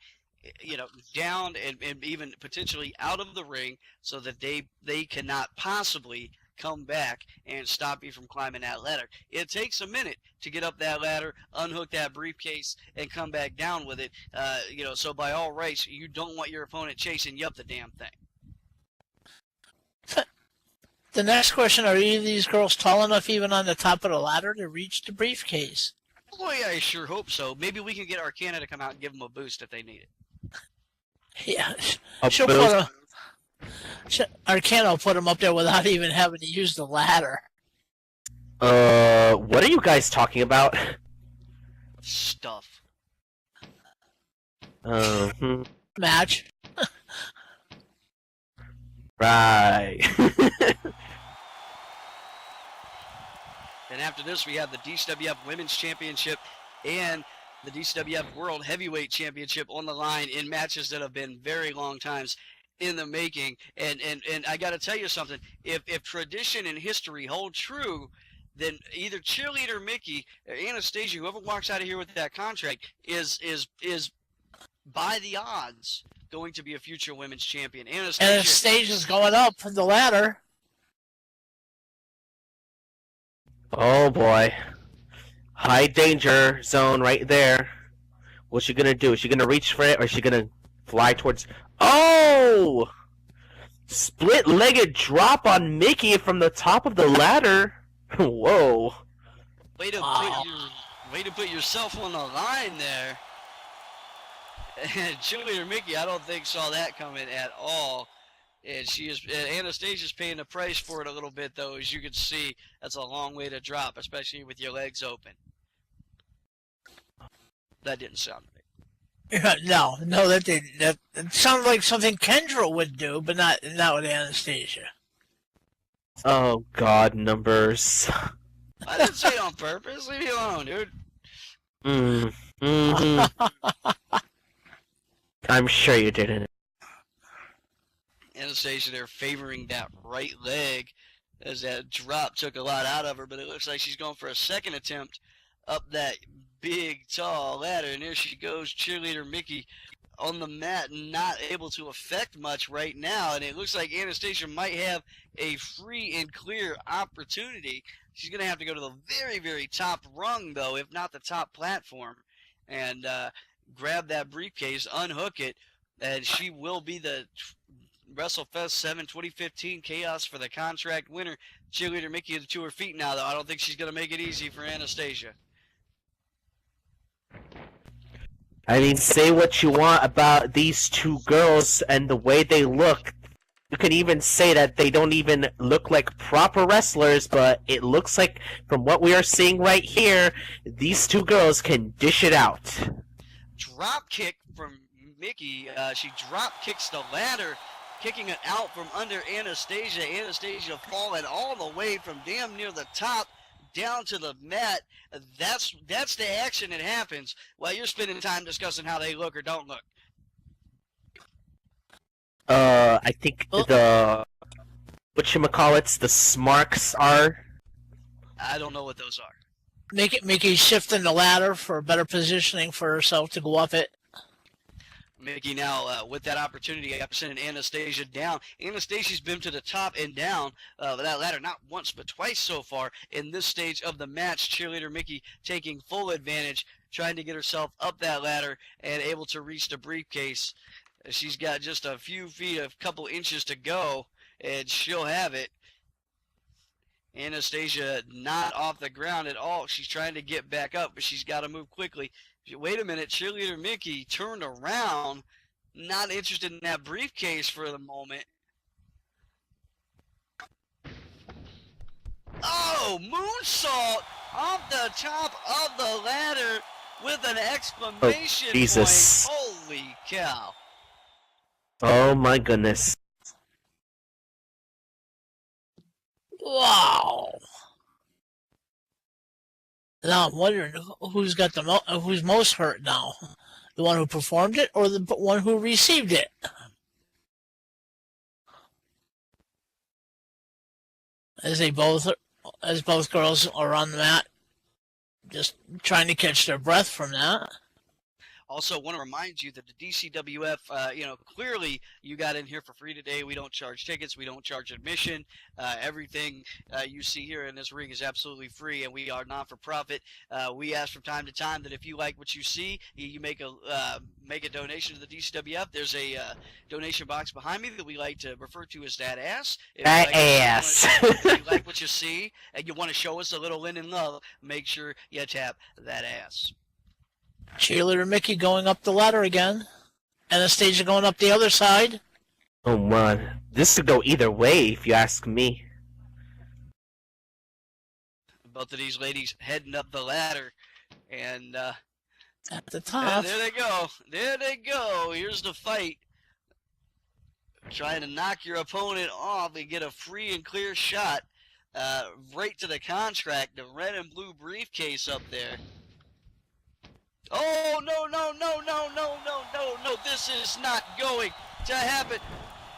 you know, down and even potentially out of the ring so that they cannot possibly come back and stop you from climbing that ladder. It takes a minute to get up that ladder, unhook that briefcase, and come back down with it. You know, so by all rights, you don't want your opponent chasing you up the damn thing. The next question, are either of these girls tall enough even on the top of the ladder to reach the briefcase? Boy, I sure hope so. Maybe we can get Arcana to come out and give them a boost if they need it. Yeah, she'll put Arcana will put them up there without even having to use the ladder. What are you guys talking about? Stuff. Match. Right. And after this, we have the DCWF Women's Championship and the DCWF World Heavyweight Championship on the line in matches that have been very long times in the making. And I got to tell you something. If tradition and history hold true, then either Cheerleader Mickey or Anastasia, whoever walks out of here with that contract, is by the odds going to be a future women's champion. Anastasia's going up the ladder. Oh boy. High danger zone right there. What's she gonna do? Is she gonna reach for it or is she gonna fly towards... Oh! Split-legged drop on Mickey from the top of the ladder. Whoa. Way to put yourself on the line there. And Cheerleader Mickey, I don't think saw that coming at all. And Anastasia's paying the price for it a little bit, though. As you can see, that's a long way to drop, especially with your legs open. That didn't sound right. No, that it sounded like something Kendra would do, but not with Anastasia. Oh God, numbers. I didn't say it on purpose. Leave me alone, dude. I'm sure you didn't. Anastasia there favoring that right leg as that drop took a lot out of her, but it looks like she's going for a second attempt up that big, tall ladder, and there she goes, cheerleader Mickey on the mat, not able to affect much right now, and it looks like Anastasia might have a free and clear opportunity. She's going to have to go to the very, very top rung, though, if not the top platform, and grab that briefcase, unhook it, and she will be the Wrestlefest VII 2015 Chaos for the Contract winner. Cheerleader Mickey to her feet now, though. I don't think she's going to make it easy for Anastasia. I mean, say what you want about these two girls and the way they look. You can even say that they don't even look like proper wrestlers, but it looks like, from what we are seeing right here, these two girls can dish it out. Drop kick from Mickey. She drop kicks the ladder, kicking it out from under Anastasia. Anastasia falling all the way from damn near the top down to the mat. That's the action that happens while you're spending time discussing how they look or don't look. I think the whatchamacallits, the smarks are. I don't know what those are. Mickey shifting the ladder for better positioning for herself to go up it. Mickey now with that opportunity after sending Anastasia down. Anastasia's been to the top and down that ladder not once but twice so far in this stage of the match. Cheerleader Mickey taking full advantage, trying to get herself up that ladder and able to reach the briefcase. She's got just a few feet, a couple inches to go, and she'll have it. Anastasia not off the ground at all. She's trying to get back up, but she's got to move quickly. Wait a minute, Cheerleader Mickey turned around, not interested in that briefcase for the moment. Oh, moonsault off the top of the ladder with an exclamation Jesus. point. Holy cow. Oh my goodness. Wow. Now I'm wondering who's got who's most hurt now, the one who performed it or the one who received it. As both girls are on the mat, just trying to catch their breath from that. Also, want to remind you that the DCWF, clearly you got in here for free today. We don't charge tickets. We don't charge admission. Everything you see here in this ring is absolutely free, and we are not-for-profit. We ask from time to time that if you like what you see, you make a donation to the DCWF. There's a donation box behind me that we like to refer to as that ass. If you like what you see and you want to show us a little linen love, make sure you tap that ass. Cheerleader Mickey going up the ladder again. Anastasia going up the other side. Oh man, this could go either way if you ask me. Both of these ladies heading up the ladder, and at the top. there they go. There they go. Here's the fight. Trying to knock your opponent off and get a free and clear shot right to the contract, the red and blue briefcase up there. Oh, no, this is not going to happen.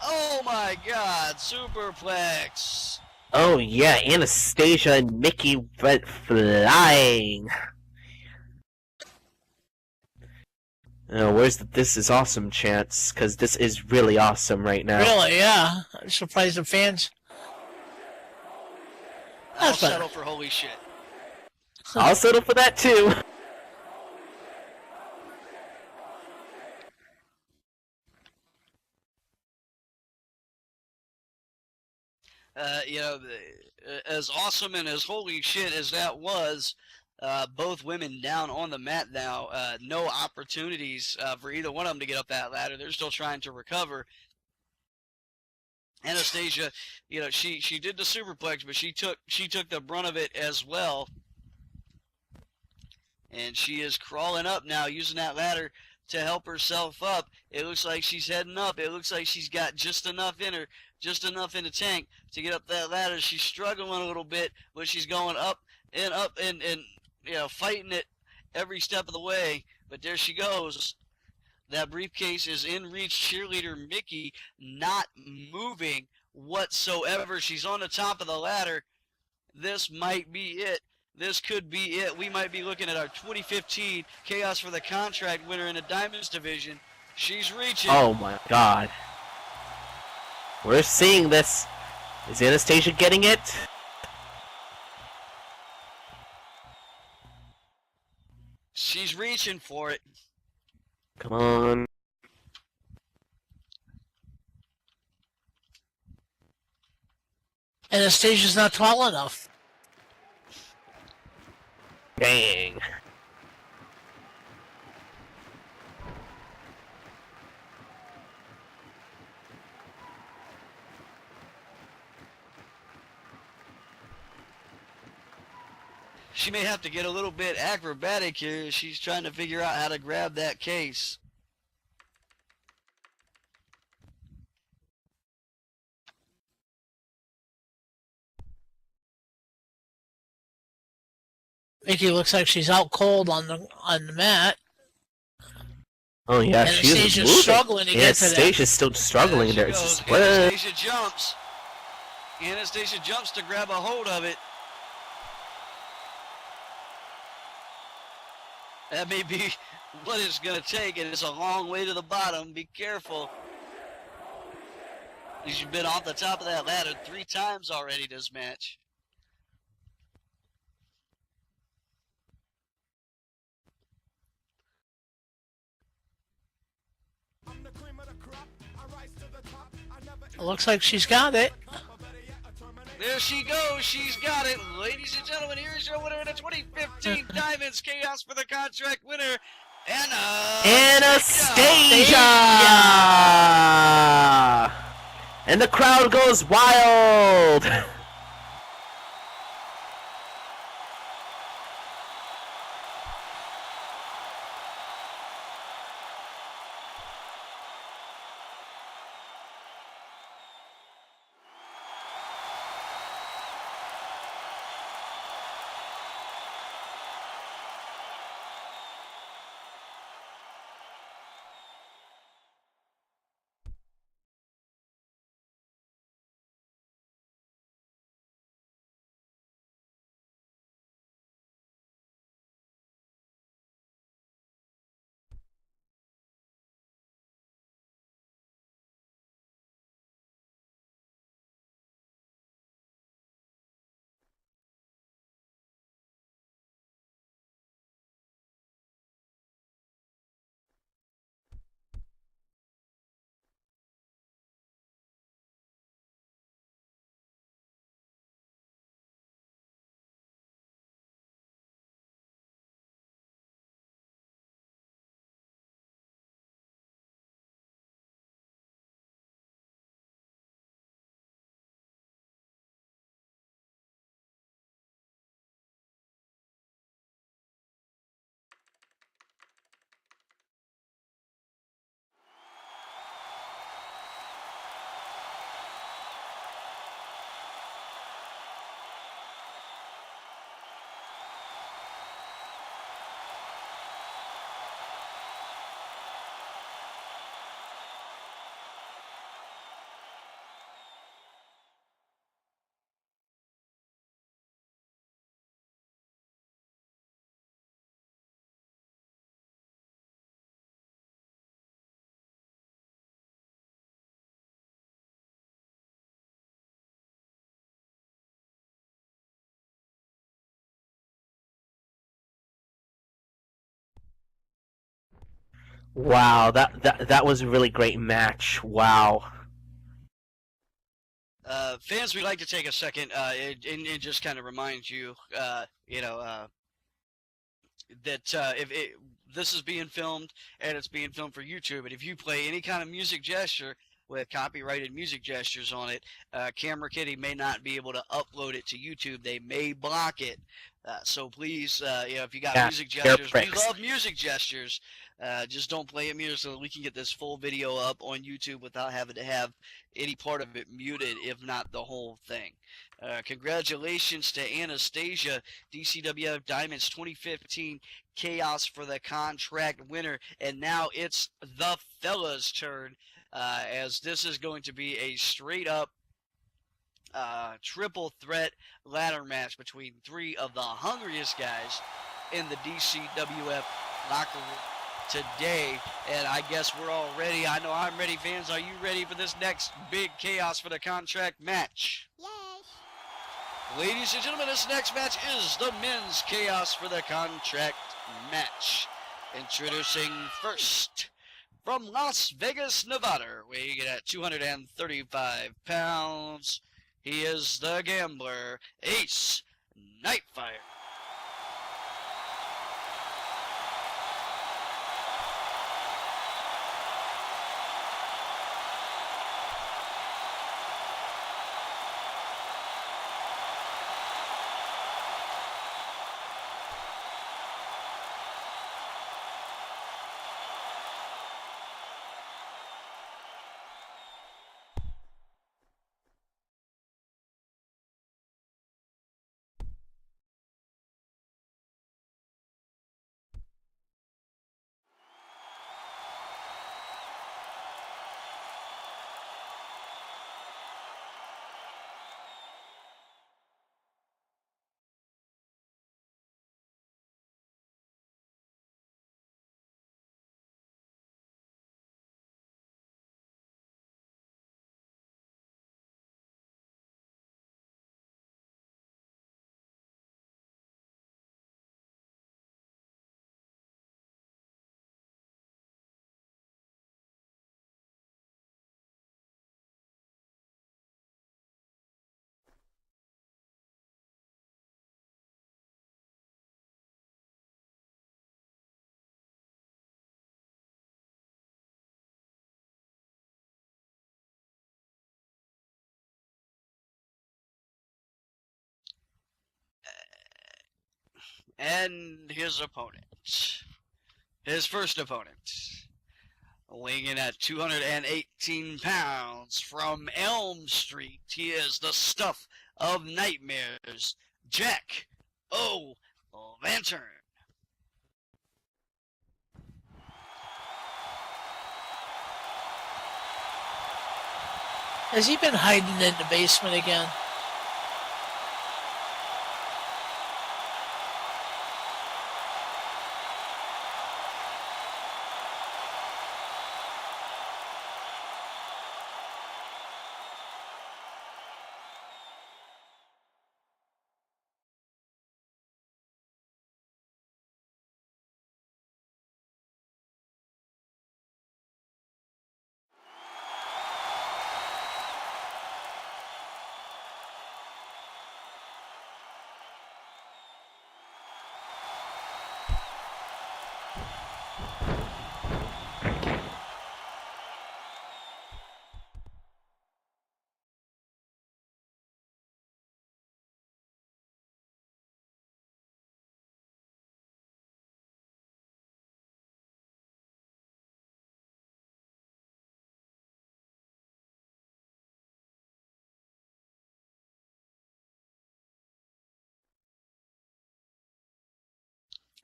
Oh my God, superplex. Oh yeah, Anastasia and Mickey went flying. Where's the "This is awesome" chance? Because this is really awesome right now. Really, yeah. I'm surprised the fans. I'll settle for holy shit. I'll settle for that too. As awesome and as holy shit as that was, both women down on the mat now. No opportunities for either one of them to get up that ladder. They're still trying to recover. Anastasia, she did the superplex, but she took the brunt of it as well. And she is crawling up now, using that ladder to help herself up. It looks like she's heading up. It looks like she's got just enough in her, just enough in the tank to get up that ladder. She's struggling a little bit, but she's going up and you know, fighting it every step of the way. But there she goes. That briefcase is in reach. Cheerleader Mickey not moving whatsoever. She's on the top of the ladder. This might be it. This could be it. We might be looking at our 2015 Chaos for the Contract winner in the Diamonds division. She's reaching. Oh my God. We're seeing this. Is Anastasia getting it? She's reaching for it. Come on. Anastasia's not tall enough. Dang. She may have to get a little bit acrobatic here. She's trying to figure out how to grab that case. Mickey looks like she's out cold on the mat. Oh yeah, she's Anastasia's moving. struggling to get to that. Anastasia's still struggling there. She It's goes. just, what? Anastasia jumps. Anastasia jumps to grab a hold of it. That may be what it's going to take, and it's a long way to the bottom. Be careful. She's been off the top of that ladder 3 times already this match. It looks like she's got it. There she goes. She's got it. Ladies and gentlemen, here's your winner in the 2015 Diamonds Chaos for the Contract winner, Anastasia! And the crowd goes wild! Wow, that was a really great match. Wow. Fans, we'd like to take a second and just kind of remind you, that if this is being filmed and it's being filmed for YouTube, and if you play any kind of music gesture with copyrighted music gestures on it. Camera Kitty may not be able to upload it to YouTube. They may block it. So please, if you got music gestures, we love music gestures. Just don't play it music so that we can get this full video up on YouTube without having to have any part of it muted, if not the whole thing. Congratulations to Anastasia, DCWF Diamonds 2015 Chaos for the Contract winner. And now it's the fellas' turn, as this is going to be a straight up triple threat ladder match between three of the hungriest guys in the DCWF locker room today. And I guess we're all ready. I know I'm ready, fans. Are you ready for this next big Chaos for the Contract match? Yes. Ladies and gentlemen, this next match is the men's Chaos for the Contract match. Introducing first, from Las Vegas, Nevada, weighing in at 235 pounds, he is the Gambler, Ace Nightfire. And his opponent, his first opponent, weighing in at 218 pounds, from Elm Street, he is the stuff of nightmares, Jack O'Lantern. Has he been hiding in the basement again?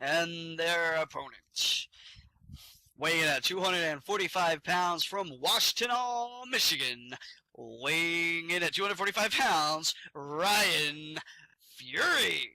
And their opponent, weighing in at 245 pounds, from Washtenaw, Michigan, weighing in at 245 pounds, Ryan Fury.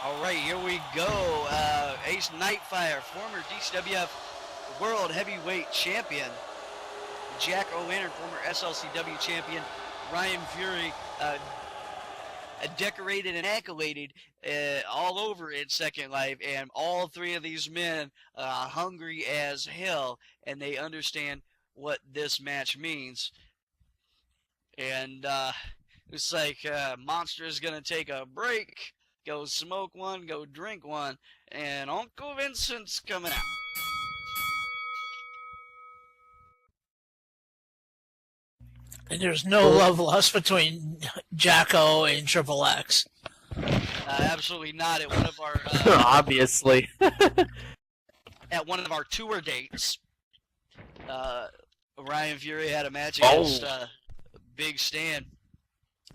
All right, here we go. Ace Nightfire, former DCWF World Heavyweight Champion. Jack O'Lantern, former SLCW champion. Ryan Fury, decorated and accoladed all over in Second Life, and all three of these men hungry as hell, and they understand what this match means. And it's like Monster is gonna take a break, go smoke one, go drink one, and Uncle Vincent's coming out. And there's no love lost between Jacko and Triple X. Absolutely not. At one of our obviously at one of our tour dates, Ryan Fury had a match against Big Stan,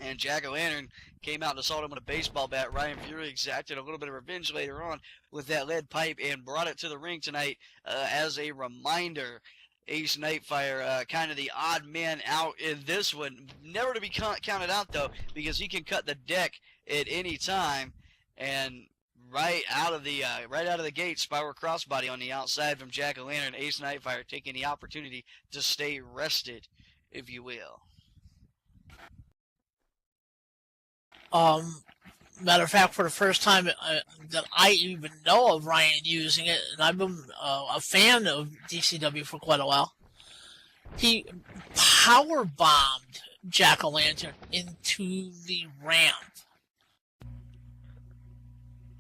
and Jack O'Lantern came out and assaulted him with a baseball bat. Ryan Fury exacted a little bit of revenge later on with that lead pipe and brought it to the ring tonight as a reminder. Ace Nightfire, kind of the odd man out in this one. Never to be counted out, though, because he can cut the deck at any time. And right out of the gate, spiral crossbody on the outside from Jack O'Lantern. Ace Nightfire taking the opportunity to stay rested, if you will. Matter of fact, for the first time that I even know of Ryan using it, and I've been a fan of DCW for quite a while, he power bombed Jack O'Lantern into the ramp.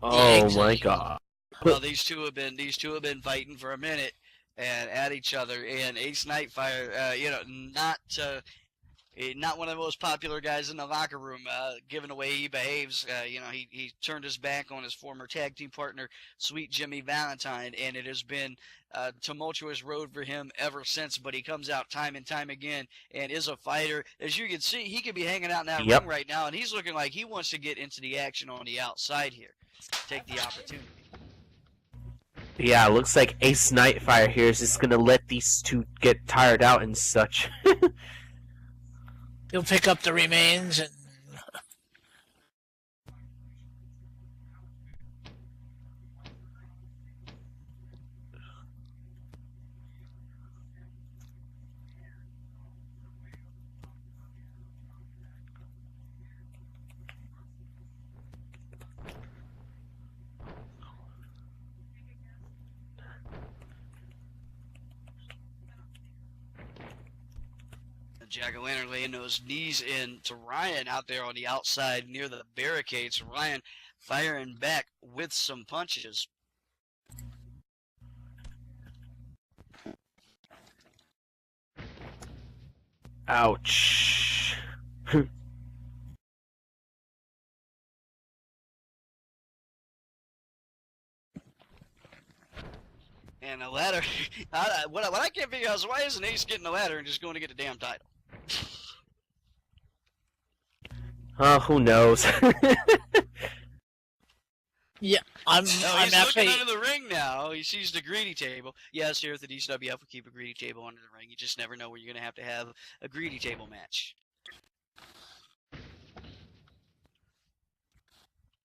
Oh my God! Well, these two have been fighting for a minute and at each other. And Ace Nightfire, not one of the most popular guys in the locker room, given the way he behaves. He turned his back on his former tag team partner, Sweet Jimmy Valentine, and it has been a tumultuous road for him ever since. But he comes out time and time again and is a fighter. As you can see, he could be hanging out in that ring right now, and he's looking like he wants to get into the action on the outside here. Take the opportunity. Yeah, looks like Ace Nightfire here is just gonna let these two get tired out and such. He'll pick up the remains and Jack O'Lantern laying those knees into Ryan out there on the outside near the barricades. Ryan firing back with some punches. Ouch. And the ladder, what I can't figure out is why isn't Ace getting the ladder and just going to get the damn title? Who knows? yeah, I'm he's actually looking under the ring now. He sees the greedy table. Yes, here at the DCWF, we keep a greedy table under the ring. You just never know where you're going to have a greedy table match.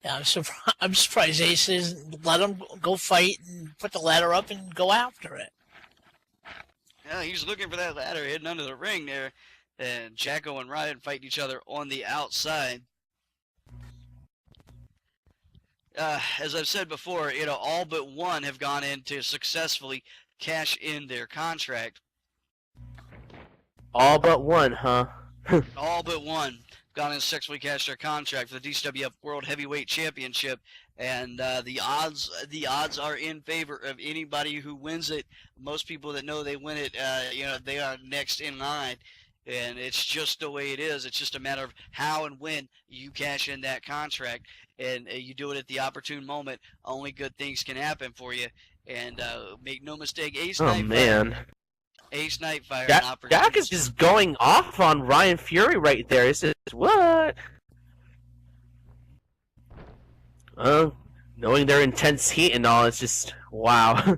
Yeah, I'm surprised Ace isn't let him go fight and put the ladder up and go after it. Yeah, he's looking for that ladder hidden under the ring there. And Jacko and Ryan fighting each other on the outside. As I've said before, all but one have gone in to successfully cash in their contract. All but one, huh? All but one gone in to successfully cash their contract for the DCWF World Heavyweight Championship. And the odds are in favor of anybody who wins it. Most people that know they win it, they are next in line. And it's just the way it is. It's just a matter of how and when you cash in that contract. And you do it at the opportune moment. Only good things can happen for you. And make no mistake, Ace Nightfire. Man. Ace Nightfire. Jack is just going off on Ryan Fury right there. It's just, what? Knowing their intense heat and all, it's just, wow.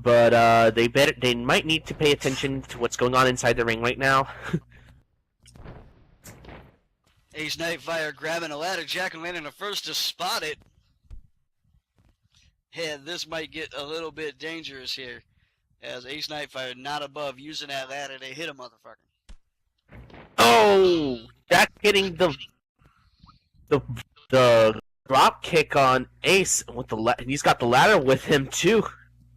But they might need to pay attention to what's going on inside the ring right now. Ace Nightfire grabbing a ladder. Jack O'Lantern the first to spot it. yeah, this might get a little bit dangerous here, as Ace Nightfire not above using that ladder to hit a motherfucker. Oh, Jack hitting the drop kick on Ace with he's got the ladder with him too.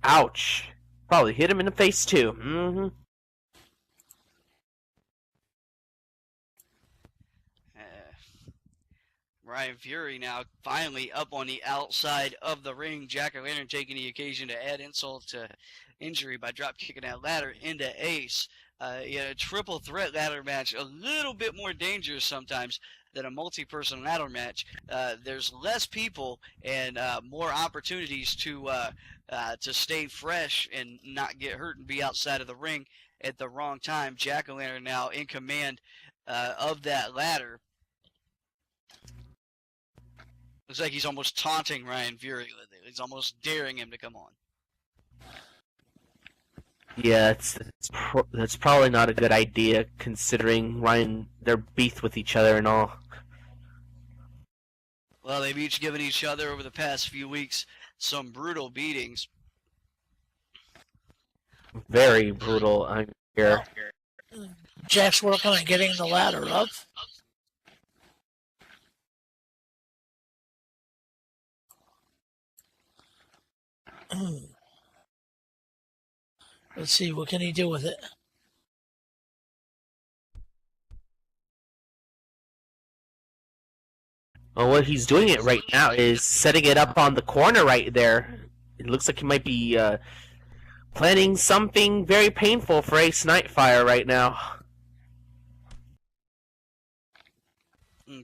Ouch! Probably hit him in the face too. Mm-hmm. Ryan Fury now finally up on the outside of the ring. Jack-o'-lantern taking the occasion to add insult to injury by drop kicking that ladder into Ace. Triple threat ladder match, a little bit more dangerous sometimes than a multi-person ladder match. There's less people and more opportunities to stay fresh and not get hurt and be outside of the ring at the wrong time. Jack-o'-lantern now in command of that ladder. Looks like he's almost taunting Ryan Fury with it. He's almost daring him to come on. Yeah, that's probably not a good idea considering Ryan their beef with each other and all. Well, they've each given each other over the past few weeks some brutal beatings. Very brutal. I'm here. Jack's working on getting the ladder up. Let's see, what can he do with it? Well, what he's doing it right now is setting it up on the corner right there. It looks like he might be planning something very painful for Ace Nightfire right now.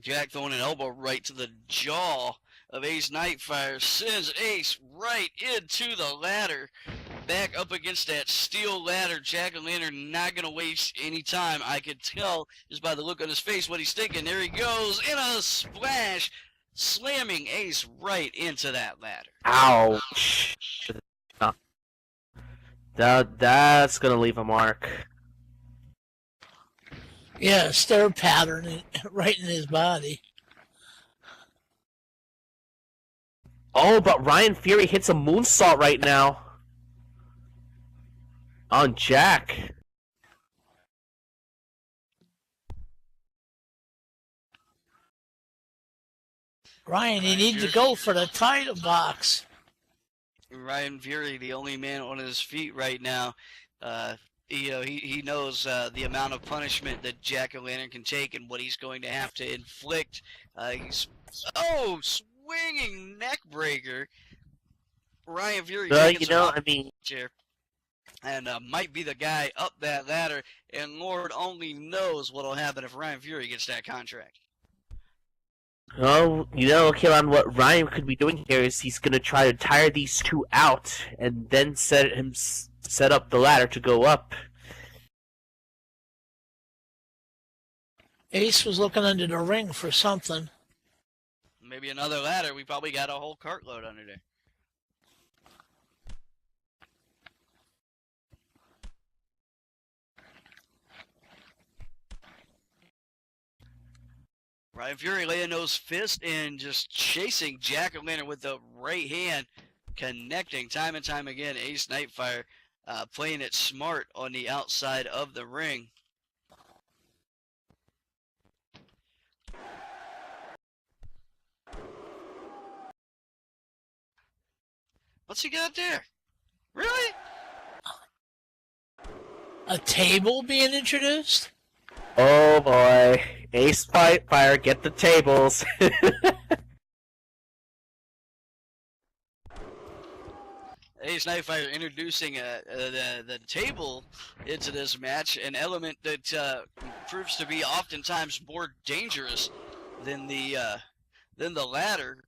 Jack throwing an elbow right to the jaw of Ace Nightfire sends Ace right into the ladder. Back up against that steel ladder. Jack-o'-lantern not going to waste any time. I could tell just by the look on his face what he's thinking. There he goes in a splash, slamming Ace right into that ladder. Ouch. That's going to leave a mark. Yeah, stir pattern right in his body. Oh, but Ryan Fury hits a moonsault right now. On Jack. Ryan, you need to go for the title box. Ryan Fury, the only man on his feet right now. He knows the amount of punishment that Jack-o'-lantern can take and what he's going to have to inflict. He's swinging neck breaker. Ryan Fury. Chair. And might be the guy up that ladder, and Lord only knows what'll happen if Ryan Fury gets that contract. Oh, Keelan, what Ryan could be doing here is he's going to try to tire these two out and then set up the ladder to go up. Ace was looking under the ring for something. Maybe another ladder. We probably got a whole cartload under there. Ryan Fury laying those fists and just chasing Jack-o'-lantern with the right hand, connecting time and time again. Ace Nightfire playing it smart on the outside of the ring. What's he got there? Really? A table being introduced? Oh boy. Ace Fire, get the tables. Ace Nightfire introducing the table into this match, an element that proves to be oftentimes more dangerous than the ladder.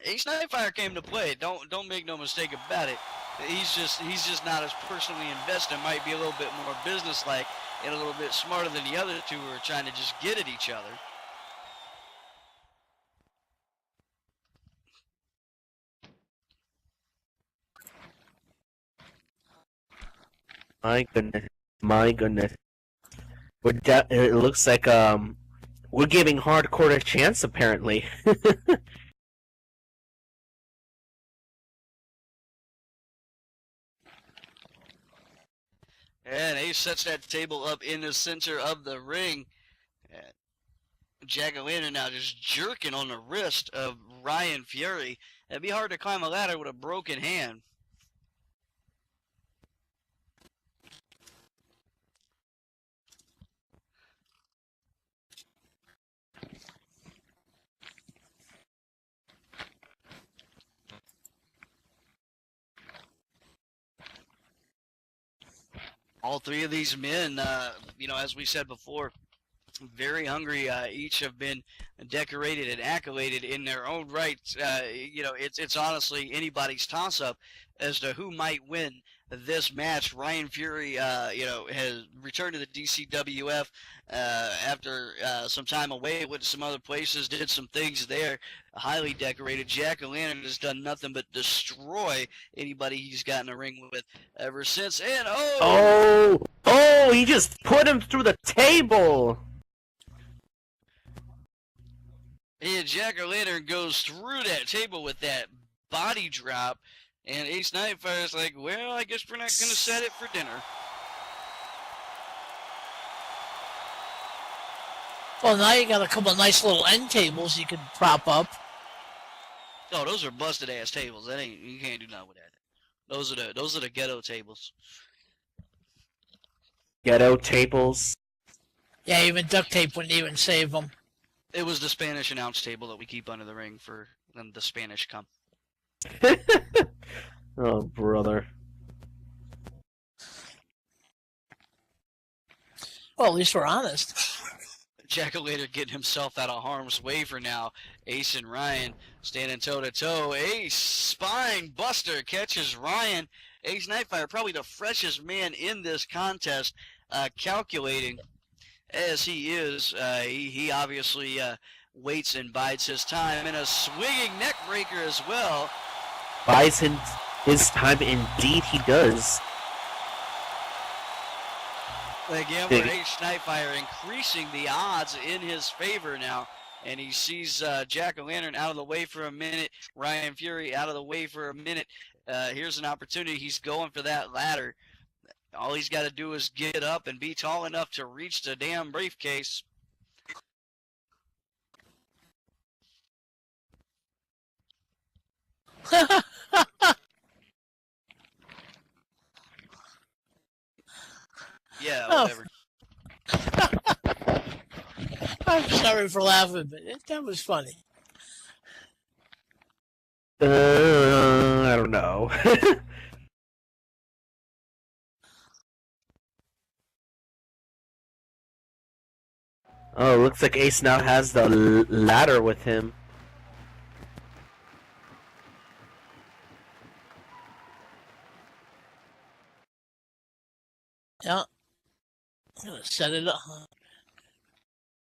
Ace Nightfire came to play. Don't make no mistake about it. He's just not as personally invested. Might be a little bit more businesslike and a little bit smarter than the other two who are trying to just get at each other. My goodness. It looks like we're giving hardcore a chance apparently. And Ace sets that table up in the center of the ring. Jack-o'-lantern now just jerking on the wrist of Ryan Fury. It'd be hard to climb a ladder with a broken hand. All three of these men, as we said before, very hungry. Each have been decorated and accoladed in their own right. It's honestly anybody's toss-up as to who might win this match. Ryan Fury, has returned to the DCWF after some time away, went to some other places, did some things there. Highly decorated. Jack-o'-lantern has done nothing but destroy anybody he's gotten a ring with ever since. And he just put him through the table. And Jack-o'-lantern goes through that table with that body drop. And Ace Nightfire's like, well, I guess we're not going to set it for dinner. Well, now you got a couple of nice little end tables you can prop up. Oh, those are busted ass tables. You can't do nothing with that. Those are the ghetto tables. Ghetto tables. Yeah, even duct tape wouldn't even save them. It was the Spanish announce table that we keep under the ring for when the Spanish come. Oh, brother. Well, at least we're honest. Jack-o'-lantern getting himself out of harm's way for now. Ace and Ryan standing toe-to-toe. Ace, spine buster, catches Ryan. Ace Nightfire, probably the freshest man in this contest, calculating as he is. He obviously waits and bides his time. And a swinging neck breaker as well. Buys his time, indeed he does. Again, for Ace Nightfire increasing the odds in his favor now. And he sees Jack-o'-lantern out of the way for a minute. Ryan Fury out of the way for a minute. Here's an opportunity. He's going for that ladder. All he's got to do is get up and be tall enough to reach the damn briefcase. Yeah, whatever. I'm sorry for laughing, but that was funny. I don't know. Oh, looks like Ace now has the ladder with him. Yeah. I'm gonna set it up.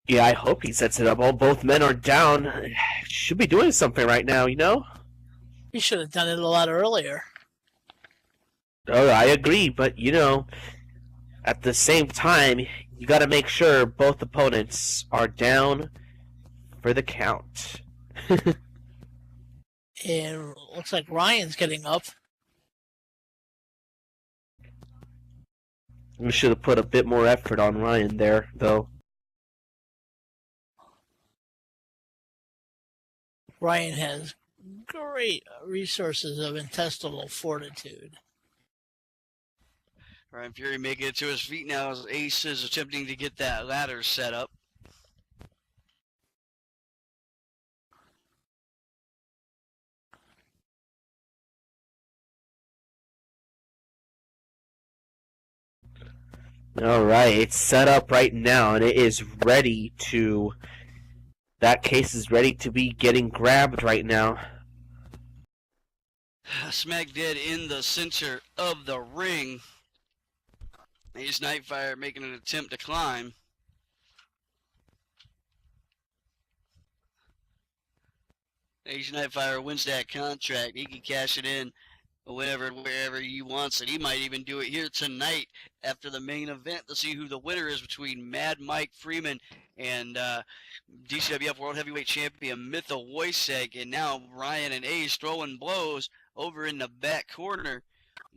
Yeah, I hope he sets it up. Oh, both men are down. Should be doing something right now, you know? He should have done it a lot earlier. Oh, I agree, but, at the same time, you gotta make sure both opponents are down for the count. And looks like Ryan's getting up. We should have put a bit more effort on Ryan there, though. Ryan has great resources of intestinal fortitude. Ryan Fury making it to his feet now as Ace is attempting to get that ladder set up. Alright, it's set up right now, and it is ready to... That case is ready to be getting grabbed right now. Smack dead in the center of the ring. Ace Nightfire making an attempt to climb. Ace Nightfire wins that contract. He can cash it in whenever and wherever he wants, and he might even do it here tonight after the main event to see who the winner is between Mad Mike Freeman and DCWF World Heavyweight Champion Mitha Wojcik. And now Ryan and Ace throwing blows over in the back corner.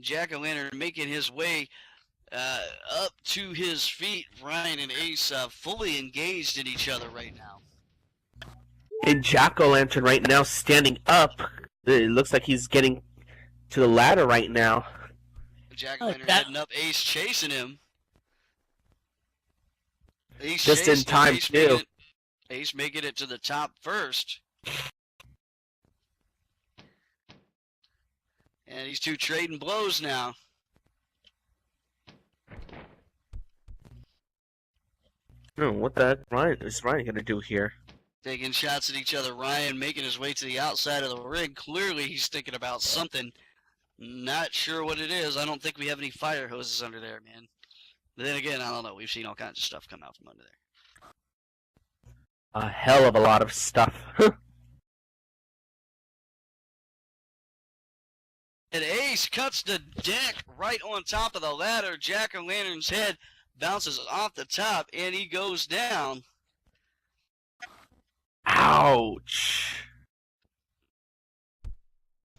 Jack-o'-lantern making his way up to his feet. Ryan and Ace fully engaged in each other right now. And Jack-O-Lantern right now standing up. It looks like he's getting to the ladder right now. Jack-O-Lantern heading up, Ace chasing him. Ace Just in time, too. Ace making it to the top first. And these two trading blows now. Oh, what the heck is Ryan going to do here? Taking shots at each other. Ryan making his way to the outside of the ring. Clearly he's thinking about something. Not sure what it is. I don't think we have any fire hoses under there, man. But then again, I don't know. We've seen all kinds of stuff come out from under there. A hell of a lot of stuff. And Ace cuts the deck right on top of the ladder. Jack-O-Lantern's head bounces off the top, and he goes down. Ouch.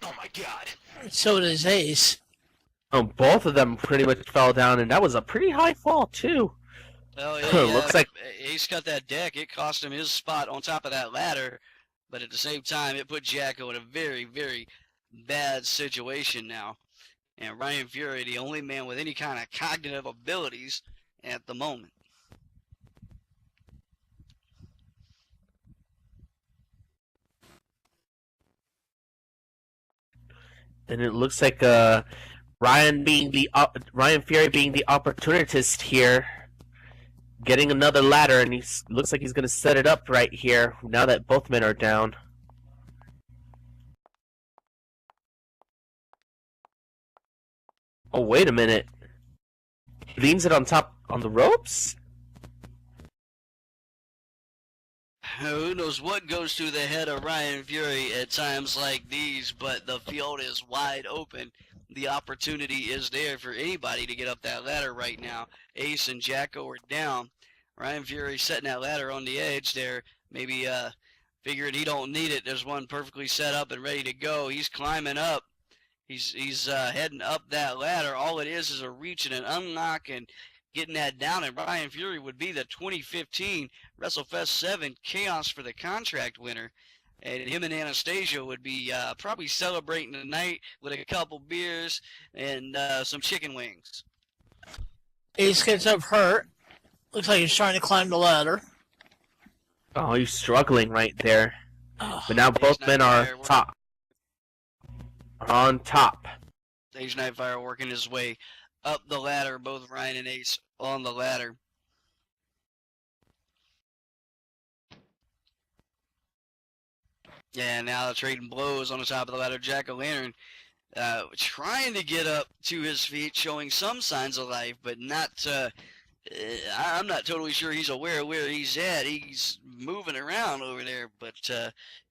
Oh my God. So does Ace. Oh, both of them pretty much fell down, and that was a pretty high fall, too. Well, yeah, Looks like Ace cut that deck. It cost him his spot on top of that ladder, but at the same time, it put Jacko in a very, very bad situation now. And Ryan Fury, the only man with any kind of cognitive abilities at the moment. And it looks like Ryan Fury being the opportunist here, getting another ladder, and he looks like he's going to set it up right here now that both men are down. Oh, wait a minute. Leans it on the ropes? Who knows what goes through the head of Ryan Fury at times like these, but the field is wide open. The opportunity is there for anybody to get up that ladder right now. Ace and Jacko are down. Ryan Fury setting that ladder on the edge there, maybe figuring he don't need it. There's one perfectly set up and ready to go. He's climbing up. He's heading up that ladder. All it is a reach and an unlock and getting that down. And Ryan Fury would be the 2015 Wrestlefest 7 Chaos for the Contract winner. And him and Anastasia would be probably celebrating tonight with a couple beers and some chicken wings. Ace gets up hurt. Looks like he's trying to climb the ladder. Oh, he's struggling right there. Oh. But now both men are on top. Stage Nightfire working his way up the ladder. Both Ryan and Ace on the ladder. Yeah, now trading blows on the top of the ladder. Jack-O-Lantern trying to get up to his feet, showing some signs of life, but not. I'm not totally sure he's aware of where he's at. He's moving around over there, but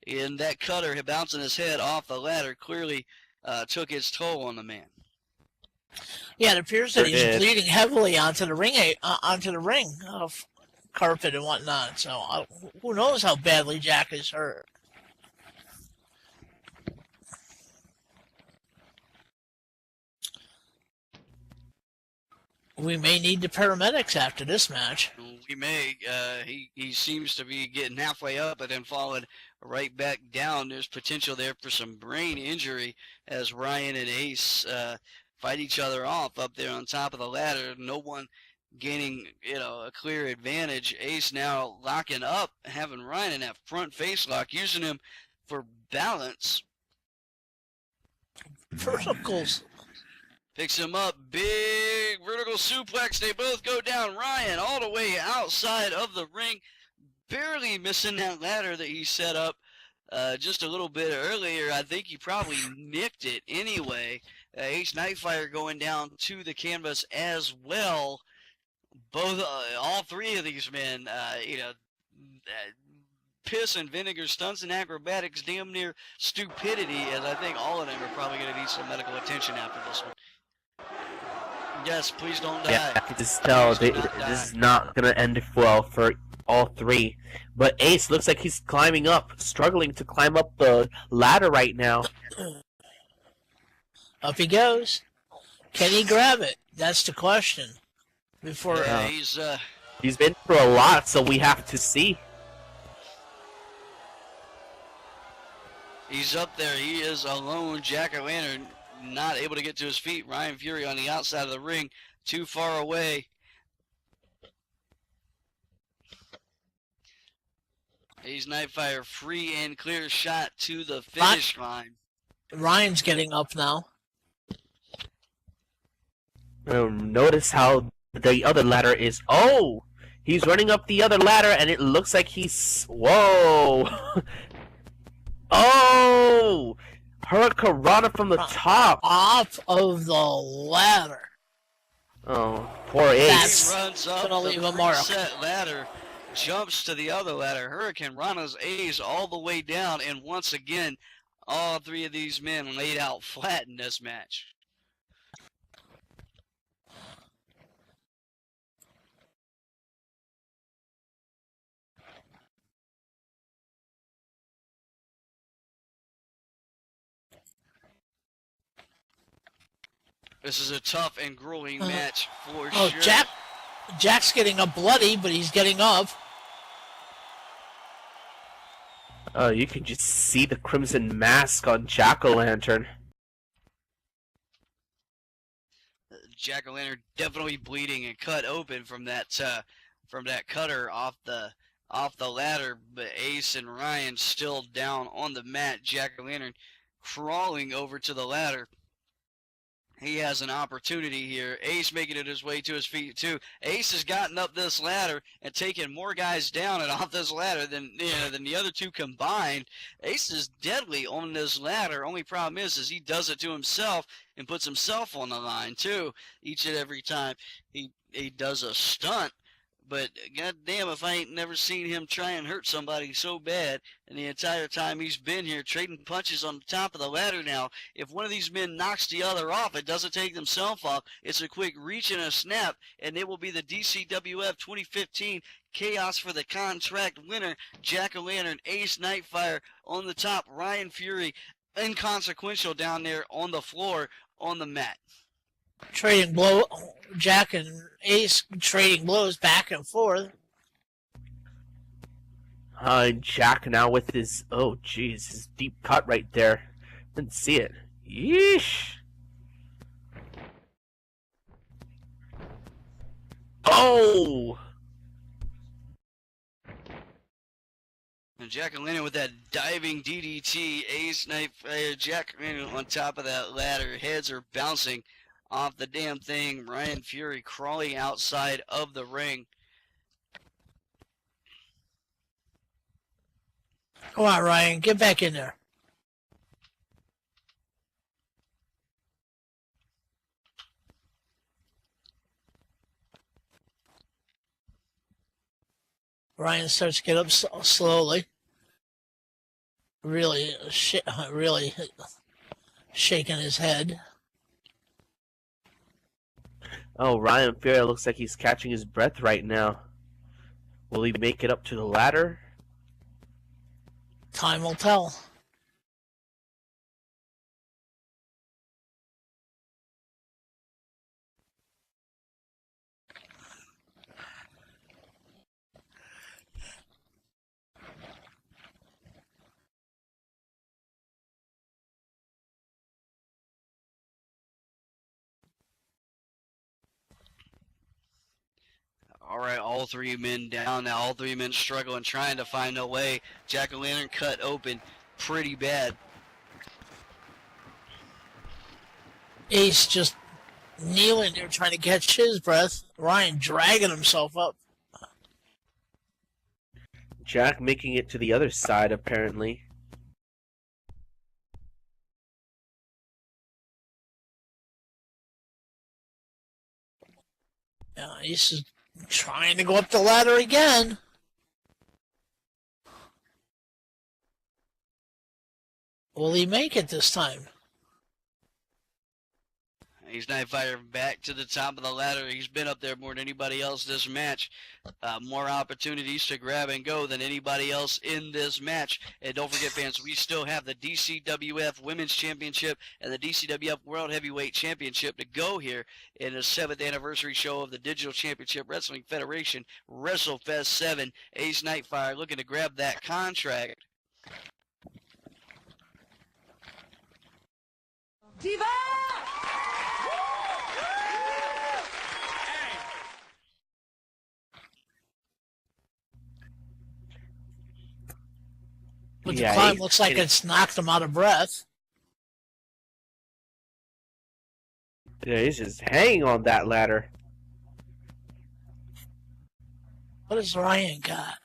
in that cutter, bouncing his head off the ladder, clearly took its toll on the man. Yeah, it appears that he's bleeding heavily onto the ring, of carpet and whatnot. So who knows how badly Jack is hurt. We may need the paramedics after this match. We may. He seems to be getting halfway up and then falling right back down. There's potential there for some brain injury as Ryan and Ace fight each other off up there on top of the ladder. No one gaining, a clear advantage. Ace now locking up, having Ryan in that front face lock, using him for balance. Verticals. Picks him up, big vertical suplex. They both go down. Ryan all the way outside of the ring, barely missing that ladder that he set up just a little bit earlier. I think he probably nicked it anyway. Ace Nightfire going down to the canvas as well. Both, all three of these men, piss and vinegar stunts and acrobatics, damn near stupidity, as I think all of them are probably going to need some medical attention after this one. Yes, please don't die. Yeah, I can just tell this is not going to end well for all three. But Ace looks like he's climbing up, struggling to climb up the ladder right now. Up he goes. Can he grab it? That's the question. Before Yeah, he's been through a lot, so we have to see. he's up there. He is alone. Jack-o'-lantern not able to get to his feet. Ryan Fury on the outside of the ring, too far away. Ace Nightfire free and clear shot to the finish line. Ryan's getting up now. Notice how the other ladder is. Oh, he's running up the other ladder, and it looks like he's. Whoa! Oh, Hurricanrana from the top. Off of the ladder. Oh, poor Ace. He runs up Gonna the leave a mark. preset ladder, jumps to the other ladder. Hurricanrana's Ace all the way down, and once again, all three of these men laid out flat in this match. This is a tough and grueling match for sure. Jack's getting up bloody, but he's getting up. You can just see the crimson mask on Jack-o'-lantern. Jack-o'-lantern definitely bleeding and cut open from that cutter off the ladder, but Ace and Ryan still down on the mat. Jack-o'-lantern crawling over to the ladder. He has an opportunity here. Ace making it his way to his feet too. Ace has gotten up this ladder and taken more guys down and off this ladder than the other two combined. Ace is deadly on this ladder. Only problem is he does it to himself and puts himself on the line too. Each and every time he does a stunt. But goddamn, if I ain't never seen him try and hurt somebody so bad in the entire time he's been here, trading punches on the top of the ladder now. If one of these men knocks the other off, it doesn't take themselves off. It's a quick reach and a snap, and it will be the DCWF 2015 Chaos for the Contract winner, Jack-o'-lantern, Ace Nightfire on the top, Ryan Fury, inconsequential down there on the floor on the mat. Jack and Ace trading blows back and forth. Jack now with his, oh jeez, his deep cut right there. Didn't see it. Yeesh. Oh! And Jack-o'-lantern with that diving DDT, Ace Nightfire, Jack-o'-lantern on top of that ladder. Heads are bouncing off the damn thing. Ryan Fury crawling outside of the ring. Come on, Ryan, get back in there. Ryan starts to get up slowly. Really shaking his head. Oh, Ryan Fury looks like he's catching his breath right now. Will he make it up to the ladder? Time will tell. All right, all three men down now. All three men struggling, trying to find a way. Jack-o'-lantern cut open pretty bad. Ace just kneeling there trying to catch his breath. Ryan dragging himself up. Jack making it to the other side, apparently. Yeah, Ace is trying to go up the ladder again. Will he make it this time? Ace Nightfire back to the top of the ladder. He's been up there more than anybody else this match. More opportunities to grab and go than anybody else in this match. And don't forget, fans, we still have the DCWF Women's Championship and the DCWF World Heavyweight Championship to go here in the 7th anniversary show of the Digital Championship Wrestling Federation, Wrestlefest 7. Ace Nightfire looking to grab that contract. Diva! But the climb looks like it's knocked him out of breath. Yeah, he's just hanging on that ladder. What has Ryan got?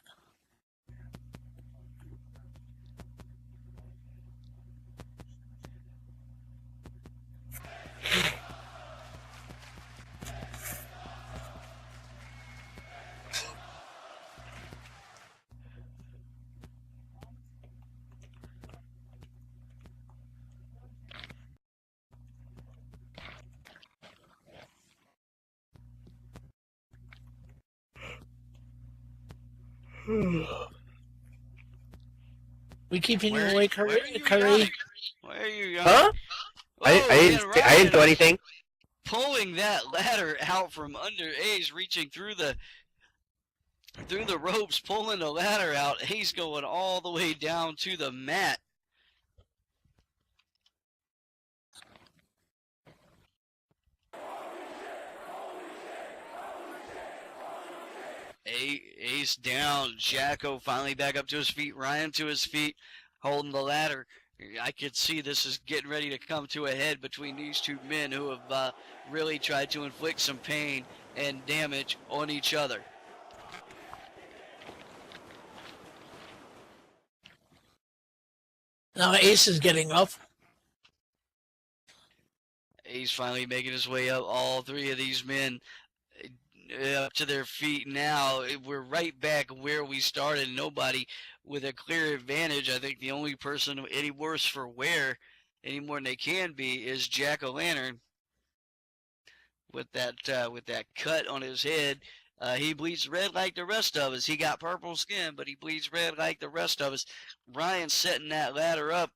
We keeping you awake, Curry? Where are you going? Huh? Oh, I didn't do anything. Pulling that ladder out from under Ace, reaching through the ropes, pulling the ladder out. Ace going all the way down to the mat. Ace down. Jacko finally back up to his feet. Ryan to his feet, holding the ladder. I could see this is getting ready to come to a head between these two men who have really tried to inflict some pain and damage on each other. Now Ace is getting up. Ace finally making his way up. All three of these men up to their feet now. We're right back where we started. Nobody with a clear advantage. I think the only person any worse for wear, any more than they can be, is Jack-O-Lantern with that cut on his head. He bleeds red like the rest of us. He got purple skin, but he bleeds red like the rest of us. Ryan setting that ladder up.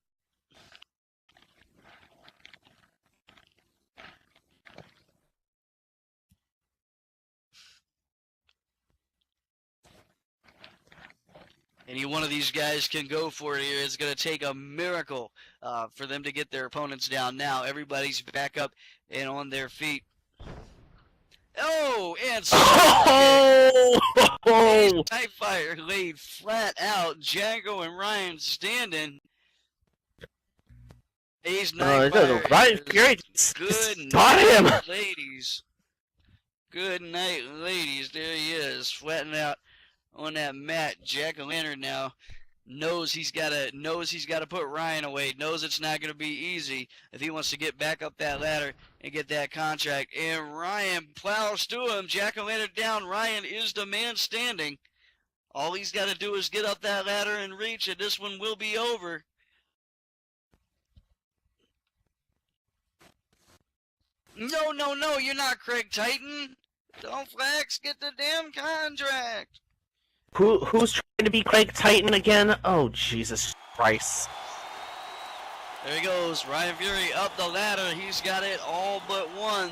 Any one of these guys can go for it here. It's going to take a miracle for them to get their opponents down. Now everybody's back up and on their feet. Oh, and Nightfire laid flat out. Django and Ryan standing. Ace Nightfire. Ryan Fury Good him. night, ladies. Good night, ladies. There he is, flattening out on that mat. Jack-O-Lantern now knows he's got to put Ryan away. Knows it's not going to be easy if he wants to get back up that ladder and get that contract. And Ryan plows through him. Jack-O-Lantern down. Ryan is the man standing. All he's got to do is get up that ladder and reach it. This one will be over. No, no, no, you're not Craig Titan. Don't flex. Get the damn contract. Who's trying to be Craig Titan again? Oh, Jesus Christ. There he goes. Ryan Fury up the ladder. He's got it all but one.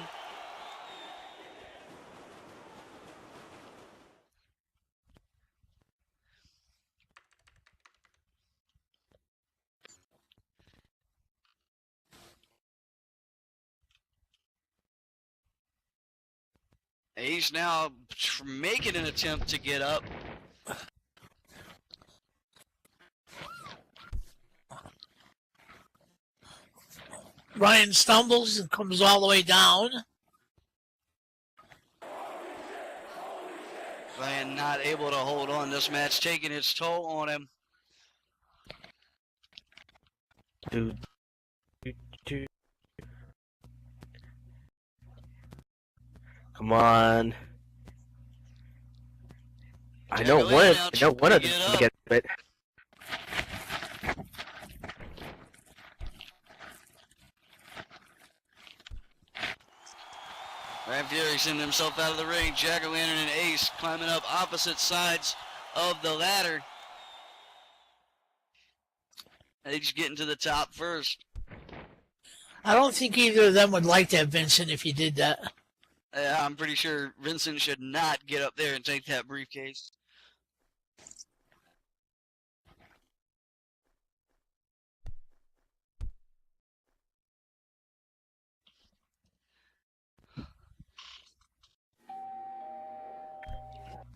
He's now making an attempt to get up. Ryan stumbles and comes all the way down. Ryan not able to hold on. This match taking its toll on him. Dude. Come on. I don't want to get it. Ryan Fury sending himself out of the ring. Jack-o'-lantern and Ace climbing up opposite sides of the ladder. Ace getting to the top first. I don't think either of them would like that, Vincent, if you did that. I'm pretty sure Vincent should not get up there and take that briefcase.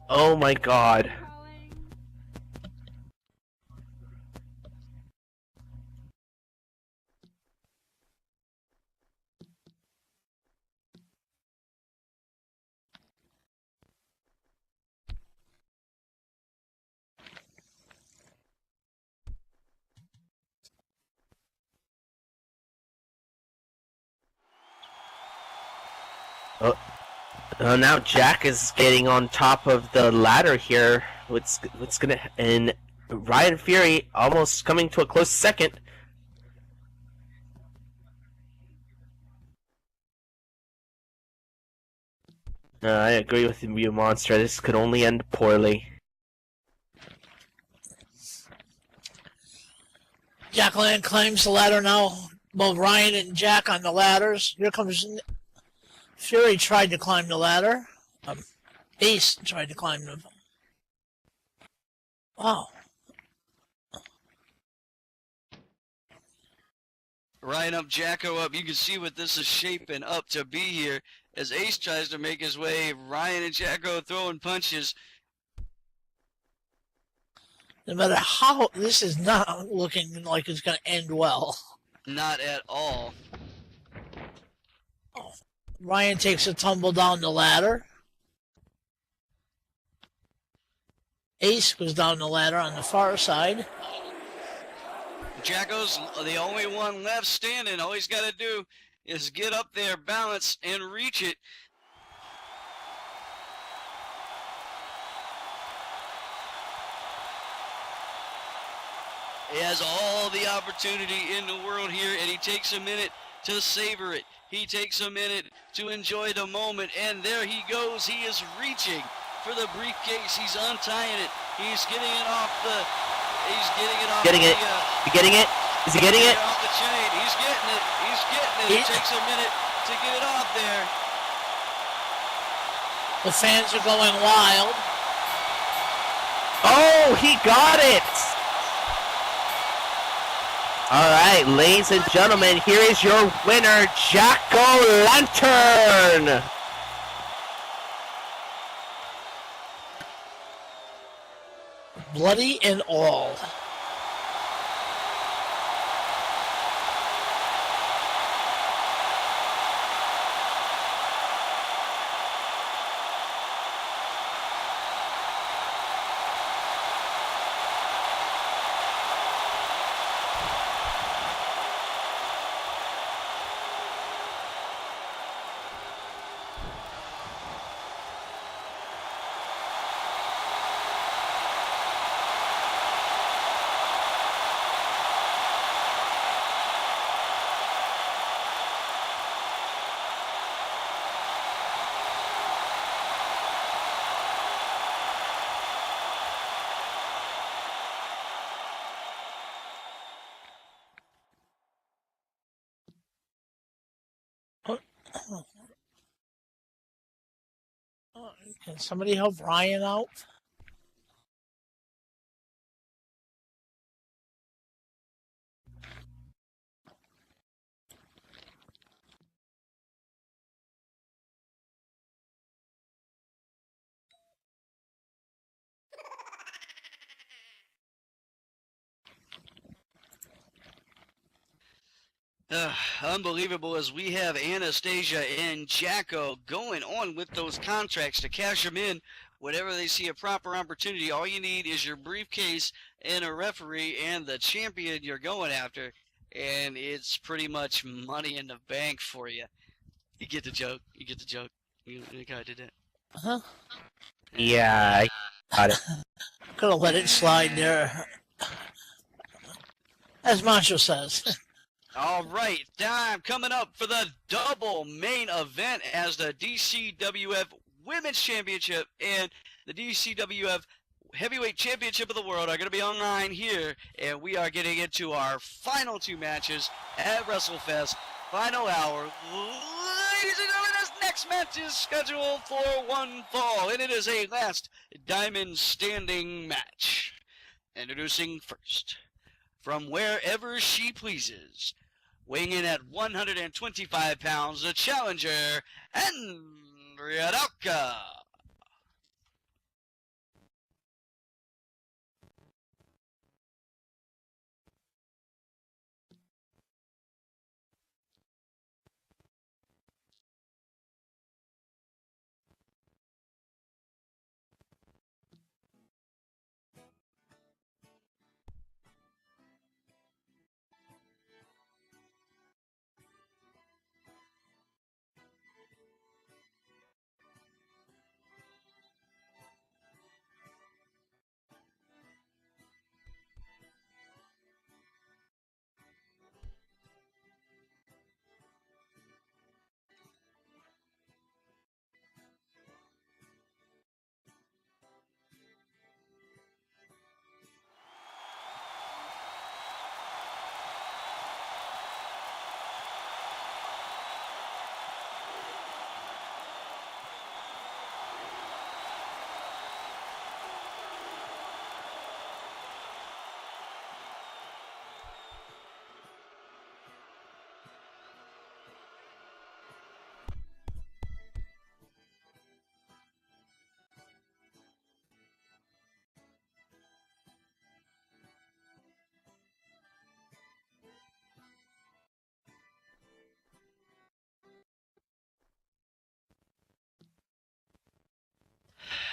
Oh my god. Now Jack is getting on top of the ladder here. What's gonna, and Ryan Fury almost coming to a close second. I agree with you, Monster. This could only end poorly. Jacqueline climbs the ladder now. Both Ryan and Jack on the ladders. Here comes Fury. Tried to climb the ladder. Ace tried to climb the. Wow. Ryan up, Jacko up. You can see what this is shaping up to be here as Ace tries to make his way. Ryan and Jacko throwing punches. No matter how, this is not looking like it's going to end well. Not at all. Oh. Ryan takes a tumble down the ladder. Ace goes down the ladder on the far side. Jacko's the only one left standing. All he's got to do is get up there, balance, and reach it. He has all the opportunity in the world here, and he takes a minute to savor it. He takes a minute to enjoy the moment, and there he goes. He is reaching for the briefcase. He's untying it. He's getting it off the. He's getting it off. Getting it. You getting it? Is he getting it? Off the chain. He's getting it. He's getting it. It takes a minute to get it off there. The fans are going wild. Oh, he got it! Alright, ladies and gentlemen, here is your winner, Jack-o'-lantern! Bloody and all. Can somebody help Ryan out? Unbelievable as we have Anastasia and Jacko going on with those contracts to cash them in whenever they see a proper opportunity. All you need is your briefcase and a referee and the champion you're going after, and it's pretty much money in the bank for you. You get the joke. You get the joke. You kind of did that. Huh? Yeah, I got it. Could have let it slide there. As Macho says. All right, time coming up for the double main event as the DCWF Women's Championship and the DCWF Heavyweight Championship of the World are going to be online here, and we are getting into our final two matches at Wrestlefest. Final hour. Ladies and gentlemen, this next match is scheduled for one fall, and it is a last diamond standing match. Introducing first, from wherever she pleases, weighing in at 125 pounds, the challenger, Andrea Dalka.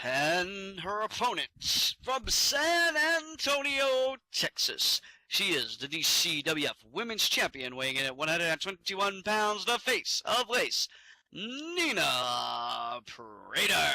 And her opponent from San Antonio, Texas. She is the DCWF Women's Champion, weighing in at 121 pounds, the face of lace, Nina Prater.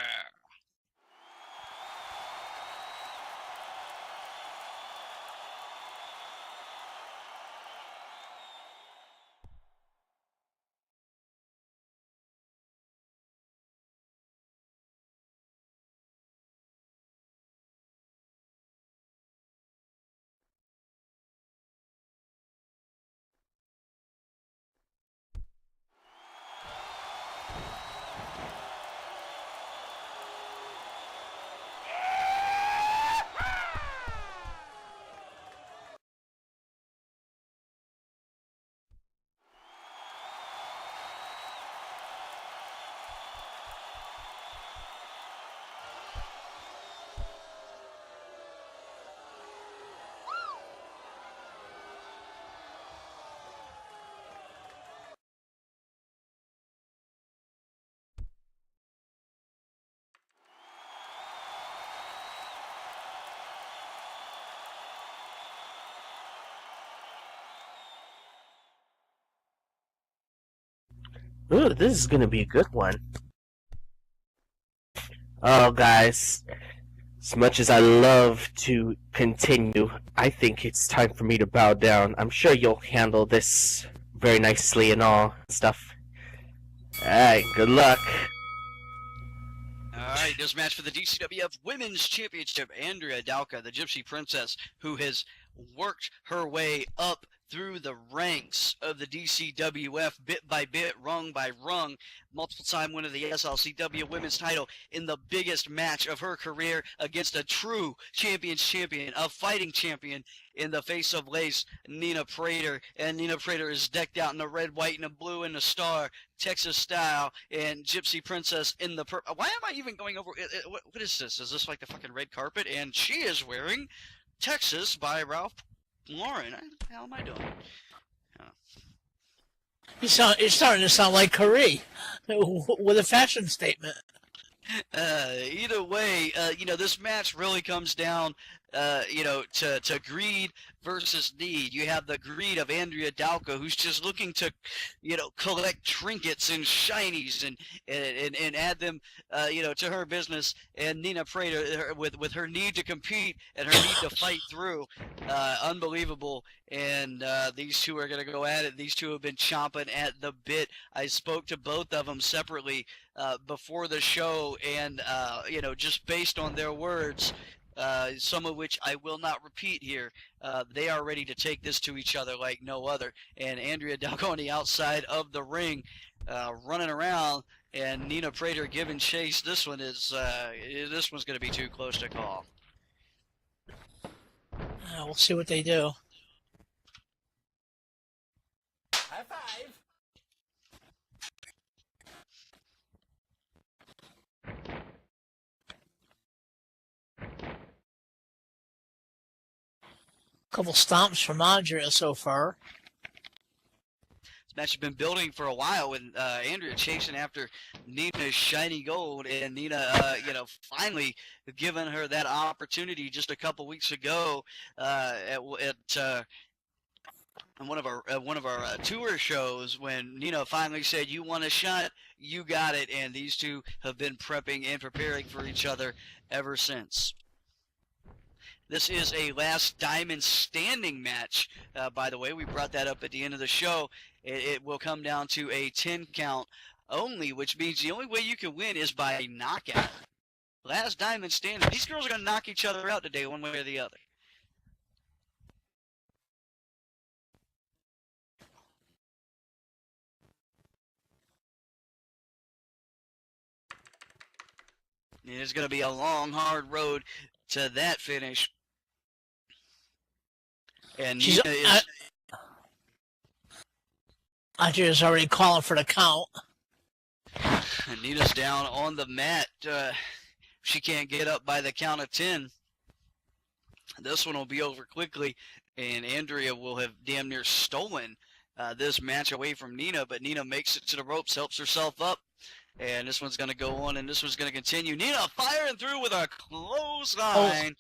Ooh, this is gonna be a good one. Oh, guys, as much as I love to continue, I think it's time for me to bow down. I'm sure you'll handle this very nicely and all stuff. Alright, good luck. Alright, this match for the DCWF Women's Championship, Andrea Dalka, the Gypsy Princess, who has worked her way up through the ranks of the DCWF bit by bit, rung by rung, multiple time winner of the SLCW women's title in the biggest match of her career against a true champion's champion, a fighting champion in the face of lace, Nina Prater. And Nina Prater is decked out in the red, white, and the blue and the star, Texas style, and Gypsy Princess in the why am I even going over what is this? Is this like the fucking red carpet? And she is wearing Texas by Ralph Lauren. What the hell am I doing? You're starting to sound like Curry with a fashion statement. Either way, this match really comes down to greed versus need. You have the greed of Andrea Dalka, who's just looking to, collect trinkets and shinies and add them, to her business. And Nina Prater, with her need to compete and her need to fight through, unbelievable. And these two are going to go at it. These two have been chomping at the bit. I spoke to both of them separately before the show, and just based on their words, some of which I will not repeat here, they are ready to take this to each other like no other. And Andrea Dalco on the outside of the ring, running around, and Nina Prater giving chase. This one's going to be too close to call. We'll see what they do. High five. Couple stomps from Andrea so far. This match has been building for a while, with Andrea chasing after Nina's shiny gold, and Nina, finally giving her that opportunity just a couple weeks ago at one of our tour shows, when Nina finally said, "You want a shot? You got it." And these two have been prepping and preparing for each other ever since. This is a last diamond standing match, by the way. We brought that up at the end of the show. It will come down to a 10 count only, which means the only way you can win is by knockout. Last diamond standing. These girls are going to knock each other out today, one way or the other. It's going to be a long, hard road to that finish. And Andrea's already calling for the count. Nina's down on the mat. She can't get up by the count of 10. This one will be over quickly, and Andrea will have damn near stolen this match away from Nina, but Nina makes it to the ropes, helps herself up, and this one's going to go on, and this one's going to continue. Nina firing through with a clothesline.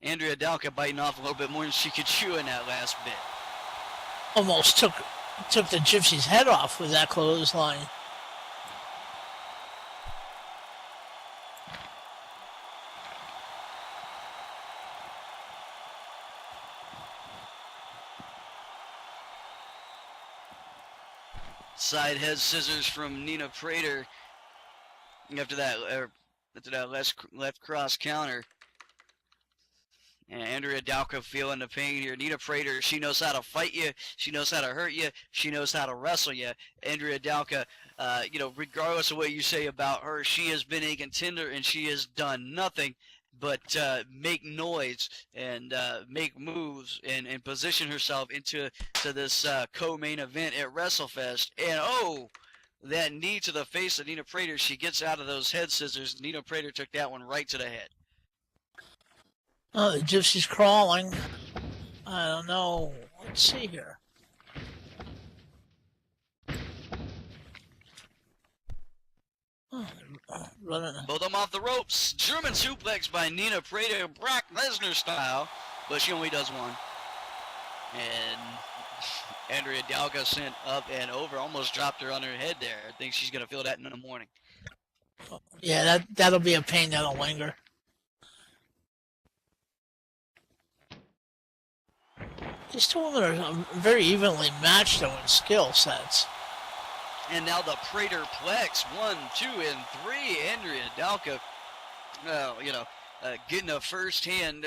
Andrea Dalka biting off a little bit more than she could chew in that last bit. Almost took the gypsy's head off with that clothesline. Side head scissors from Nina Prater after that left cross counter. And Andrea Dalka feeling the pain here. Nina Prater, she knows how to fight you. She knows how to hurt you. She knows how to wrestle you. Andrea Dalka, regardless of what you say about her, she has been a contender, and she has done nothing but make noise and make moves and position herself into this co-main event at WrestleFest. And that knee to the face of Nina Prater, she gets out of those head scissors. Nina Prater took that one right to the head. Oh, the gypsy's crawling. I don't know. Let's see here. Running. Both of them off the ropes. German suplex by Nina Prater, Brock Lesnar style, but she only does one. And Andrea Dalka sent up and over, almost dropped her on her head there. I think she's going to feel that in the morning. Yeah, that'll be a pain that'll linger. These two women are very evenly matched, though, in skill sets. And now the Prater Plex, 1, 2, and 3. Andrea Dalka, getting a first-hand,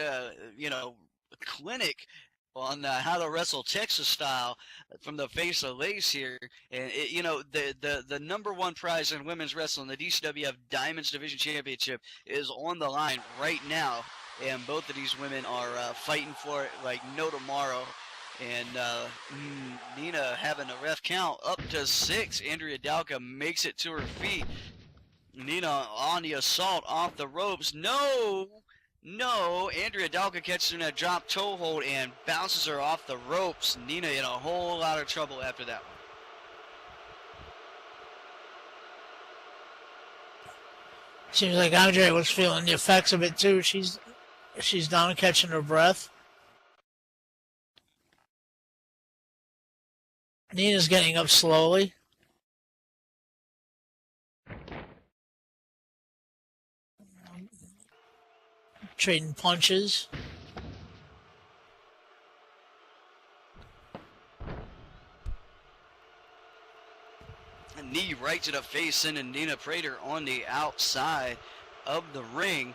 clinic on how to wrestle Texas style from the face of Lace here. And, the number one prize in women's wrestling, the DCWF Diamonds Division Championship, is on the line right now. And both of these women are fighting for it like no tomorrow. And Nina having a ref count up to 6. Andrea Dalka makes it to her feet. Nina on the assault off the ropes. No. Andrea Dalka catches her in a drop toe hold and bounces her off the ropes. Nina in a whole lot of trouble after that one. Seems like Andrea was feeling the effects of it too. She's She's down catching her breath. Nina's getting up slowly. Trading punches. A knee right to the face, sending Nina Prater on the outside of the ring.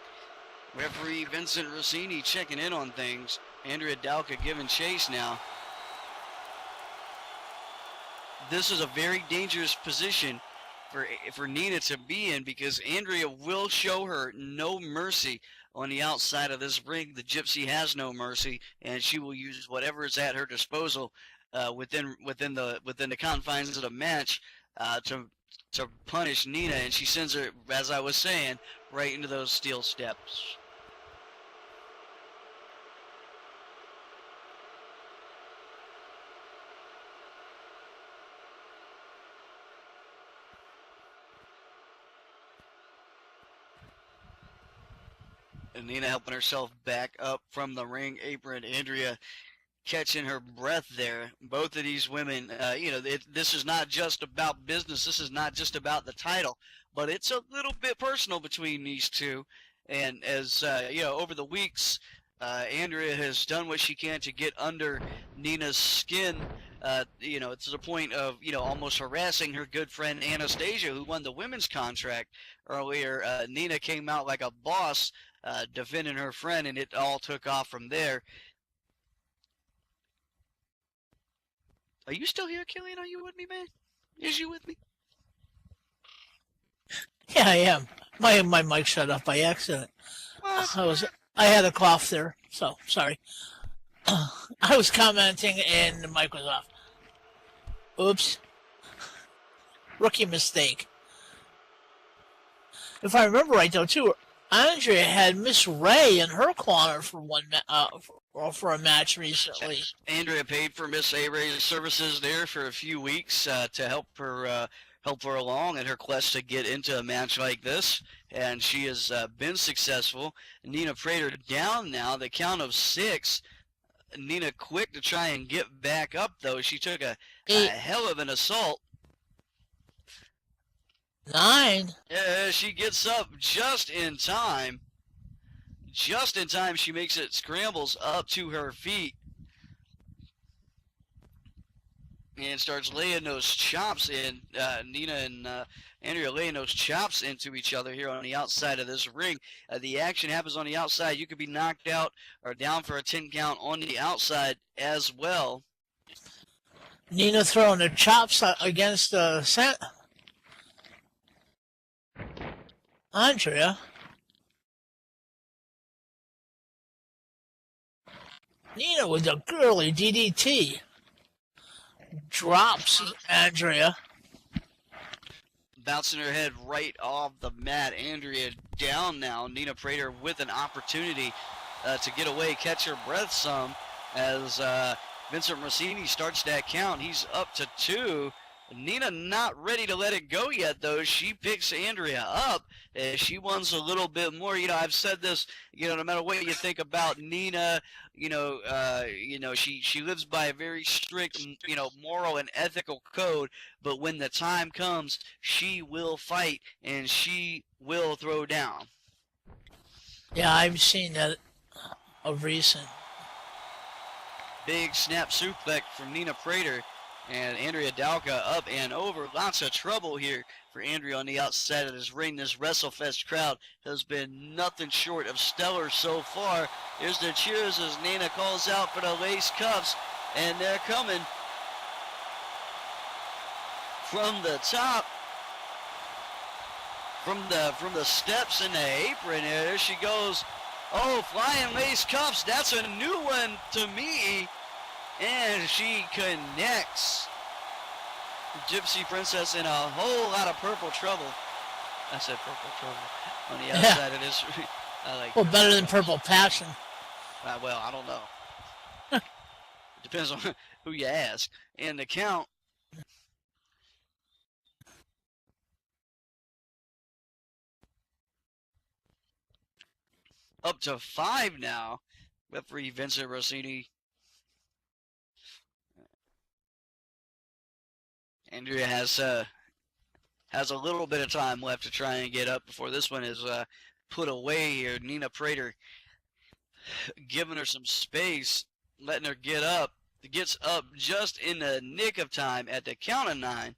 Referee Vincent Rossini checking in on things. Andrea Dalka giving chase now. This is a very dangerous position for Nina to be in, because Andrea will show her no mercy on the outside of this ring. The Gypsy has no mercy, and she will use whatever is at her disposal within the confines of the match to punish Nina, and she sends her, as I was saying, right into those steel steps. And Nina helping herself back up from the ring apron. Andrea catching her breath there. Both of these women, this is not just about business. This is not just about the title, but it's a little bit personal between these two. And as over the weeks, Andrea has done what she can to get under Nina's skin. To the point of almost harassing her good friend Anastasia, who won the women's contract earlier. Nina came out like a boss, defending her friend, and it all took off from there. Are you still here, Killian? Are you with me, man? Is you with me? Yeah, I am. My mic shut off by accident. What? I had a cough there, so sorry. I was commenting and the mic was off. Oops. Rookie mistake. If I remember right, though, too, Andrea had Miss Ray in her corner for for a match recently. Andrea paid for Miss A-Ray's services there for a few weeks to help her along in her quest to get into a match like this, and she has been successful. Nina Prater down now, the count of 6. Nina quick to try and get back up, though. She took a hell of an assault. 9. She gets up just in time. Just in time, she makes it, scrambles up to her feet, and starts laying those chops in. Nina and Andrea laying those chops into each other here on the outside of this ring. The action happens on the outside. You could be knocked out or down for a 10 count on the outside as well. Nina throwing the chops against Andrea. Nina with a girly DDT. Drops Andrea. Bouncing her head right off the mat. Andrea down now. Nina Prater with an opportunity to get away, catch her breath some, as Vincent Rossini starts that count. He's up to 2. Nina not ready to let it go yet, though. She picks Andrea up. She wants a little bit more. I've said this, no matter what you think about Nina, she lives by a very strict, moral and ethical code, but when the time comes, she will fight and she will throw down. Yeah, I've seen that of recent. Big snap suplex from Nina Prater. And Andrea Dalka up and over. Lots of trouble here for Andrea on the outside of this ring. This Wrestlefest crowd has been nothing short of stellar so far. Here's the cheers as Nina calls out for the lace cuffs. And they're coming from the top. From the steps in the apron. There she goes. Oh, flying lace cuffs. That's a new one to me. And she connects. Gypsy Princess in a whole lot of purple trouble. I said purple trouble on the outside of this. I like. Well, better than Purple Passion. Well, I don't know. It depends on who you ask. And the count. up to 5 now. Referee Vincent Rossini. Andrea has a little bit of time left to try and get up before this one is put away here. Nina Prater giving her some space, letting her get up. Gets up just in the nick of time at the count of 9.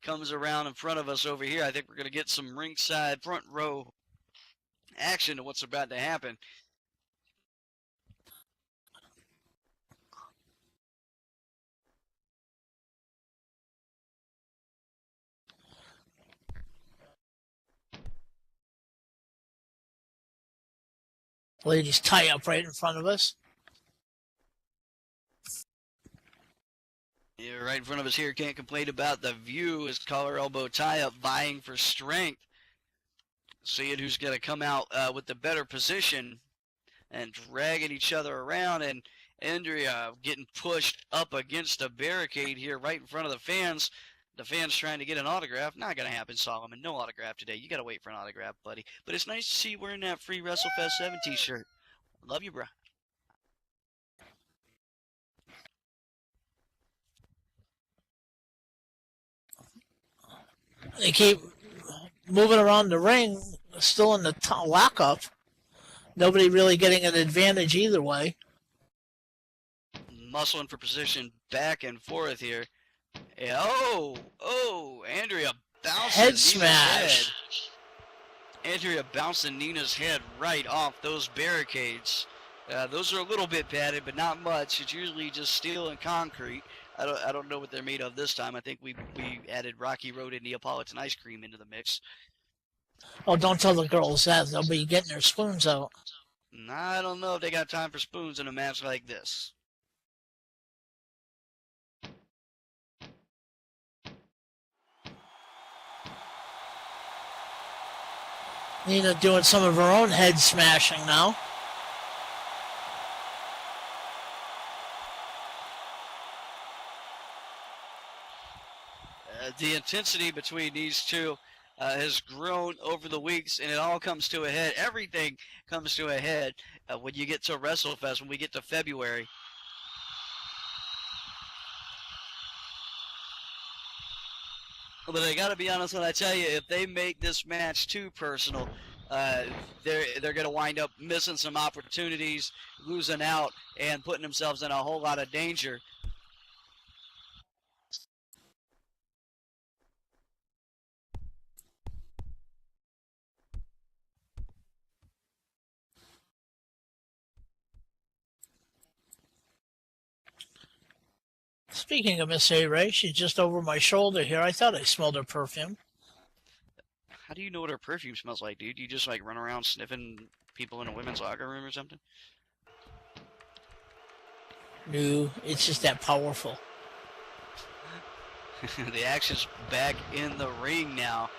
Comes around in front of us over here. I think we're going to get some ringside front row action to what's about to happen. Ladies tie up right in front of us. Yeah, right in front of us here. Can't complain about the view. His collar elbow tie up, vying for strength. Seeing who's going to come out with the better position and dragging each other around. And Andrea getting pushed up against a barricade here right in front of the fans. The fans trying to get an autograph. Not going to happen, Solomon. No autograph today. You got to wait for an autograph, buddy. But it's nice to see you wearing that free Wrestlefest 7 t-shirt. Love you, bro. They keep moving around the ring, still in the lockup. Nobody really getting an advantage either way. Muscling for position back and forth here. Andrea bouncing Head Nina's smash. head. Andrea bouncing Nina's head right off those barricades. Those are a little bit padded, but not much. It's usually just steel and concrete. I don't know what they're made of this time. I think we added Rocky Road and Neapolitan ice cream into the mix. Oh, don't tell the girls that. They'll be getting their spoons out. I don't know if they got time for spoons in a match like this. Nina doing some of her own head smashing now. The intensity between these two has grown over the weeks, and it all comes to a head. Everything comes to a head when you get to WrestleFest, when we get to February. But I got to be honest when I tell you, if they make this match too personal, they're going to wind up missing some opportunities, losing out, and putting themselves in a whole lot of danger. Speaking of Miss A-Ray, she's just over my shoulder here. I thought I smelled her perfume. How do you know what her perfume smells like, dude? You just like run around sniffing people in a women's locker room or something? No, it's just that powerful. The action's back in the ring now.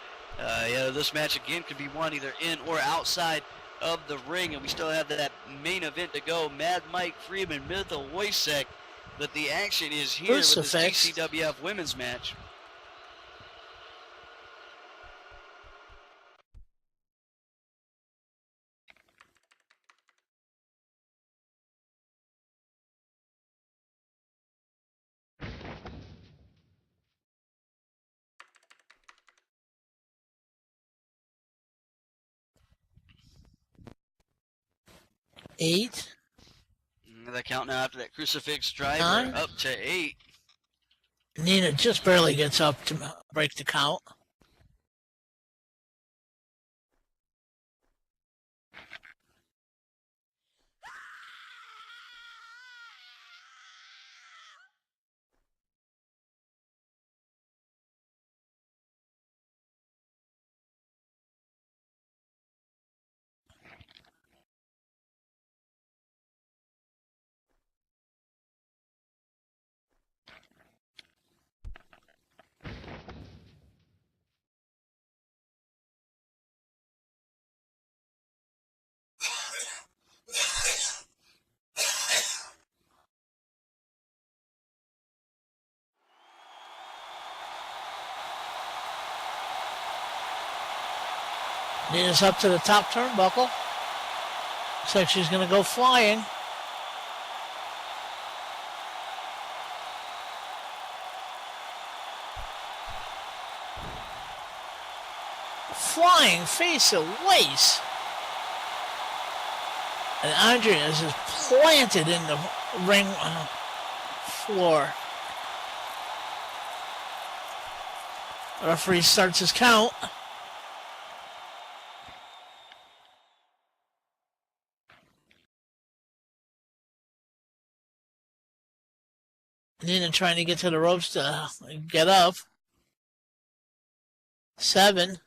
This match again could be won either in or outside of the ring, and we still have that main event to go. Mad Mike Freeman, Mithil Wojcik, but the action is here with this DCWF women's match. Eight. The count now after that crucifix driver, 9. up to 8. Nina just barely gets up to break the count. Nina's up to the top turnbuckle. Looks like she's going to go flying. Flying face of lace. And Andrea is just planted in the ring floor. The referee starts his count. Nina trying to get to the ropes to get up. 7,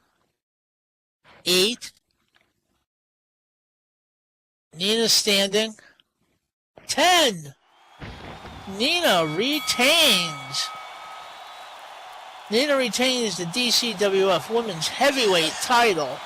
8. Nina standing. 10. Nina retains. Nina retains the DCWF Women's Heavyweight title.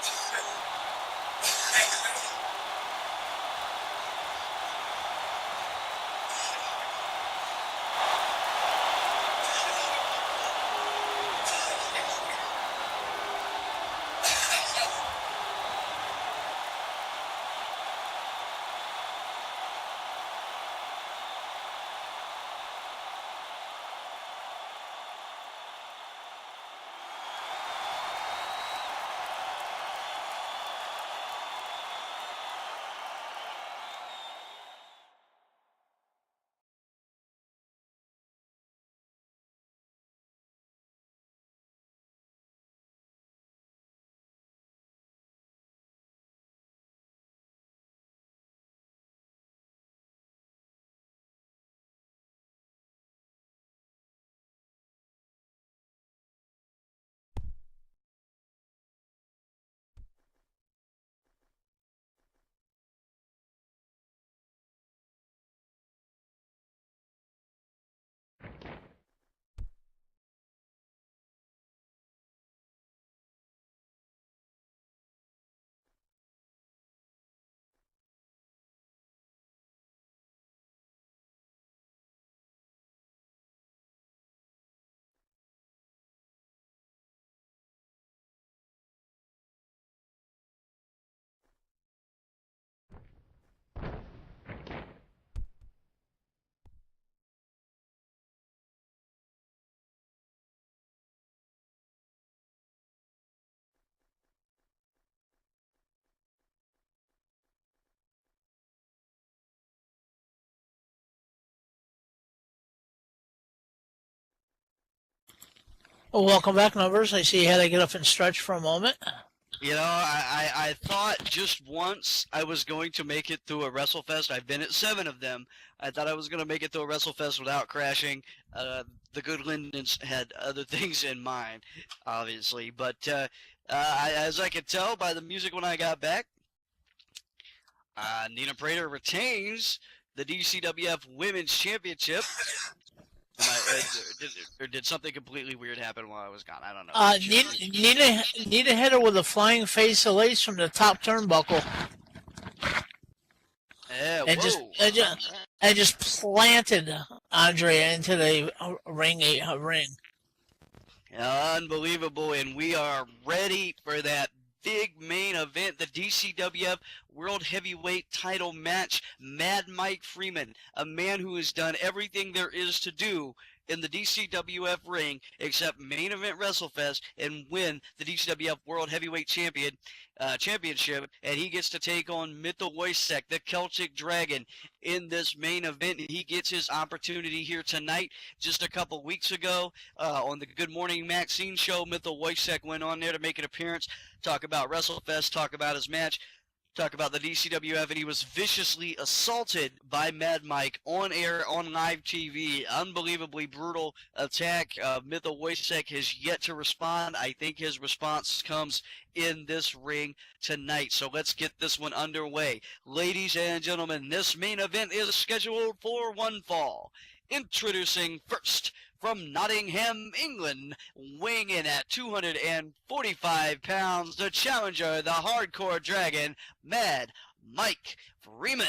Well, welcome back, numbers. I see you had to get up and stretch for a moment. You know, I thought just once I was going to make it through a Wrestlefest. I've been at 7 of them. I thought I was going to make it through a Wrestlefest without crashing. The good Lindens had other things in mind, obviously. But as I could tell by the music when I got back, Nina Prater retains the DCWF Women's Championship. Or did something completely weird happen while I was gone? I don't know. Nina hit her with a flying face of lace from the top turnbuckle. Yeah, and just planted Andrea into the ring. Unbelievable, and we are ready for that big main event, the DCWF World Heavyweight title match. Mad Mike Freeman, a man who has done everything there is to do in the DCWF ring except main event Wrestlefest and win the DCWF World Heavyweight Championship, and he gets to take on Mytho Wojcik, the Celtic Dragon, in this main event. He gets his opportunity here tonight. Just a couple weeks ago on the Good Morning Maxine show, Mytho Wojcik went on there to make an appearance, talk about Wrestlefest, talk about his match, talk about the DCWF, and he was viciously assaulted by Mad Mike on air on live TV. Unbelievably brutal attack. Mytho Wojcik has yet to respond. I think his response comes in this ring tonight. So let's get this one underway. Ladies and gentlemen, this main event is scheduled for one fall. Introducing first, from Nottingham, England, weighing in at 245 pounds, the challenger, the Hardcore Dragon, Mad Mike Freeman.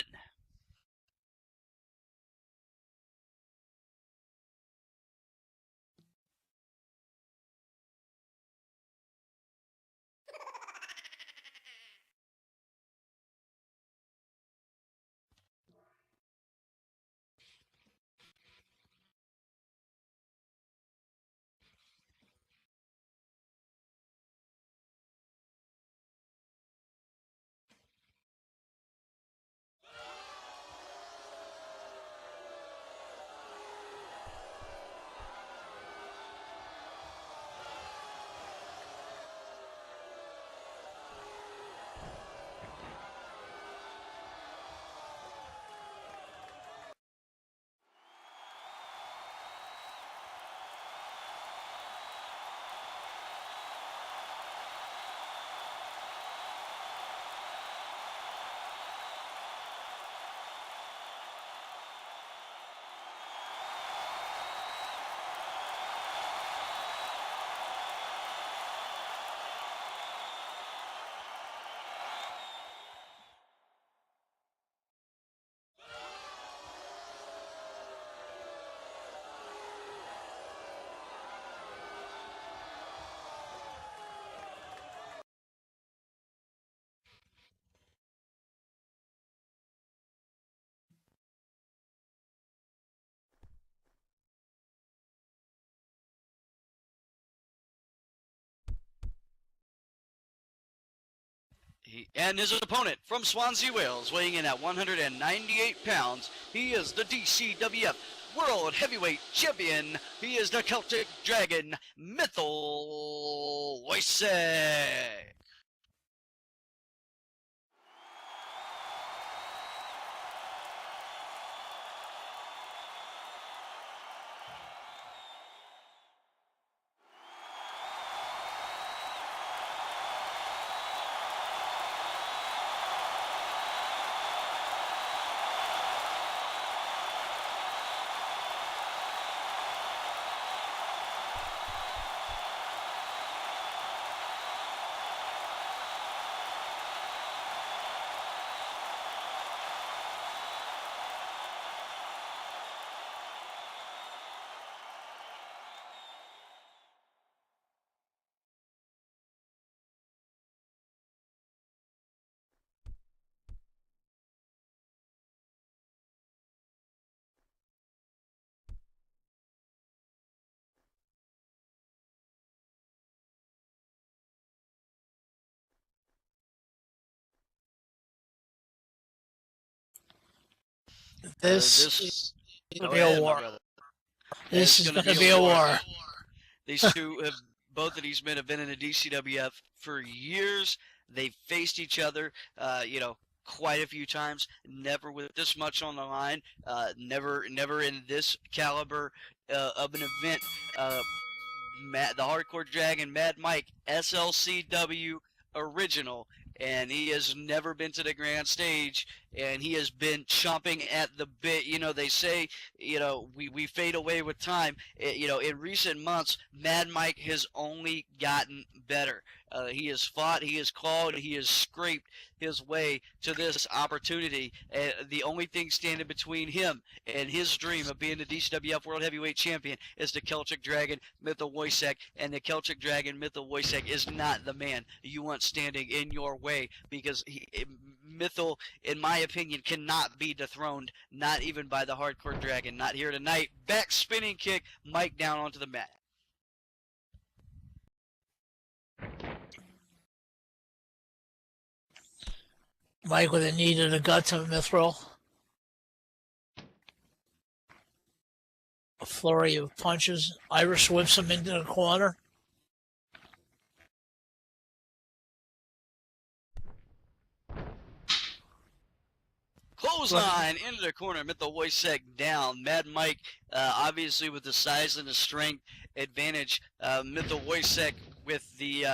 And his opponent from Swansea, Wales, weighing in at 198 pounds, he is the DCWF World Heavyweight Champion. He is the Celtic Dragon, Mythal Wojcik. This is going to be go a ahead, my war. brother. This It's is going to be a war. Both of these men have been in the DCWF for years. They've faced each other, quite a few times. Never with this much on the line. Never in this caliber of an event. The Hardcore Dragon, Mad Mike, SLCW original, and he has never been to the grand stage, and he has been chomping at the bit. They say, we fade away with time. In recent months, Mad Mike has only gotten better. He has fought, he has clawed, he has scraped his way to this opportunity. The only thing standing between him and his dream of being the DCWF World Heavyweight Champion is the Celtic Dragon, Mythal Wojcik, and the Celtic Dragon, Mythal Wojcik, is not the man you want standing in your way, because Mythal, in my opinion, cannot be dethroned, not even by the Hardcore Dragon. Not here tonight. Back spinning kick, Mike down onto the mat. Mike with a knee to the gut to Mithril. A flurry of punches. Irish whips him into the corner. Clothesline into the corner. Mythal Wojcik down. Mad Mike, obviously with the size and the strength advantage. Mythal Wojcik with the,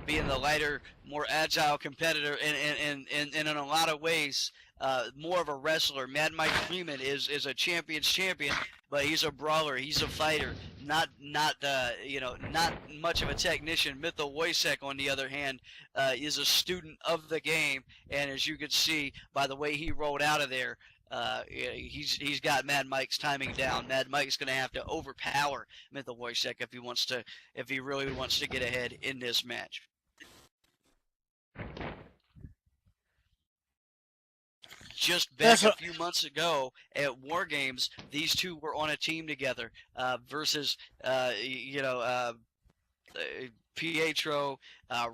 being the lighter, more agile competitor, and in a lot of ways, more of a wrestler. Mad Mike Freeman is a champion's champion, but he's a brawler. He's a fighter. Not much of a technician. Mythal Wojcik, on the other hand, is a student of the game, and as you could see by the way he rolled out of there, he's got Mad Mike's timing down. Mad Mike's going to have to overpower Mythal Wojcik if he really wants to get ahead in this match. Just back a few months ago at War Games, these two were on a team together versus Pietro,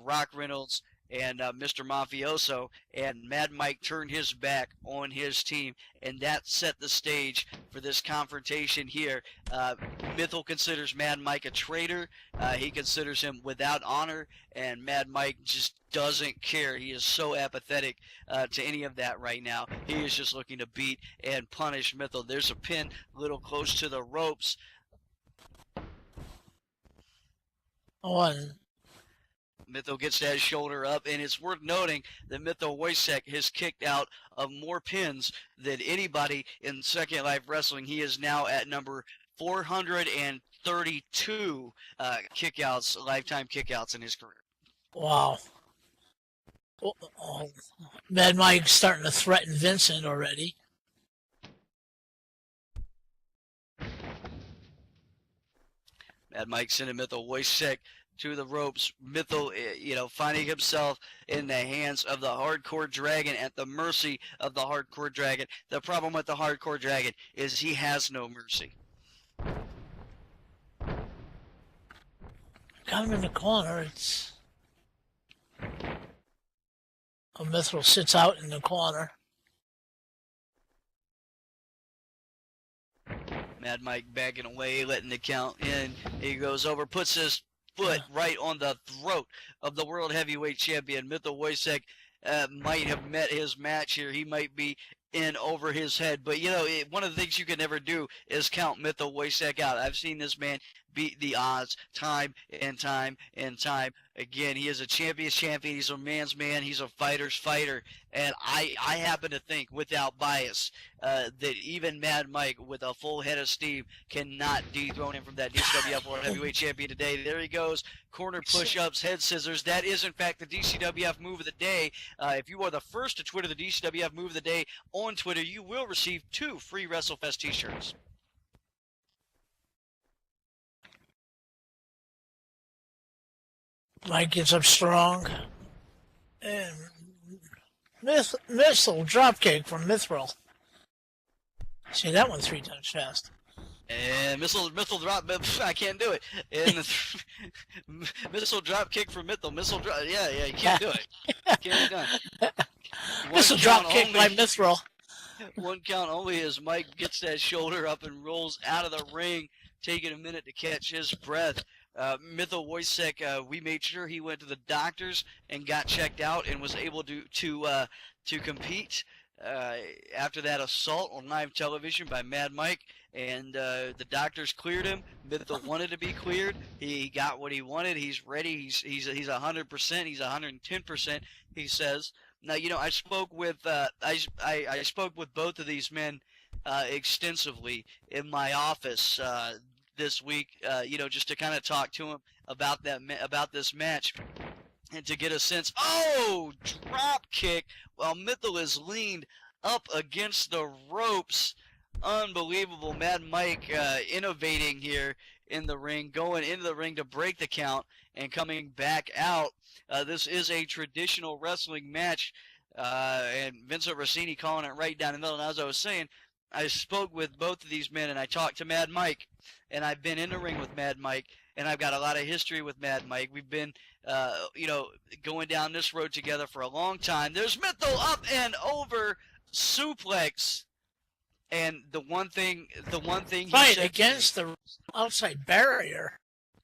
Rock Reynolds, and Mr. Mafioso, and Mad Mike turned his back on his team, and that set the stage for this confrontation here. Mythal considers Mad Mike a traitor. He considers him without honor, and Mad Mike just doesn't care. He is so apathetic to any of that right now. He is just looking to beat and punish Mythal. There's a pin a little close to the ropes. Mythal gets that shoulder up, and it's worth noting that Mythal Wojcik has kicked out of more pins than anybody in Second Life Wrestling. He is now at number 432 lifetime kickouts in his career. Wow. Mad Mike's starting to threaten Vincent already. Mad Mike sending Mythal Wojcik to the ropes. Mythal, finding himself in the hands of the Hardcore Dragon, at the mercy of the Hardcore Dragon. The problem with the Hardcore Dragon is he has no mercy. Got him in the corner. Mithril sits out in the corner. Mad Mike backing away, letting the count in. He goes over, puts his foot right on the throat of the World Heavyweight Champion. Mythil Wojcik might have met his match here. He might be in over his head. But, one of the things you can never do is count Mythil Wojcik out. I've seen this man beat the odds time and time and time again. He is a champion's champion. He's a man's man. He's a fighter's fighter. And I happen to think, without bias, that even Mad Mike, with a full head of steam, cannot dethrone him from that DCWF World Heavyweight Champion today. There he goes. Corner push-ups, head scissors. That is, in fact, the DCWF move of the day. If you are the first to Twitter the DCWF move of the day on Twitter, you will receive 2 free Wrestlefest t-shirts. Mike gets up strong. And Missile dropkick from Mithril. See that one 3 times fast. And missile drop. I can't do it. And missile drop kick for Mythil. Yeah, you can't do it. Can't be done. Missile drop kick by Mithril. 1 count only as Mike gets that shoulder up and rolls out of the ring, taking a minute to catch his breath. Mythil Wojcik, we made sure he went to the doctors and got checked out and was able to compete after that assault on live television by Mad Mike. And the doctors cleared him. Mythil wanted to be cleared. He got what he wanted. He's ready. He's 100%. He's 110%. He says. Now, I spoke with I spoke with both of these men extensively in my office this week. Just to kind of talk to him about this match and to get a sense. Oh, drop kick while Mythil is leaned up against the ropes. Unbelievable. Mad Mike innovating here in the ring, going into the ring to break the count and coming back out. This is a traditional wrestling match, and Vincent Rossini calling it right down the middle. And as I was saying, I spoke with both of these men, and I talked to Mad Mike, and I've been in the ring with Mad Mike, and I've got a lot of history with Mad Mike. We've been, going down this road together for a long time. There's Mythil up and over suplex. And the one thing he Fight said against the outside barrier.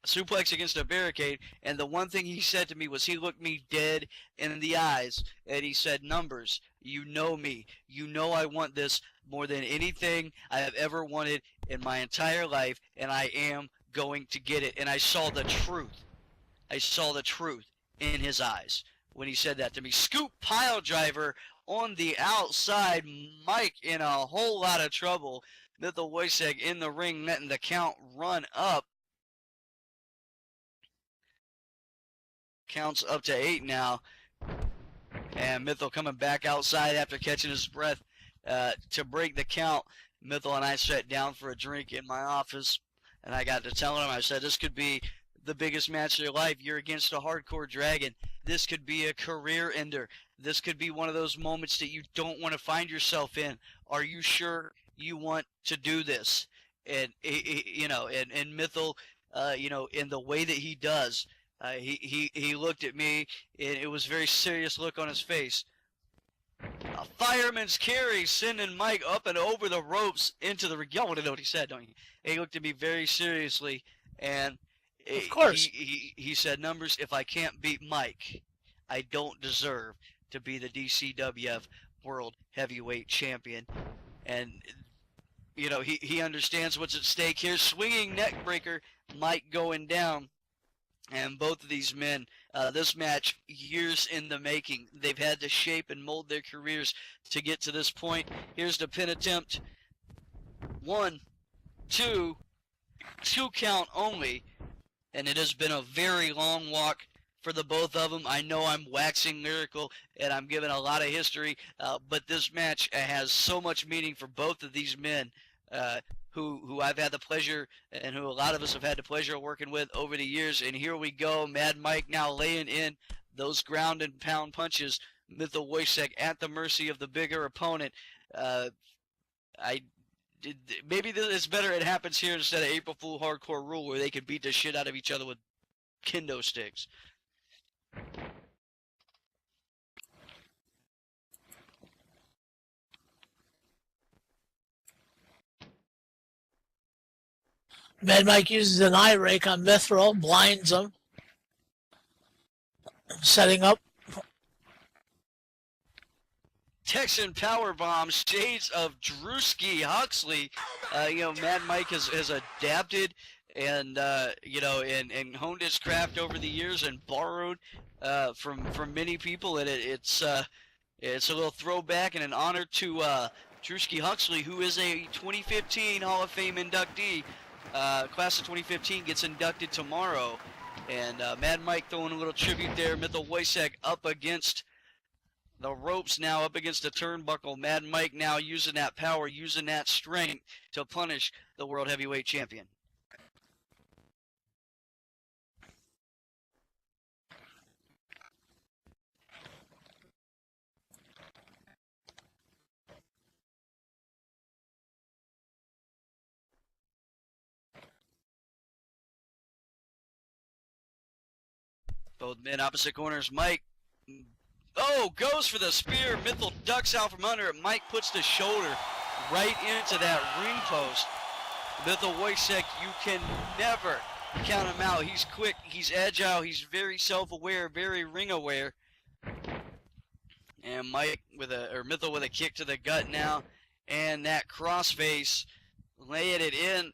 Suplex against a barricade, and the one thing he said to me was he looked me dead in the eyes, and he said, "Numbers, you know me. You know I want this more than anything I have ever wanted in my entire life, and I am going to get it." And I saw the truth. I saw the truth in his eyes when he said that to me. Scoop pile driver on the outside. Mike in a whole lot of trouble. Mythil Wojcik in the ring, letting the count run up. Counts up to 8 now. And Mythil coming back outside after catching his breath to break the count. Mythil and I sat down for a drink in my office, and I got to telling him, I said, this could be the biggest match of your life. You're against a hardcore dragon. This could be a career ender. This could be one of those moments that you don't want to find yourself in. Are you sure you want to do this? And and Mythil, in the way that he does, he looked at me, and it was a very serious look on his face. A fireman's carry, sending Mike up and over the ropes into the ring. Y'all want to know what he said, don't you? He looked at me very seriously, and of course he said, "Numbers, if I can't beat Mike, I don't deserve to be the DCWF World Heavyweight Champion." And he understands what's at stake here. Swinging neck breaker, Mike going down. And both of these men, this match, years in the making. They've had to shape and mold their careers to get to this point. Here's the pin attempt. 1, 2 count only. And it has been a very long walk for the both of them. I know I'm waxing lyrical and I'm giving a lot of history, but this match has so much meaning for both of these men. Who I've had the pleasure, and who a lot of us have had the pleasure of working with over the years. And here we go, Mad Mike now laying in those ground and pound punches. Mythil Wojcik at the mercy of the bigger opponent. Maybe it's better it happens here instead of April Fool Hardcore Rule, where they can beat the shit out of each other with kendo sticks. Mad Mike uses an eye rake on Mithril, blinds him, setting up. Texan power bomb, shades of Drewski Huxley. Mad Mike has adapted and and honed his craft over the years and borrowed from many people, and it's a little throwback and an honor to Drewski Huxley, who is a 2015 Hall of Fame inductee. Class of 2015 gets inducted tomorrow, and Mad Mike throwing a little tribute there. Mythil Wojcik up against the ropes now, up against the turnbuckle. Mad Mike now using that power, using that strength to punish the World Heavyweight Champion. Both men opposite corners. Mike, goes for the spear. Mythil ducks out from under it. Mike puts the shoulder right into that ring post. Mythil Wojcik, you can never count him out. He's quick, he's agile, he's very self-aware, very ring-aware. And Mythil with a kick to the gut now, and that crossface, laying it in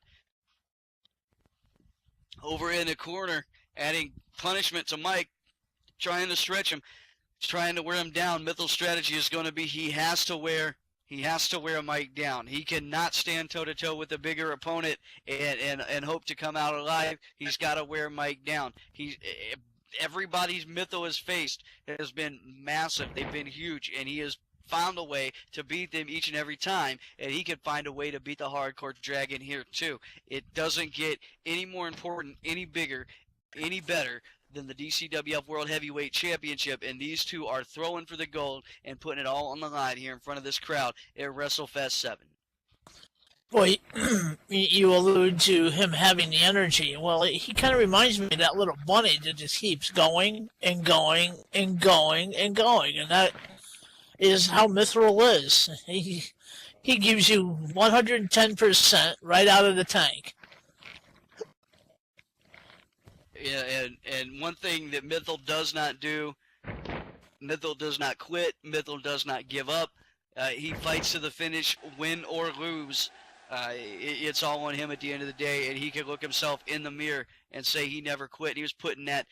over in the corner, adding punishment to Mike, trying to stretch him, trying to wear him down. Mythil's strategy is going to be he has to wear Mike down. He cannot stand toe-to-toe with a bigger opponent and hope to come out alive. He's got to wear Mike down. Everybody's Mythil has faced has been massive. They've been huge, and he has found a way to beat them each and every time, and he can find a way to beat the Hardcore Dragon here too. It doesn't get any more important, any bigger, any better than the DCWF World Heavyweight Championship, and these two are throwing for the gold and putting it all on the line here in front of this crowd at Wrestlefest 7. Boy, you allude to him having the energy. Well, he kind of reminds me of that little bunny that just keeps going and going and going and going, and that is how Mithril is. He gives you 110% right out of the tank. Yeah, and one thing that Mythil does not do, Mythil does not quit, Mythil does not give up. He fights to the finish, win or lose. It's all on him at the end of the day, and he can look himself in the mirror and say he never quit. He was put in that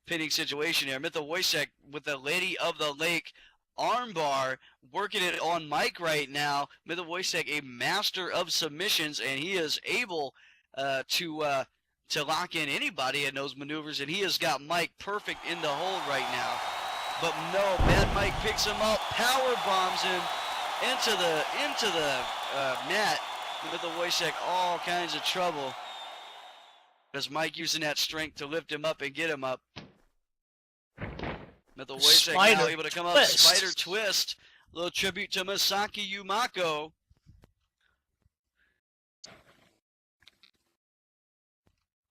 pinning situation there. Mythil Wojcik with the Lady of the Lake armbar, working it on Mike right now. Mythil Wojcik, a master of submissions, and he is able to lock in anybody in those maneuvers, and he has got Mike perfect in the hold right now. But no, Mad Mike picks him up, power bombs him into the mat. Mythil Wojcik, all kinds of trouble, as Mike using that strength to lift him up and get him up. Mythil Wojcik now able to come up, spider twist, a little tribute to Masaki Yumako.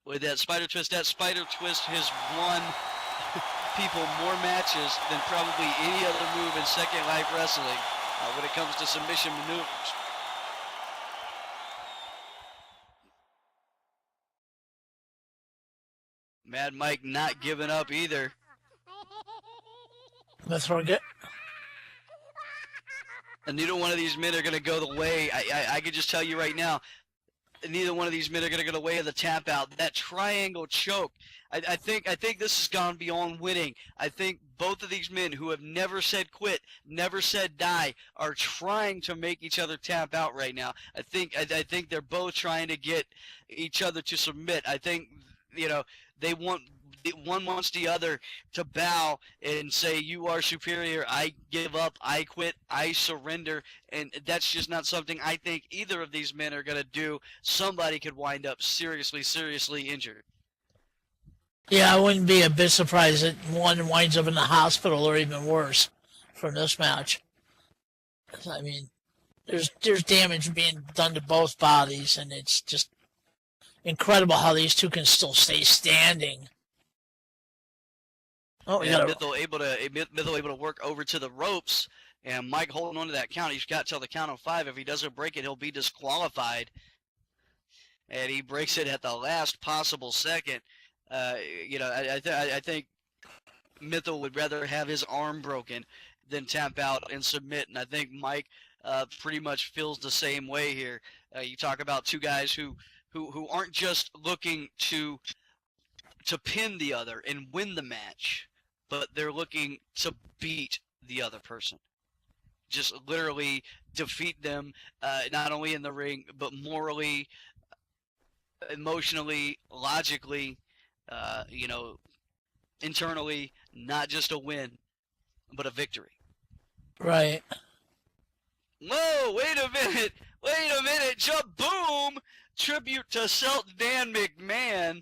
With that spider twist has won people more matches than probably any other move in Second Life Wrestling when it comes to submission maneuvers. Mad Mike not giving up either. And neither one of these men are going to go the way. I can just tell you right now, neither one of these men are going to go the way of the tap out. That triangle choke, I think this has gone beyond winning. I think both of these men who have never said quit, never said die, are trying to make each other tap out right now. I think they're both trying to get each other to submit. I think they want. One wants the other to bow and say, you are superior, I give up, I quit, I surrender, and that's just not something I think either of these men are going to do. Somebody could wind up seriously injured. Yeah, I wouldn't be a bit surprised that one winds up in the hospital or even worse from this match. I mean, there's damage being done to both bodies, and it's just incredible how these two can still stay standing. Oh, yeah. Mythil able to work over to the ropes, and Mike holding on to that count. He's got till the count of 5. If he doesn't break it, he'll be disqualified. and he breaks it at the last possible second. I think Mythel would rather have his arm broken than tap out and submit, and I think Mike pretty much feels the same way here. You talk about two guys who aren't just looking to pin the other and win the match, but they're looking to beat the other person. Just literally defeat them, not only in the ring, but morally, emotionally, logically, internally, not just a win, but a victory. Right. Whoa, wait a minute, Jaboom! Tribute to Celt Dan McMahon.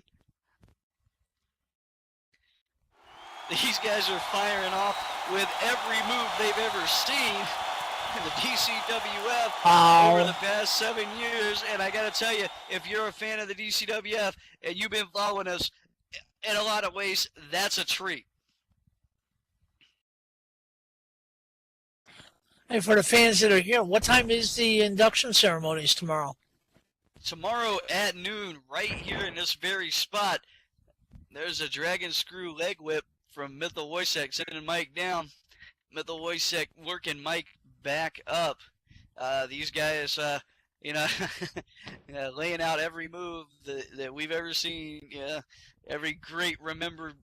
These guys are firing off with every move they've ever seen in the DCWF over the past 7 years. And I got to tell you, if you're a fan of the DCWF and you've been following us in a lot of ways, that's a treat. And for the fans that are here, what time is the induction ceremonies tomorrow? Tomorrow at noon, right here in this very spot, there's a dragon screw leg whip from Mythel Wojciech sending Mike down. Mythel Wojciech working Mike back up. These guys, laying out every move that we've ever seen. Yeah, every great remembered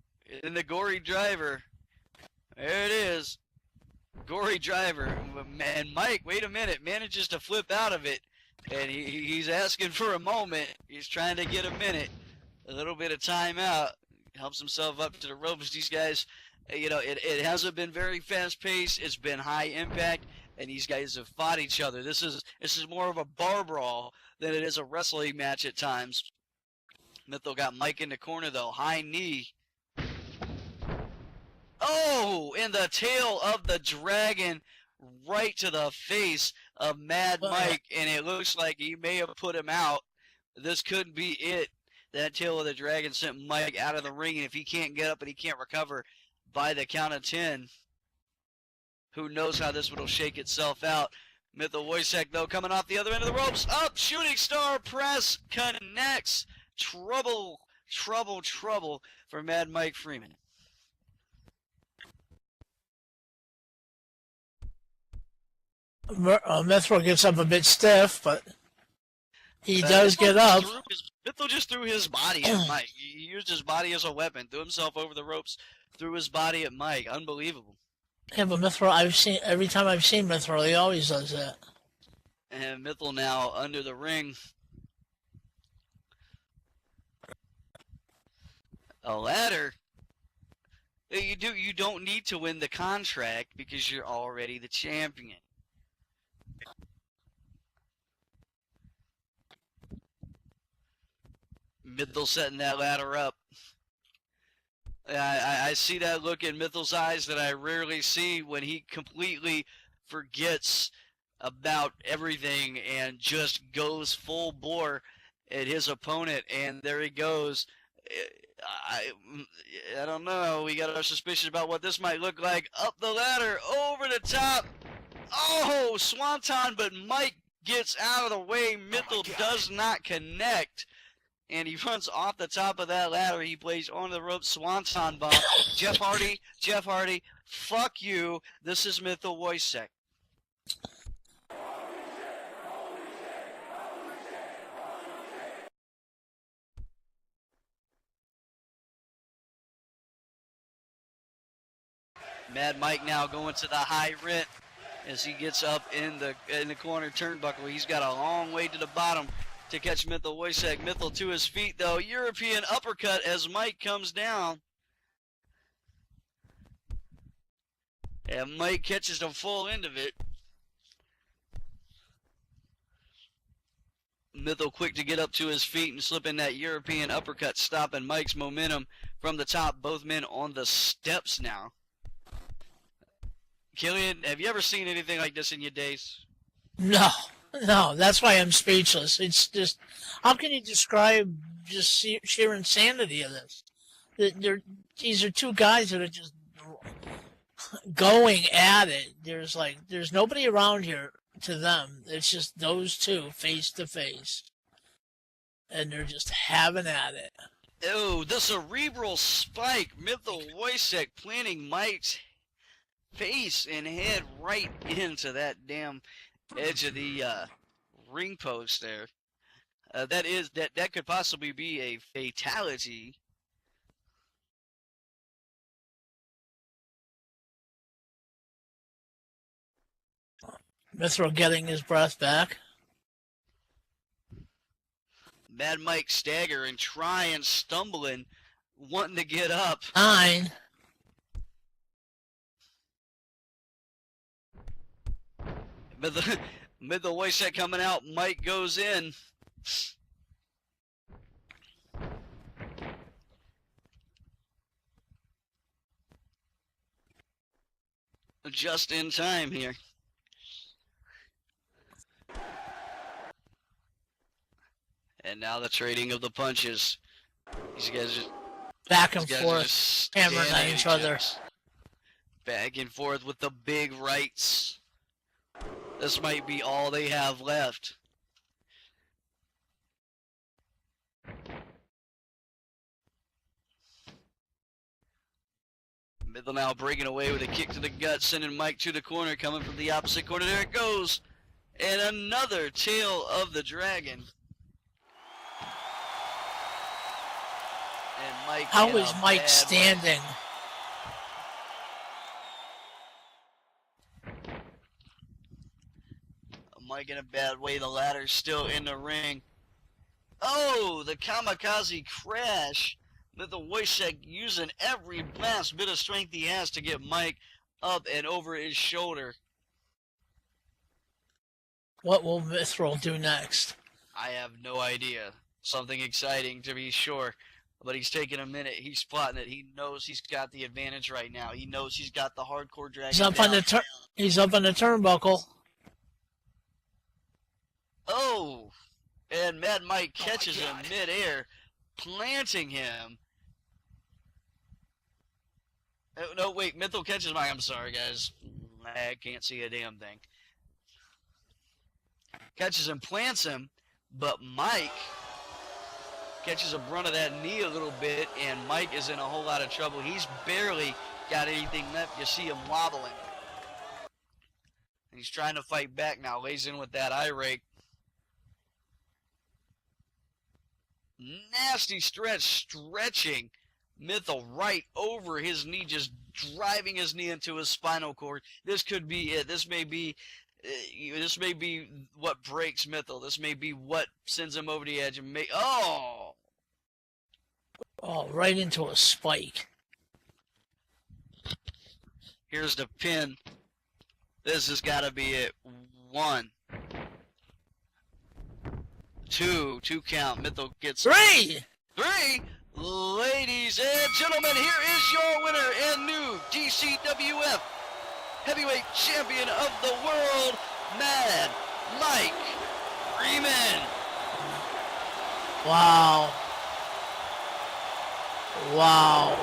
in the gory driver. There it is, gory driver. And Mike, wait a minute, manages to flip out of it, and he's asking for a moment. He's trying to get a minute, a little bit of time out. Helps himself up to the ropes. These guys, it hasn't been very fast paced. It's been high impact, and these guys have fought each other. This is more of a bar brawl than it is a wrestling match at times. Mythel got Mike in the corner though, high knee. Oh, and the tail of the dragon right to the face of Mad Mike, and it looks like he may have put him out. This couldn't be it. That tail of the dragon sent Mike out of the ring, and if he can't get up and he can't recover by the count of 10, who knows how this one will shake itself out. Mythel Wojciech, though, coming off the other end of the ropes. Up, shooting star press, connects. Trouble for Mad Mike Freeman. Mythel gets up a bit stiff, but he does get up. Mythel just threw his body at Mike. He used his body as a weapon, threw himself over the ropes, threw his body at Mike. Unbelievable. Yeah, but Mythel, every time I've seen Mythel, he always does that. And Mythel now under the ring. A ladder. You don't need to win the contract because you're already the champion. Mythel setting that ladder up. I see that look in Mythel's eyes that I rarely see when he completely forgets about everything and just goes full bore at his opponent. And there he goes. I don't know. We got our suspicions about what this might look like. Up the ladder, over the top. Oh, swanton, but Mike gets out of the way. Mythel does not connect. And he runs off the top of that ladder. He plays on the rope, swanton bomb. Jeff Hardy, fuck you. This is Mythel Wojciech. Mad Mike now going to the high rent as he gets up in the corner turnbuckle. He's got a long way to the bottom to catch Mythel Wojciech. Mythel to his feet, though. European uppercut as Mike comes down. And Mike catches the full end of it. Mythel quick to get up to his feet and slip in that European uppercut, stopping Mike's momentum from the top. Both men on the steps now. Killian, have you ever seen anything like this in your days? No, that's why I'm speechless. It's just, how can you describe just sheer insanity of this? These are two guys that are just going at it. There's nobody around here to them. It's just those two face to face. and they're just having at it. Oh, the cerebral spike. Mythal Wojciech planting Mike's face and head right into that damn edge of the ring post there. That could possibly be a fatality. Mithra getting his breath back. Mad Mike staggering, trying, stumbling, wanting to get up. 9. Mid the way set coming out, Mike goes in. Just in time here. And now the trading of the punches. These guys are Back and forth, hammering at each other. Back and forth with the big rights. This might be all they have left. Middle now breaking away with a kick to the gut, sending Mike to the corner, coming from the opposite corner. There it goes. And another tail of the dragon. And Mike. How is Mike standing? Mike in a bad way. The ladder's still in the ring. Oh, the kamikaze crash. Little Wojciech using every last bit of strength he has to get Mike up and over his shoulder. What will Mithril do next? I have no idea. Something exciting to be sure. But he's taking a minute. He's plotting it. He knows he's got the advantage right now. He knows he's got the hardcore dragon. He's up on the he's up on the turnbuckle. Oh! And Mad Mike catches him midair, planting him. Oh, no, wait. Mythal catches Mike. I'm sorry, guys. I can't see a damn thing. Catches him, plants him, but Mike catches a brunt of that knee a little bit, and Mike is in a whole lot of trouble. He's barely got anything left. You see him wobbling. And he's trying to fight back now. Lays in with that eye rake. Nasty stretch, stretching Mythal right over his knee, just driving his knee into his spinal cord. This could be it. This may be what breaks Mythal. This may be what sends him over the edge and oh, right into a spike. Here's the pin. This has got to be it. 1, 2 count. Mythal gets 3. 3. Ladies and gentlemen, here is your winner and new DCWF Heavyweight Champion of the World, Mad Mike Freeman. Wow. Wow.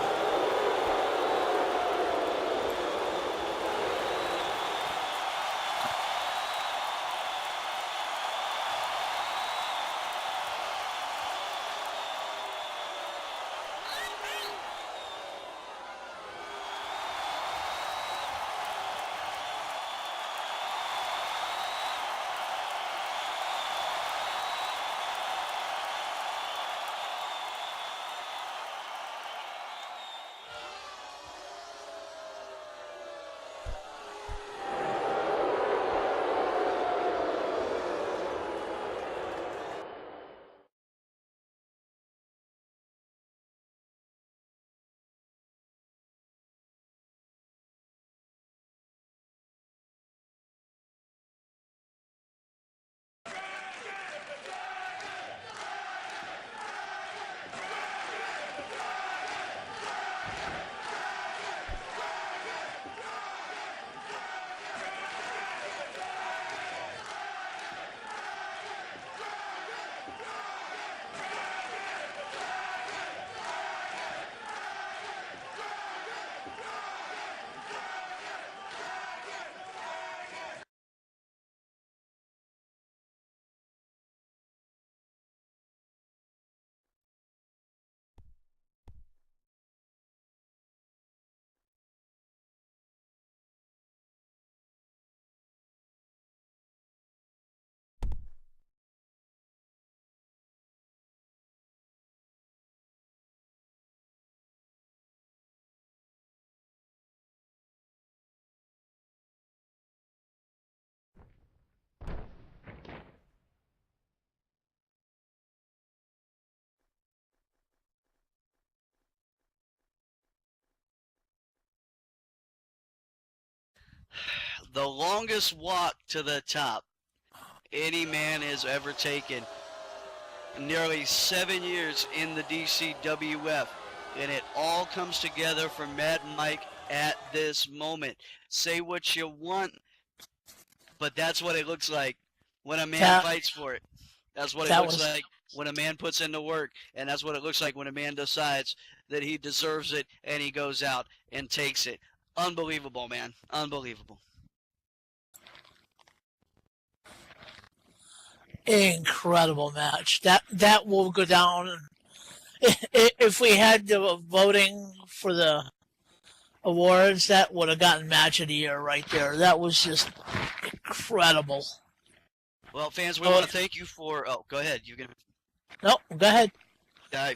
the longest walk to the top any man has ever taken. Nearly 7 years in the DCWF, and it all comes together for Mad Mike at this moment. Say what you want, but that's what it looks like when a man fights for it. That's what it looks like when a man puts in the work, and that's what it looks like when a man decides that he deserves it and he goes out and takes it. Unbelievable, man. Unbelievable. Incredible match. That will go down. If we had the voting for the awards, that would have gotten match of the year right there. That was just incredible. Well, fans, we want to thank you for. Oh, go ahead. You can. No, go ahead.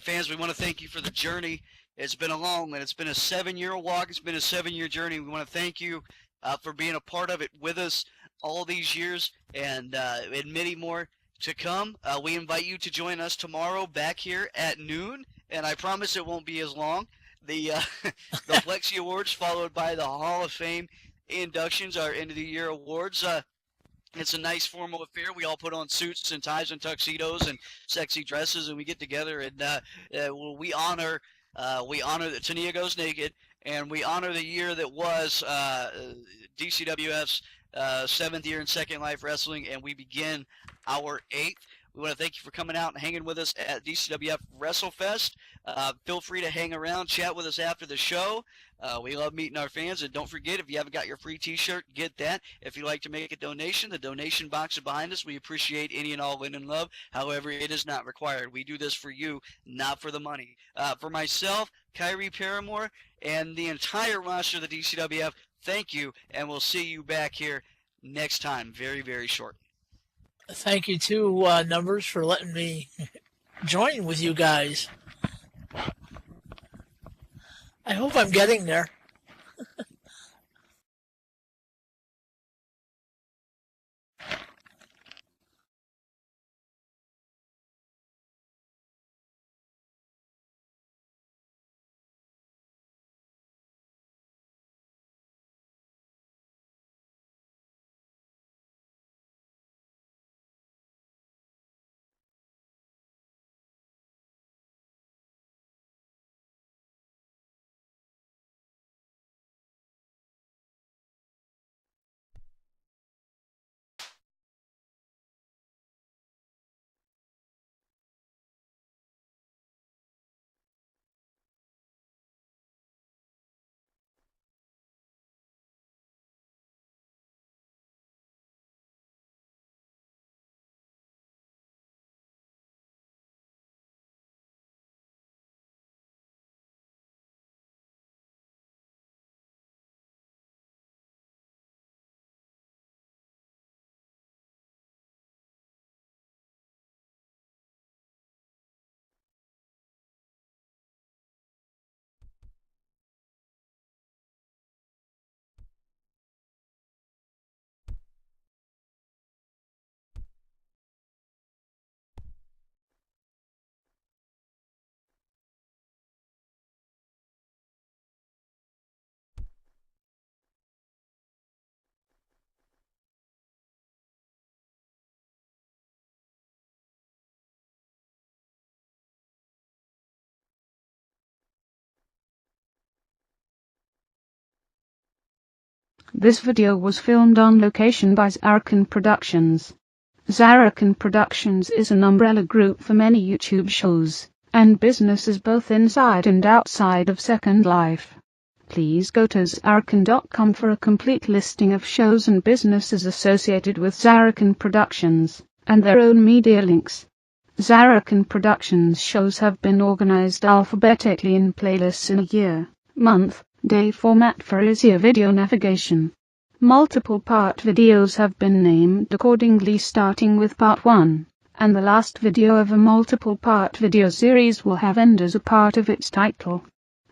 Fans, we want to thank you for the journey. It's been a long one. It's been a 7-year walk. It's been a 7-year journey. We want to thank you for being a part of it with us all these years, and many more to come. We invite you to join us tomorrow back here at noon, and I promise it won't be as long. The Flexi Awards, followed by the Hall of Fame inductions, our end of the year awards. It's a nice formal affair. We all put on suits and ties and tuxedos and sexy dresses, and we get together and we honor that Tania Goes Naked, and we honor the year that was DCWF's 7th year in Second Life Wrestling, and we begin our 8th. We want to thank you for coming out and hanging with us at DCWF Wrestlefest. Feel free to hang around, chat with us after the show. We love meeting our fans, and don't forget, if you haven't got your free t-shirt, get that. If you'd like to make a donation, the donation box is behind us. We appreciate any and all lend and love. However, it is not required. We do this for you, not for the money. For myself, Kyrie Paramore, and the entire roster of the DCWF, thank you, and we'll see you back here next time very, very shortly. Thank you, too, Numbers, for letting me join with you guys. I hope I'm getting there. This video was filmed on location by Zarrakan Productions. Zarrakan Productions is an umbrella group for many YouTube shows and businesses both inside and outside of Second Life. Please go to Zarrakan.com for a complete listing of shows and businesses associated with Zarrakan Productions, and their own media links. Zarrakan Productions shows have been organized alphabetically in playlists in a year, month, day format for easier video navigation. Multiple part videos have been named accordingly, starting with part 1, and the last video of a multiple part video series will have end as a part of its title.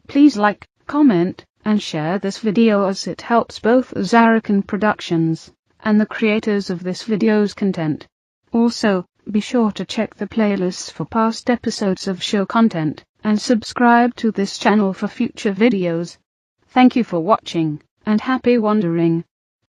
Please like, comment, and share this video as it helps both Zarrakan Productions and the creators of this video's content. Also, be sure to check the playlists for past episodes of show content, and subscribe to this channel for future videos. Thank you for watching, and happy wandering.